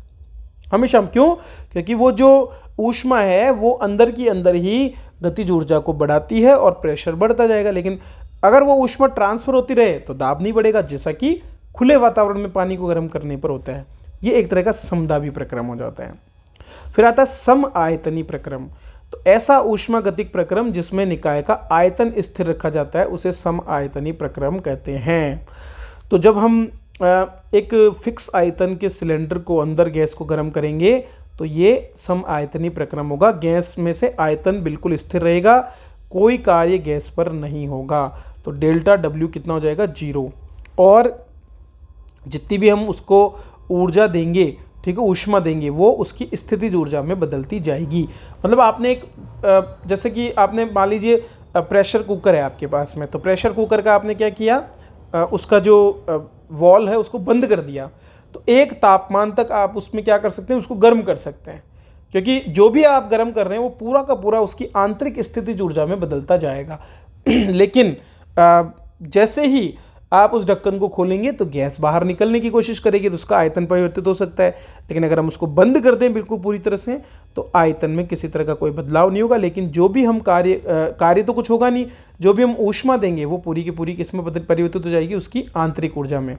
हमेशा। क्यों? क्योंकि वो जो ऊष्मा है वो अंदर की अंदर ही गतिज ऊर्जा को बढ़ाती है और प्रेशर बढ़ता जाएगा। लेकिन अगर वो ऊष्मा ट्रांसफर होती रहे तो दाब नहीं बढ़ेगा, जैसा कि खुले वातावरण में पानी को गर्म करने पर होता है। ये एक तरह का समदाबी प्रक्रम हो जाता है। फिर आता है सम आयतनी प्रक्रम। तो ऐसा ऊष्मागतिक प्रक्रम जिसमें निकाय का आयतन स्थिर रखा जाता है उसे सम आयतनी प्रक्रम कहते हैं। तो जब हम एक फिक्स आयतन के सिलेंडर को अंदर गैस को गर्म करेंगे तो ये सम आयतनी प्रक्रम होगा। गैस में से आयतन बिल्कुल स्थिर रहेगा, कोई कार्य गैस पर नहीं होगा। तो डेल्टा डब्ल्यू कितना हो जाएगा, 0। और जितनी भी हम उसको ऊर्जा देंगे, ठीक है, ऊष्मा देंगे, वो उसकी स्थितिज ऊर्जा में बदलती जाएगी। मतलब आपने एक जैसे कि आपने मान लीजिए प्रेशर कुकर है आपके पास में, तो प्रेशर कुकर का आपने क्या किया, उसका जो वॉल है उसको बंद कर दिया, तो एक तापमान तक आप उसमें क्या कर सकते हैं, उसको गर्म कर सकते हैं, क्योंकि जो भी आप गर्म कर रहे हैं वो पूरा का पूरा उसकी आंतरिक स्थितिज ऊर्जा में बदलता जाएगा। लेकिन जैसे ही आप उस ढक्कन को खोलेंगे तो गैस बाहर निकलने की कोशिश करेगी, तो उसका आयतन परिवर्तित हो सकता है। लेकिन अगर हम उसको बंद कर दें बिल्कुल पूरी तरह से, तो आयतन में किसी तरह का कोई बदलाव नहीं होगा। लेकिन जो भी हम कार्य तो कुछ होगा नहीं, जो भी हम ऊष्मा देंगे वो पूरी की पूरी किस में परिवर्तित हो जाएगी, उसकी आंतरिक ऊर्जा में।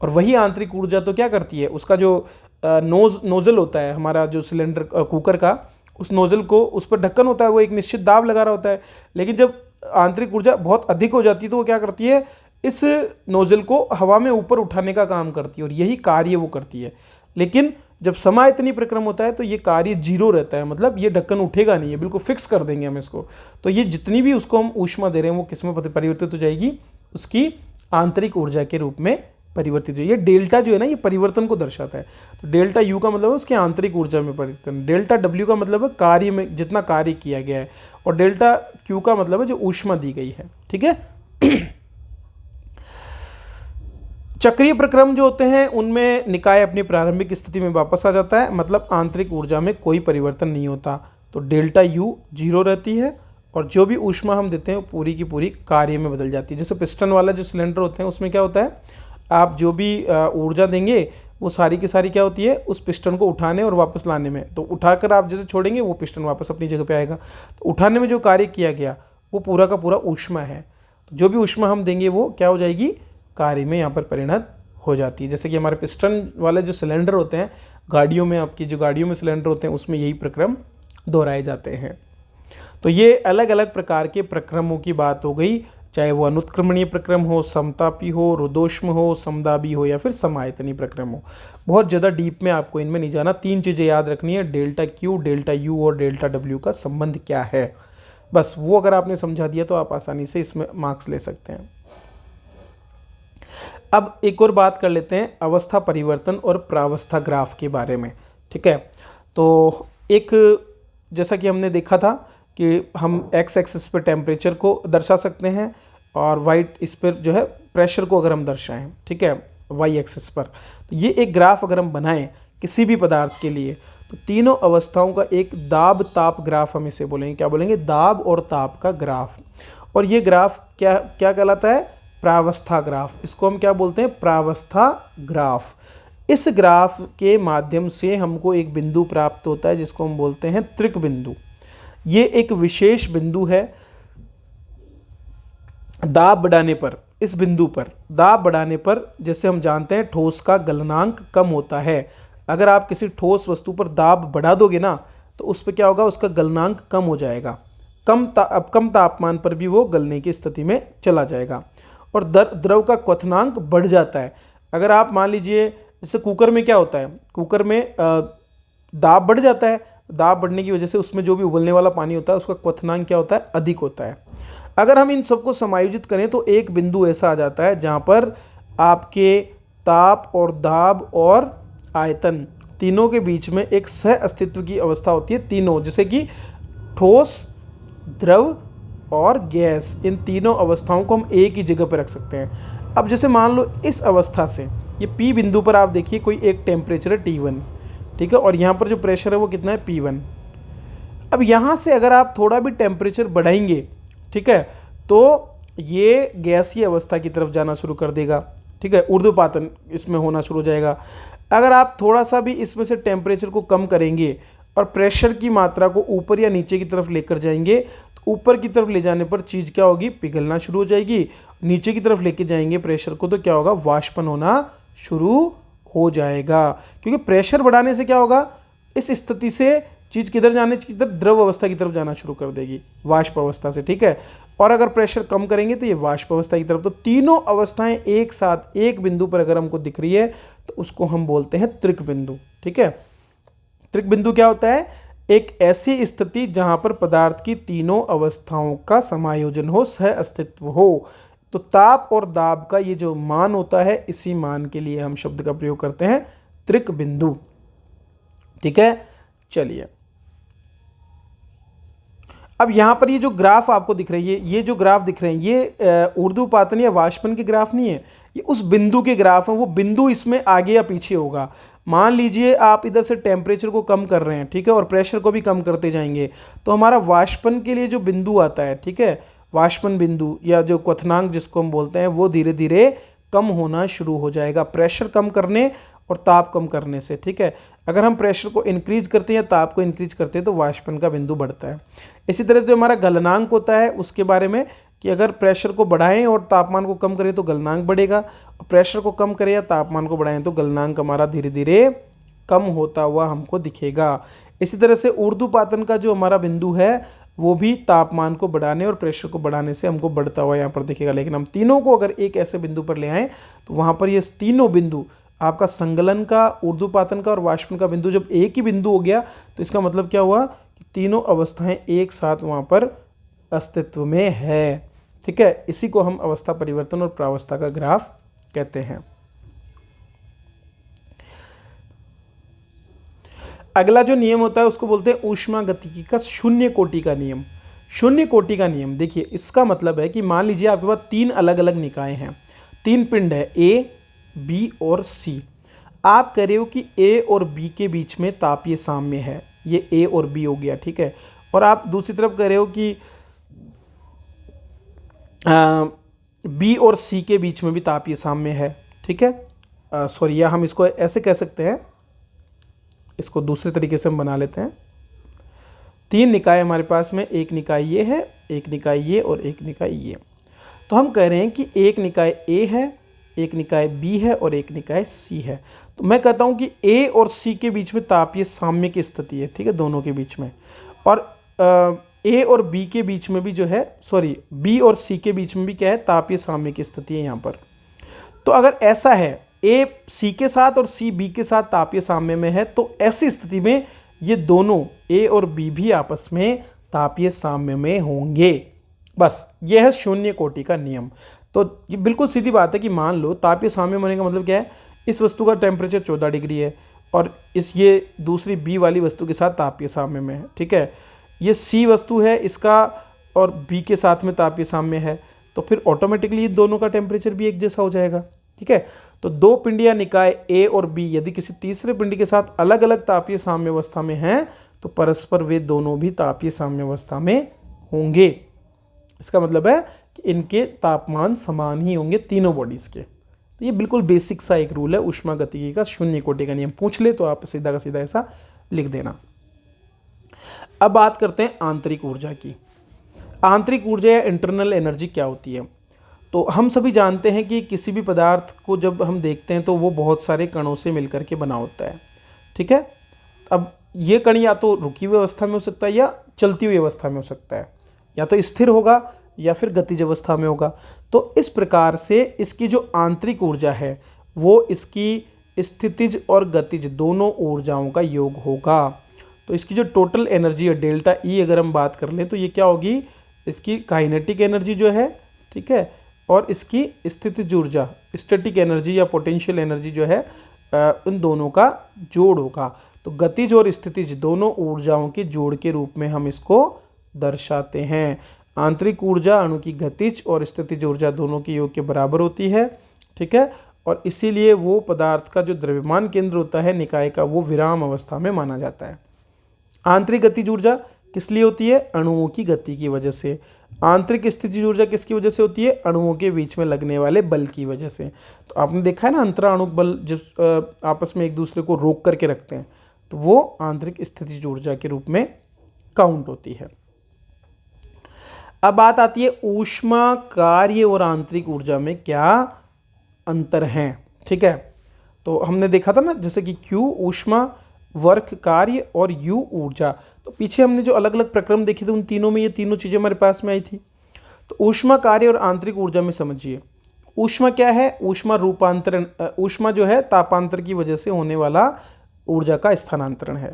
और वही आंतरिक ऊर्जा तो क्या करती है, उसका जो नोजल होता है हमारा जो सिलेंडर कुकर का, उस नोजल को, उस पर ढक्कन होता है, वो एक निश्चित दाब लगा रहा होता है। लेकिन जब आंतरिक ऊर्जा बहुत अधिक हो जाती है तो वो क्या करती है, इस नोजल को हवा में ऊपर उठाने का काम करती है, और यही कार्य वो करती है। लेकिन जब समायतनी प्रक्रम होता है तो ये कार्य 0 रहता है, मतलब ये ढक्कन उठेगा नहीं है, बिल्कुल फिक्स कर देंगे हम इसको। तो ये जितनी भी उसको हम ऊष्मा दे रहे हैं वो किस में परिवर्तित हो जाएगी, उसकी आंतरिक ऊर्जा के रूप में परिवर्तित हो। ये डेल्टा जो है ना, ये परिवर्तन को दर्शाता है। तो डेल्टा यू का मतलब है उसकी आंतरिक ऊर्जा में परिवर्तन, डेल्टा डब्ल्यू का मतलब है कार्य में जितना कार्य किया गया है, और डेल्टा क्यू का मतलब है जो ऊष्मा दी गई है। ठीक है। चक्रीय प्रक्रम जो होते हैं उनमें निकाय अपनी प्रारंभिक स्थिति में वापस आ जाता है, मतलब आंतरिक ऊर्जा में कोई परिवर्तन नहीं होता। तो डेल्टा यू 0 रहती है, और जो भी ऊष्मा हम देते हैं वो पूरी की पूरी कार्य में बदल जाती है। जैसे पिस्टन वाला जो सिलेंडर होते हैं उसमें क्या होता है, आप जो भी ऊर्जा देंगे वो सारी की सारी क्या होती है, उस पिस्टन को उठाने और वापस लाने में। तो उठाकर आप जैसे छोड़ेंगे वो पिस्टन वापस अपनी जगह पे आएगा। तो उठाने में जो कार्य किया गया वो पूरा का पूरा ऊष्मा है। तो जो भी ऊष्मा हम देंगे वो क्या हो जाएगी, कार्य में यहाँ पर परिणत हो जाती है। जैसे कि हमारे पिस्टन वाले जो सिलेंडर होते हैं गाड़ियों में, आपकी जो गाड़ियों में सिलेंडर होते हैं उसमें यही प्रक्रम दोहराए जाते हैं। तो ये अलग अलग प्रकार के प्रक्रमों की बात हो गई, चाहे वो अनुत्क्रमणीय प्रक्रम हो, समतापी हो, रुद्धोष्म हो, समदाबी हो, या फिर समायतनी प्रक्रम हो। बहुत ज़्यादा डीप में आपको इनमें नहीं जाना। 3 चीज़ें याद रखनी है, डेल्टा क्यू, डेल्टा यू और डेल्टा डब्ल्यू का संबंध क्या है, बस वो अगर आपने समझा दिया तो आप आसानी से इसमें मार्क्स ले सकते हैं। अब एक और बात कर लेते हैं अवस्था परिवर्तन और प्रावस्था ग्राफ के बारे में। ठीक है, तो एक जैसा कि हमने देखा था कि हम एक्स एक्सिस पर टेम्परेचर को दर्शा सकते हैं, और वाइट इस पर जो है प्रेशर को अगर हम दर्शाएं, ठीक है, वाई एक्सिस पर। तो ये एक ग्राफ अगर हम बनाएं किसी भी पदार्थ के लिए, तो तीनों अवस्थाओं का एक दाब ताप ग्राफ हम इसे बोलेंगे। क्या बोलेंगे, दाब और ताप का ग्राफ। और ये ग्राफ क्या क्या कहलाता है, प्रावस्था ग्राफ। इसको हम क्या बोलते हैं, प्रावस्था ग्राफ। इस ग्राफ के माध्यम से हमको एक बिंदु प्राप्त होता है जिसको हम बोलते हैं त्रिक बिंदु। ये एक विशेष बिंदु है। दाब बढ़ाने पर, इस बिंदु पर दाब बढ़ाने पर, जैसे हम जानते हैं ठोस का गलनांक कम होता है। अगर आप किसी ठोस वस्तु पर दाब बढ़ा दोगे ना, तो उस पर क्या होगा, उसका गलनांक कम हो जाएगा। कम तापमान पर भी वो गलने की स्थिति में चला जाएगा। और द्रव का क्वथनांक बढ़ जाता है। अगर आप मान लीजिए जैसे कुकर में क्या होता है, कुकर में दाब बढ़ जाता है, दाब बढ़ने की वजह से उसमें जो भी उबलने वाला पानी होता है उसका क्वथनांक क्या होता है, अधिक होता है। अगर हम इन सबको समायोजित करें तो एक बिंदु ऐसा आ जाता है जहाँ पर आपके ताप और दाब और आयतन तीनों के बीच में एक सह अस्तित्व की अवस्था होती है। तीनों, जैसे कि ठोस, द्रव और गैस, इन तीनों अवस्थाओं को हम एक ही जगह पर रख सकते हैं। अब जैसे मान लो इस अवस्था से ये P बिंदु पर आप देखिए कोई एक टेम्परेचर है T1, ठीक है, और यहाँ पर जो प्रेशर है वो कितना है, P1। अब यहाँ से अगर आप थोड़ा भी टेम्परेचर बढ़ाएंगे, ठीक है, तो ये गैसीय अवस्था की तरफ जाना शुरू कर देगा। ठीक है, ऊर्ध्वपातन इसमें होना शुरू हो जाएगा। अगर आप थोड़ा सा भी इसमें से टेम्परेचर को कम करेंगे और प्रेशर की मात्रा को ऊपर या नीचे की तरफ लेकर जाएंगे, तो ऊपर की तरफ ले जाने पर चीज़ क्या होगी, पिघलना शुरू हो जाएगी। नीचे की तरफ लेके जाएंगे प्रेशर को तो क्या होगा, वाष्पन होना शुरू हो जाएगा। क्योंकि प्रेशर बढ़ाने से क्या होगा, इस स्थिति से चीज़ किधर जाने की तरफ, द्रव अवस्था की तरफ जाना शुरू कर देगी, वाष्प अवस्था से, ठीक है। और अगर प्रेशर कम करेंगे तो ये वाष्प अवस्था की तरफ। तो तीनों अवस्थाएं एक साथ एक बिंदु पर अगर हमको दिख रही है तो उसको हम बोलते हैं त्रिक बिंदु, ठीक है। त्रिक बिंदु क्या होता है, एक ऐसी स्थिति जहां पर पदार्थ की तीनों अवस्थाओं का समायोजन हो, सह अस्तित्व हो। तो ताप और दाब का ये जो मान होता है, इसी मान के लिए हम शब्द का प्रयोग करते हैं त्रिक बिंदु, ठीक है। चलिए, अब यहाँ पर ये जो ग्राफ आपको दिख रही है, ये जो ग्राफ दिख रहे हैं, ये ऊर्ध्वपातन या वाष्पन के ग्राफ नहीं है, ये उस बिंदु के ग्राफ हैं। वो बिंदु इसमें आगे या पीछे होगा। मान लीजिए आप इधर से टेम्परेचर को कम कर रहे हैं, ठीक है, और प्रेशर को भी कम करते जाएंगे, तो हमारा वाष्पन के लिए जो बिंदु आता है, ठीक है, वाष्पन बिंदु या जो क्वथनांक जिसको हम बोलते हैं, वो धीरे धीरे कम होना शुरू हो जाएगा प्रेशर कम करने और ताप कम करने से, ठीक है। अगर हम प्रेशर को इंक्रीज करते हैं या ताप को इंक्रीज करते हैं तो वाष्पन का बिंदु बढ़ता है। इसी तरह से जो हमारा गलनांक होता है उसके बारे में, कि अगर प्रेशर को बढ़ाएं और तापमान को कम करें तो गलनांक बढ़ेगा, प्रेशर को कम करें या तापमान को बढ़ाएं तो गलनांक हमारा धीरे धीरे कम होता हुआ हमको दिखेगा। इसी तरह से ऊर्ध्वपातन का जो हमारा बिंदु है वो भी तापमान को बढ़ाने और प्रेशर को बढ़ाने से हमको बढ़ता हुआ यहाँ पर दिखेगा। लेकिन हम तीनों को अगर एक ऐसे बिंदु पर ले आएँ तो वहाँ पर ये तीनों बिंदु, आपका संगलन का, ऊर्ध्वपातन का और वाष्पन का बिंदु जब एक ही बिंदु हो गया तो इसका मतलब क्या हुआ कि तीनों अवस्थाएं एक साथ वहाँ पर अस्तित्व में है, ठीक है। इसी को हम अवस्था परिवर्तन और प्रावस्था का ग्राफ कहते हैं। अगला जो नियम होता है उसको बोलते हैं ऊष्मागतिकी का शून्य कोटि का नियम। शून्य कोटि का नियम, देखिए इसका मतलब है कि मान लीजिए आपके पास तीन अलग अलग निकाय हैं, तीन पिंड है ए, बी और सी। आप कह रहे हो कि ए और बी के बीच में तापीय साम्य है, ये ए और बी हो गया, ठीक है। और आप दूसरी तरफ कह रहे हो कि बी और सी के बीच में भी तापीय साम्य है, ठीक है। सॉरी, या हम इसको ऐसे कह सकते हैं, इसको दूसरे तरीके से हम बना लेते हैं। तीन निकाय हमारे पास में, एक निकाय ये है, एक निकाय ये और एक निकाय ये। तो हम कह रहे हैं कि एक निकाय ए है, एक निकाय बी है और एक निकाय सी है। तो मैं कहता हूं कि ए और सी के बीच में तापीय साम्य की स्थिति है, ठीक है, दोनों के बीच में। और ए और बी के बीच में भी जो है, सॉरी, बी और सी के बीच में भी क्या है, तापीय साम्य की स्थिति है यहाँ पर। तो अगर ऐसा है, ए सी के साथ और सी बी के साथ तापीय साम्य में है, तो ऐसी स्थिति में ये दोनों ए और बी भी आपस में तापीय साम्य में होंगे। बस यह है शून्य कोटि का नियम। तो ये बिल्कुल सीधी बात है कि मान लो तापीय साम्य होने का मतलब क्या है, इस वस्तु का टेम्परेचर 14 डिग्री है और ये दूसरी बी वाली वस्तु के साथ तापीय साम्य में है, ठीक है। ये सी वस्तु है, इसका और बी के साथ में तापीय साम्य है, तो फिर ऑटोमेटिकली दोनों का टेम्परेचर भी एक जैसा हो जाएगा, ठीक है। तो दो पिंड या निकाय ए और बी यदि किसी तीसरे पिंड के साथ अलग अलग तापीय साम्य अवस्था में हैं तो परस्पर वे दोनों भी तापीय साम्य अवस्था में होंगे। इसका मतलब है कि इनके तापमान समान ही होंगे तीनों बॉडीज के। तो ये बिल्कुल बेसिक सा एक रूल है ऊष्मागतिकी का शून्य कोटि का नियम। पूछ ले तो आप सीधा का सीधा ऐसा लिख देना। अब बात करते हैं आंतरिक ऊर्जा की। आंतरिक ऊर्जा या इंटरनल एनर्जी क्या होती है। तो हम सभी जानते हैं कि किसी भी पदार्थ को जब हम देखते हैं तो वो बहुत सारे कणों से मिलकर के बना होता है, ठीक है। अब ये कण या तो रुकी हुई अवस्था में हो सकता है या चलती हुई अवस्था में हो सकता है, या तो स्थिर होगा या फिर गतिज अवस्था में होगा। तो इस प्रकार से इसकी जो आंतरिक ऊर्जा है वो इसकी स्थितिज और गतिज दोनों ऊर्जाओं का योग होगा। तो इसकी जो टोटल एनर्जी है डेल्टा ई अगर हम बात कर लें तो ये क्या होगी, इसकी काइनेटिक एनर्जी जो है, ठीक है, और इसकी स्थितिज ऊर्जा स्टैटिक एनर्जी या पोटेंशियल एनर्जी जो है, उन दोनों का जोड़ होगा। तो गतिज और स्थितिज दोनों ऊर्जाओं के जोड़ के रूप में हम इसको दर्शाते हैं। आंतरिक ऊर्जा अणु की गतिज और स्थितिज ऊर्जा दोनों के योग के बराबर होती है, ठीक है। और इसीलिए वो पदार्थ का जो द्रव्यमान केंद्र होता है निकाय का, वो विराम अवस्था में माना जाता है। आंतरिक गतिज ऊर्जा किस लिए होती है, अणुओं की गति की वजह से। आंतरिक स्थितिज ऊर्जा किसकी वजह से होती है, अणुओं के बीच में लगने वाले बल की वजह से। तो आपने देखा है ना, अंतराणुक बल जिस आपस में एक दूसरे को रोक करके रखते हैं, तो वो आंतरिक स्थितिज ऊर्जा के रूप में काउंट होती है। अब बात आती है ऊष्मा कार्य और आंतरिक ऊर्जा में क्या अंतर हैं। ठीक है, तो हमने देखा था ना, जैसे कि Q ऊष्मा, वर्क कार्य और U ऊर्जा। तो पीछे हमने जो अलग अलग प्रक्रम देखे थे उन तीनों में ये तीनों चीज़ें हमारे पास में आई थी। तो ऊष्मा कार्य और आंतरिक ऊर्जा में समझिए, ऊष्मा क्या है? ऊष्मा रूपांतरण, ऊष्मा जो है तापांतर की वजह से होने वाला ऊर्जा का स्थानांतरण है।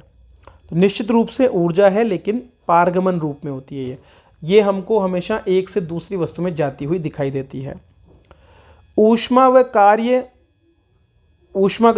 तो निश्चित रूप से ऊर्जा है, लेकिन पारगमन रूप में होती है ये हमको हमेशा एक से दूसरी वस्तु में जाती हुई दिखाई देती है। ऊष्मा व कार्य, ऊष्मा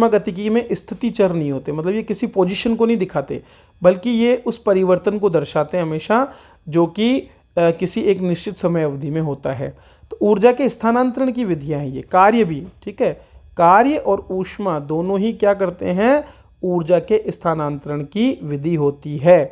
गतिकी में स्थिति चर नहीं होते, मतलब ये किसी पोजीशन को नहीं दिखाते, बल्कि ये उस परिवर्तन को दर्शाते हैं हमेशा जो कि किसी एक निश्चित समय अवधि में होता है। तो ऊर्जा के स्थानांतरण की विधियां हैं ये, कार्य भी। ठीक है, कार्य और ऊष्मा दोनों ही क्या करते हैं? ऊर्जा के स्थानांतरण की विधि होती है।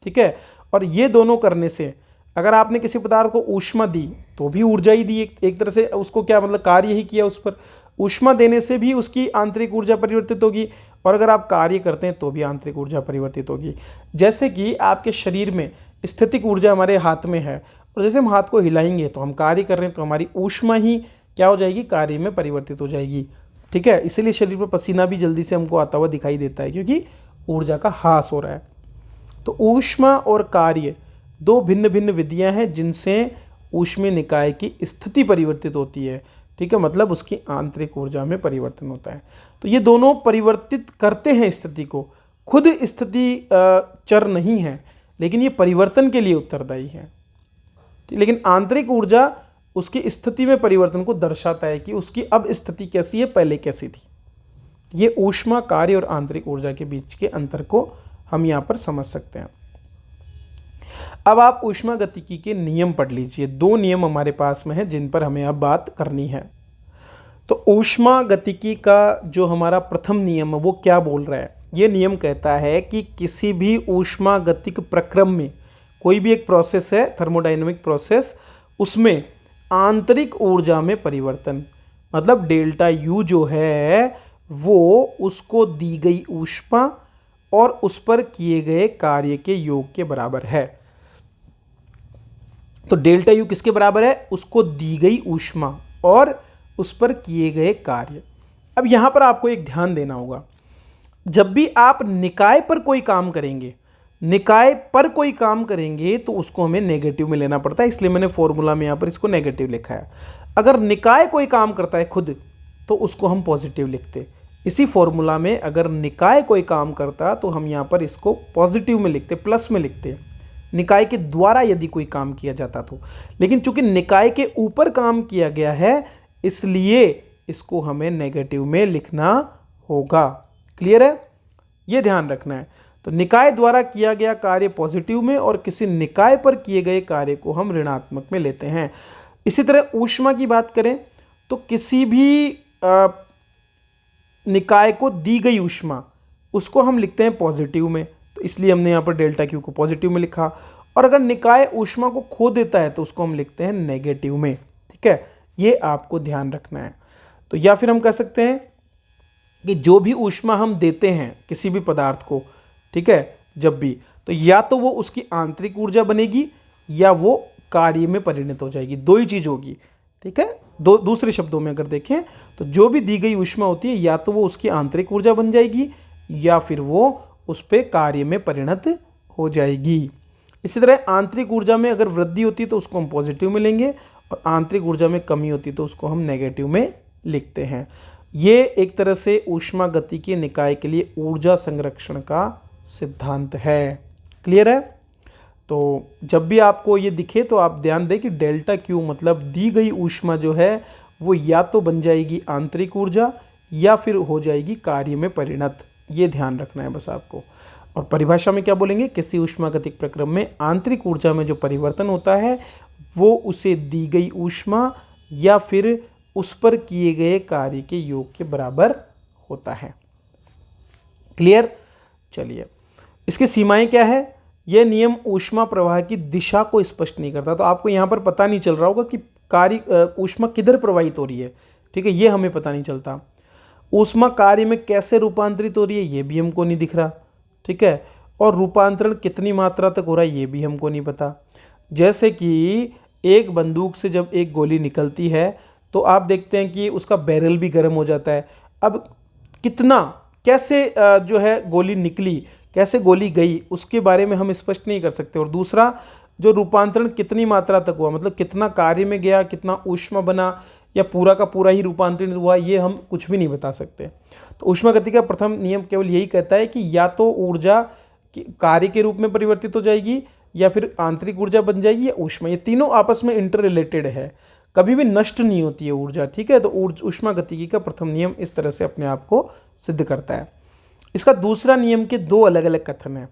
ठीक है, और ये दोनों करने से, अगर आपने किसी पदार्थ को ऊष्मा दी तो भी ऊर्जा ही दी, एक तरह से उसको क्या मतलब कार्य ही किया उस पर। ऊष्मा देने से भी उसकी आंतरिक ऊर्जा परिवर्तित होगी, और अगर आप कार्य करते हैं तो भी आंतरिक ऊर्जा परिवर्तित होगी। जैसे कि आपके शरीर में स्थितिक ऊर्जा हमारे हाथ में है, और जैसे हम हाथ को हिलाएंगे तो हम कार्य कर रहे हैं, तो हमारी ऊष्मा ही क्या हो जाएगी? कार्य में परिवर्तित हो जाएगी। ठीक है, इसीलिए शरीर पर पसीना भी जल्दी से हमको आता हुआ दिखाई देता है, क्योंकि ऊर्जा का ह्रास हो रहा है। तो ऊष्मा और कार्य दो भिन्न भिन्न विधियां हैं जिनसे ऊष्मीय निकाय की स्थिति परिवर्तित होती है। ठीक है, मतलब उसकी आंतरिक ऊर्जा में परिवर्तन होता है। तो ये दोनों परिवर्तित करते हैं स्थिति को, खुद स्थिति चर नहीं है, लेकिन ये परिवर्तन के लिए उत्तरदायी है। लेकिन आंतरिक ऊर्जा उसकी स्थिति में परिवर्तन को दर्शाता है कि उसकी अब स्थिति कैसी है, पहले कैसी थी। ये ऊष्मा कार्य और आंतरिक ऊर्जा के बीच के अंतर को हम यहाँ पर समझ सकते हैं। अब आप ऊष्मा गतिकी के नियम पढ़ लीजिए। दो नियम हमारे पास में है जिन पर हमें अब बात करनी है। तो ऊष्मा गतिकी का जो हमारा प्रथम नियम है वो क्या बोल रहा है? ये नियम कहता है कि किसी भी ऊष्मा गतिक प्रक्रम में, कोई भी एक प्रोसेस है, थर्मोडायनेमिक प्रोसेस, उसमें आंतरिक ऊर्जा में परिवर्तन, मतलब डेल्टा यू जो है वो उसको दी गई ऊष्मा और उस पर किए गए कार्य के योग के बराबर है। तो डेल्टा यू किसके बराबर है? उसको दी गई ऊष्मा और उस पर किए गए कार्य। अब यहां पर आपको एक ध्यान देना होगा, जब भी आप निकाय पर कोई काम करेंगे तो उसको हमें नेगेटिव में लेना पड़ता है, इसलिए मैंने फॉर्मूला में यहां पर इसको नेगेटिव लिखा है। अगर निकाय कोई काम करता है खुद, तो उसको हम पॉजिटिव लिखते। इसी फॉर्मूला में अगर निकाय कोई काम करता तो हम यहां पर इसको पॉजिटिव में लिखते, प्लस में लिखते, निकाय के द्वारा यदि कोई काम किया जाता तो। लेकिन चूंकि निकाय के ऊपर काम किया गया है, इसलिए इसको हमें नेगेटिव में लिखना होगा। क्लियर है? यह ध्यान रखना है। तो निकाय द्वारा किया गया कार्य पॉजिटिव में और किसी निकाय पर किए गए कार्य को हम ऋणात्मक में लेते हैं। इसी तरह ऊष्मा की बात करें तो किसी भी निकाय को दी गई ऊष्मा, उसको हम लिखते हैं पॉजिटिव में, तो इसलिए हमने यहाँ पर डेल्टा क्यू को पॉजिटिव में लिखा। और अगर निकाय ऊष्मा को खो देता है तो उसको हम लिखते हैं नेगेटिव में। ठीक है, ये आपको ध्यान रखना है। तो या फिर हम कह सकते हैं कि जो भी ऊष्मा हम देते हैं किसी भी पदार्थ को, ठीक है, जब भी, तो या तो वो उसकी आंतरिक ऊर्जा बनेगी या वो कार्य में परिणत हो जाएगी, दो ही चीज होगी। ठीक है, दूसरे शब्दों में अगर देखें तो जो भी दी गई ऊष्मा होती है या तो वो उसकी आंतरिक ऊर्जा बन जाएगी या फिर वो उस पर कार्य में परिणत हो जाएगी। इसी तरह आंतरिक ऊर्जा में अगर वृद्धि होती है तो उसको हम पॉजिटिव में लेंगे, और आंतरिक ऊर्जा में कमी होती है तो उसको हम नेगेटिव में लिखते हैं। ये एक तरह से ऊष्मा गतिकी निकाय के लिए ऊर्जा संरक्षण का सिद्धांत है। क्लियर है? तो जब भी आपको ये दिखे तो आप ध्यान दें कि डेल्टा क्यू मतलब दी गई ऊष्मा जो है वो या तो बन जाएगी आंतरिक ऊर्जा या फिर हो जाएगी कार्य में परिणत। ये ध्यान रखना है बस आपको। और परिभाषा में क्या बोलेंगे? किसी ऊष्मागतिक प्रक्रम में आंतरिक ऊर्जा में जो परिवर्तन होता है वो उसे दी गई ऊष्मा या फिर उस पर किए गए कार्य के योग के बराबर होता है। क्लियर? चलिए, इसकी सीमाएं क्या है? यह नियम ऊष्मा प्रवाह की दिशा को स्पष्ट नहीं करता। तो आपको यहां पर पता नहीं चल रहा होगा कि कार्य ऊष्मा किधर प्रवाहित हो रही है। ठीक है, ये हमें पता नहीं चलता। ऊष्मा कार्य में कैसे रूपांतरित हो रही है ये भी हमको नहीं दिख रहा। ठीक है, और रूपांतरण कितनी मात्रा तक हो रहा है ये भी हमको नहीं पता। जैसे कि एक बंदूक से जब एक गोली निकलती है तो आप देखते हैं कि उसका बैरल भी गर्म हो जाता है। अब कितना कैसे जो है गोली निकली, कैसे गोली गई, उसके बारे में हम स्पष्ट नहीं कर सकते। और दूसरा, जो रूपांतरण कितनी मात्रा तक हुआ, मतलब कितना कार्य में गया, कितना ऊष्मा बना, या पूरा का पूरा ही रूपांतरित हुआ, ये हम कुछ भी नहीं बता सकते। तो ऊष्मागति का प्रथम नियम केवल यही कहता है कि या तो ऊर्जा कार्य के रूप में परिवर्तित हो जाएगी, या फिर आंतरिक ऊर्जा बन जाएगी, या ऊष्मा। ये तीनों आपस में इंटर रिलेटेड है, कभी भी नष्ट नहीं होती है ऊर्जा, ठीक है। तो ऊष्मागतिकी का प्रथम नियम इस तरह से अपने आप को सिद्ध करता है। इसका दूसरा नियम के दो अलग अलग कथन है।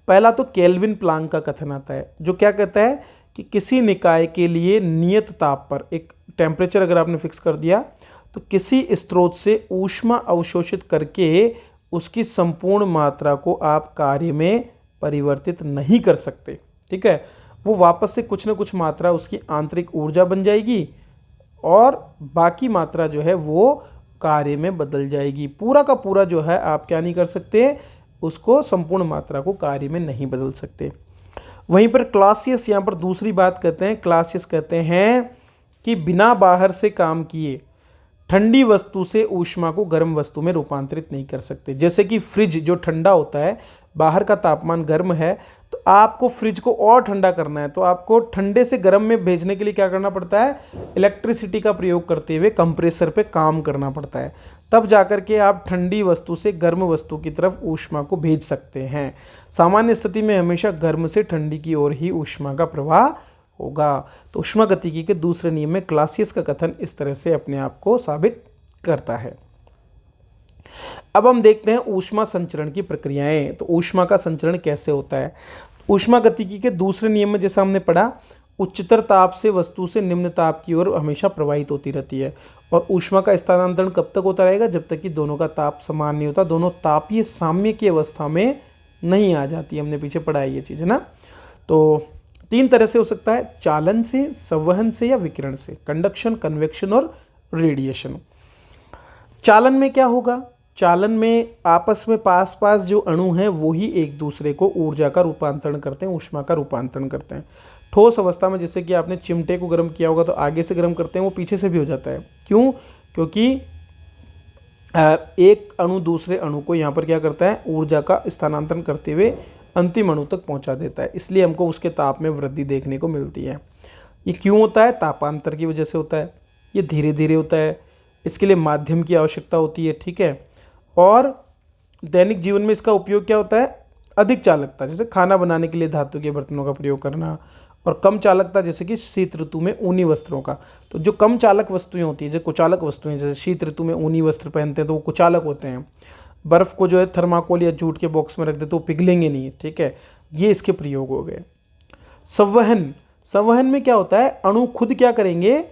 पहला तो केल्विन प्लांक का कथन आता है, जो क्या कहता है कि किसी निकाय के लिए नियत ताप पर एक टेम्परेचर अगर आपने फिक्स कर दिया, तो किसी स्रोत से ऊष्मा अवशोषित करके उसकी संपूर्ण मात्रा को आप कार्य में परिवर्तित नहीं कर सकते, ठीक है। वो वापस से कुछ ना कुछ मात्रा उसकी आंतरिक ऊर्जा बन जाएगी, और बाकी मात्रा जो है वो कार्य में बदल जाएगी। पूरा का पूरा जो है आप क्या नहीं कर सकते, उसको संपूर्ण मात्रा को कार्य में नहीं बदल सकते। वहीं पर क्लासियस यहाँ पर दूसरी बात कहते हैं। क्लासियस कहते हैं कि बिना बाहर से काम किए ठंडी वस्तु से ऊष्मा को गर्म वस्तु में रूपांतरित नहीं कर सकते। जैसे कि फ्रिज जो ठंडा होता है, बाहर का तापमान गर्म है, तो आपको फ्रिज को और ठंडा करना है, तो आपको ठंडे से गर्म में भेजने के लिए क्या करना पड़ता है, इलेक्ट्रिसिटी का प्रयोग करते हुए कंप्रेसर पे काम करना पड़ता है। तब जाकर के आप ठंडी वस्तु से गर्म वस्तु की तरफ ऊष्मा को भेज सकते हैं। सामान्य स्थिति में हमेशा गर्म से ठंडी की ओर ही ऊष्मा का प्रवाह होगा। तो ऊष्मागतिकी के दूसरे नियम में क्लासियस का कथन इस तरह से अपने आप को साबित करता है। अब हम देखते हैं ऊष्मा संचरण की प्रक्रियाएं। तो ऊष्मा का संचरण कैसे होता है। ऊष्मागतिकी के दूसरे नियम में जैसा हमने पढ़ा, उच्चतर ताप से वस्तु से निम्न ताप की ओर हमेशा प्रवाहित होती रहती है, और ऊष्मा का स्थानांतरण कब तक होता रहेगा, जब तक कि दोनों का ताप समान नहीं होता, दोनों तापीय साम्य की अवस्था में नहीं आ जाती। हमने पीछे पढ़ा है ये चीज़, है ना। तो तीन तरह से हो सकता है, चालन से, संवहन से, या विकिरण से। कंडक्शन, कन्वेक्शन और रेडिएशन। चालन में क्या होगा, चालन में आपस में पास पास जो अणु हैं वो ही एक दूसरे को ऊर्जा का रूपांतरण करते हैं, ऊष्मा का रूपांतरण करते हैं। ठोस अवस्था में जैसे कि आपने चिमटे को गर्म किया होगा तो आगे से गर्म करते हैं, वो पीछे से भी हो जाता है। क्यों, क्योंकि एक अणु दूसरे अणु को यहाँ पर क्या करता है, ऊर्जा का स्थानांतरण करते हुए अंतिम अणु तक पहुँचा देता है, इसलिए हमको उसके ताप में वृद्धि देखने को मिलती है। ये क्यों होता है, तापांतर की वजह से होता है। ये धीरे धीरे होता है, इसके लिए माध्यम की आवश्यकता होती है, ठीक है। और दैनिक जीवन में इसका उपयोग क्या होता है, अधिक चालकता, जैसे खाना बनाने के लिए धातु के बर्तनों का प्रयोग करना, और कम चालकता जैसे कि शीत ऋतु में ऊनी वस्त्रों का। तो जो कम चालक वस्तुएं होती है, जो कुचालक वस्तुएं, जैसे शीत ऋतु में ऊनी वस्त्र पहनते हैं तो वो कुचालक होते हैं। बर्फ़ को जो है थर्माकोल या जूट के बॉक्स में रख दे तो वो पिघलेंगे नहीं, ठीक है। ये इसके प्रयोग हो गए। संवहन, संवहन में क्या होता है, अणु खुद क्या करेंगे,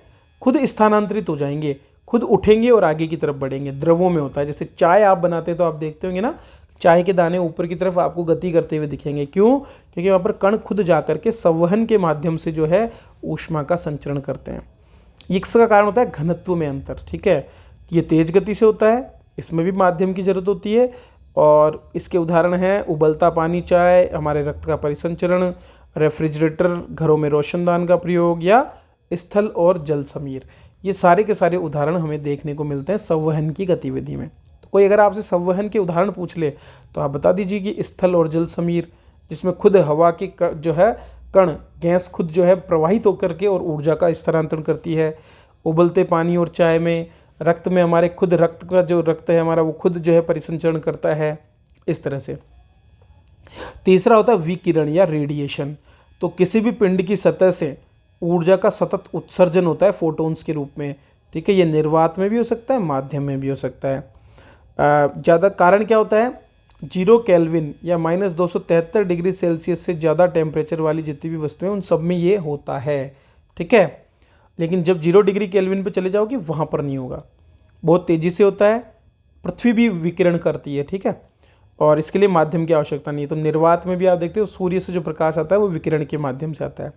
खुद स्थानांतरित हो जाएंगे, खुद उठेंगे और आगे की तरफ बढ़ेंगे। द्रवों में होता है, जैसे चाय आप बनाते हैं तो आप देखते होंगे ना, चाय के दाने ऊपर की तरफ आपको गति करते हुए दिखेंगे। क्यों, क्योंकि वहाँ पर कण खुद जाकर के संवहन के माध्यम से जो है ऊष्मा का संचरण करते हैं। इसका कारण होता है घनत्व में अंतर, ठीक है। ये तेज गति से होता है, इसमें भी माध्यम की जरूरत होती है, और इसके उदाहरण हैं उबलता पानी, चाय, हमारे रक्त का परिसंचरण, रेफ्रिजरेटर, घरों में रोशनदान का प्रयोग, या स्थल और जल समीर। ये सारे के सारे उदाहरण हमें देखने को मिलते हैं संवहन की गतिविधि में। तो कोई अगर आपसे संवहन के उदाहरण पूछ ले तो आप बता दीजिए कि स्थल और जल समीर, जिसमें खुद हवा के जो है कण, गैस खुद जो है प्रवाहित होकर के और ऊर्जा का स्थानांतरण करती है। उबलते पानी और चाय में, रक्त में हमारे खुद रक्त का जो रक्त है हमारा वो खुद जो है परिसंचरण करता है, इस तरह से। तीसरा होता है विकिरण या रेडिएशन। तो किसी भी पिंड की सतह से ऊर्जा का सतत उत्सर्जन होता है फोटोन्स के रूप में, ठीक है। ये निर्वात में भी हो सकता है, माध्यम में भी हो सकता है। ज़्यादा कारण क्या होता है, 0 केल्विन या -273 डिग्री सेल्सियस से ज़्यादा टेम्परेचर वाली जितनी भी वस्तुएं उन सब में ये होता है, ठीक है। लेकिन जब 0 डिग्री केल्विन पे चले जाओगे वहाँ पर नहीं होगा, बहुत तेज़ी से होता है। पृथ्वी भी विकिरण करती है, ठीक है, और इसके लिए माध्यम की आवश्यकता नहीं है। तो निर्वात में भी आप देखते हो सूर्य से जो प्रकाश आता है वो विकिरण के माध्यम से आता है।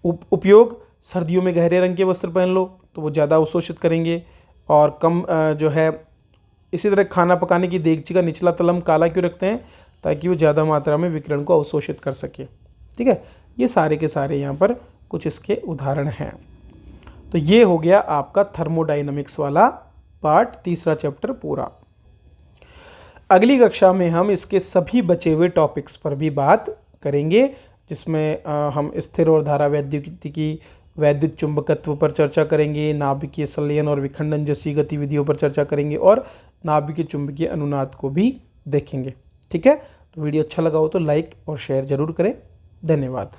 उपयोग, सर्दियों में गहरे रंग के वस्त्र पहन लो तो वो ज़्यादा अवशोषित करेंगे, और कम जो है। इसी तरह खाना पकाने की देगची का निचला तलम काला क्यों रखते हैं, ताकि वो ज़्यादा मात्रा में विकिरण को अवशोषित कर सके, ठीक है। ये सारे के सारे यहाँ पर कुछ इसके उदाहरण हैं। तो ये हो गया आपका थर्मोडायनामिक्स वाला पार्ट, तीसरा चैप्टर पूरा। अगली कक्षा में हम इसके सभी बचे हुए टॉपिक्स पर भी बात करेंगे, जिसमें हम स्थिर और धारा वैद्युतिकी, वैद्युत चुंबकत्व पर चर्चा करेंगे, नाभिकीय संलयन और विखंडन जैसी गतिविधियों पर चर्चा करेंगे और नाभिकीय चुंबकीय अनुनाद को भी देखेंगे। ठीक है, तो वीडियो अच्छा लगा हो तो लाइक और शेयर जरूर करें। धन्यवाद।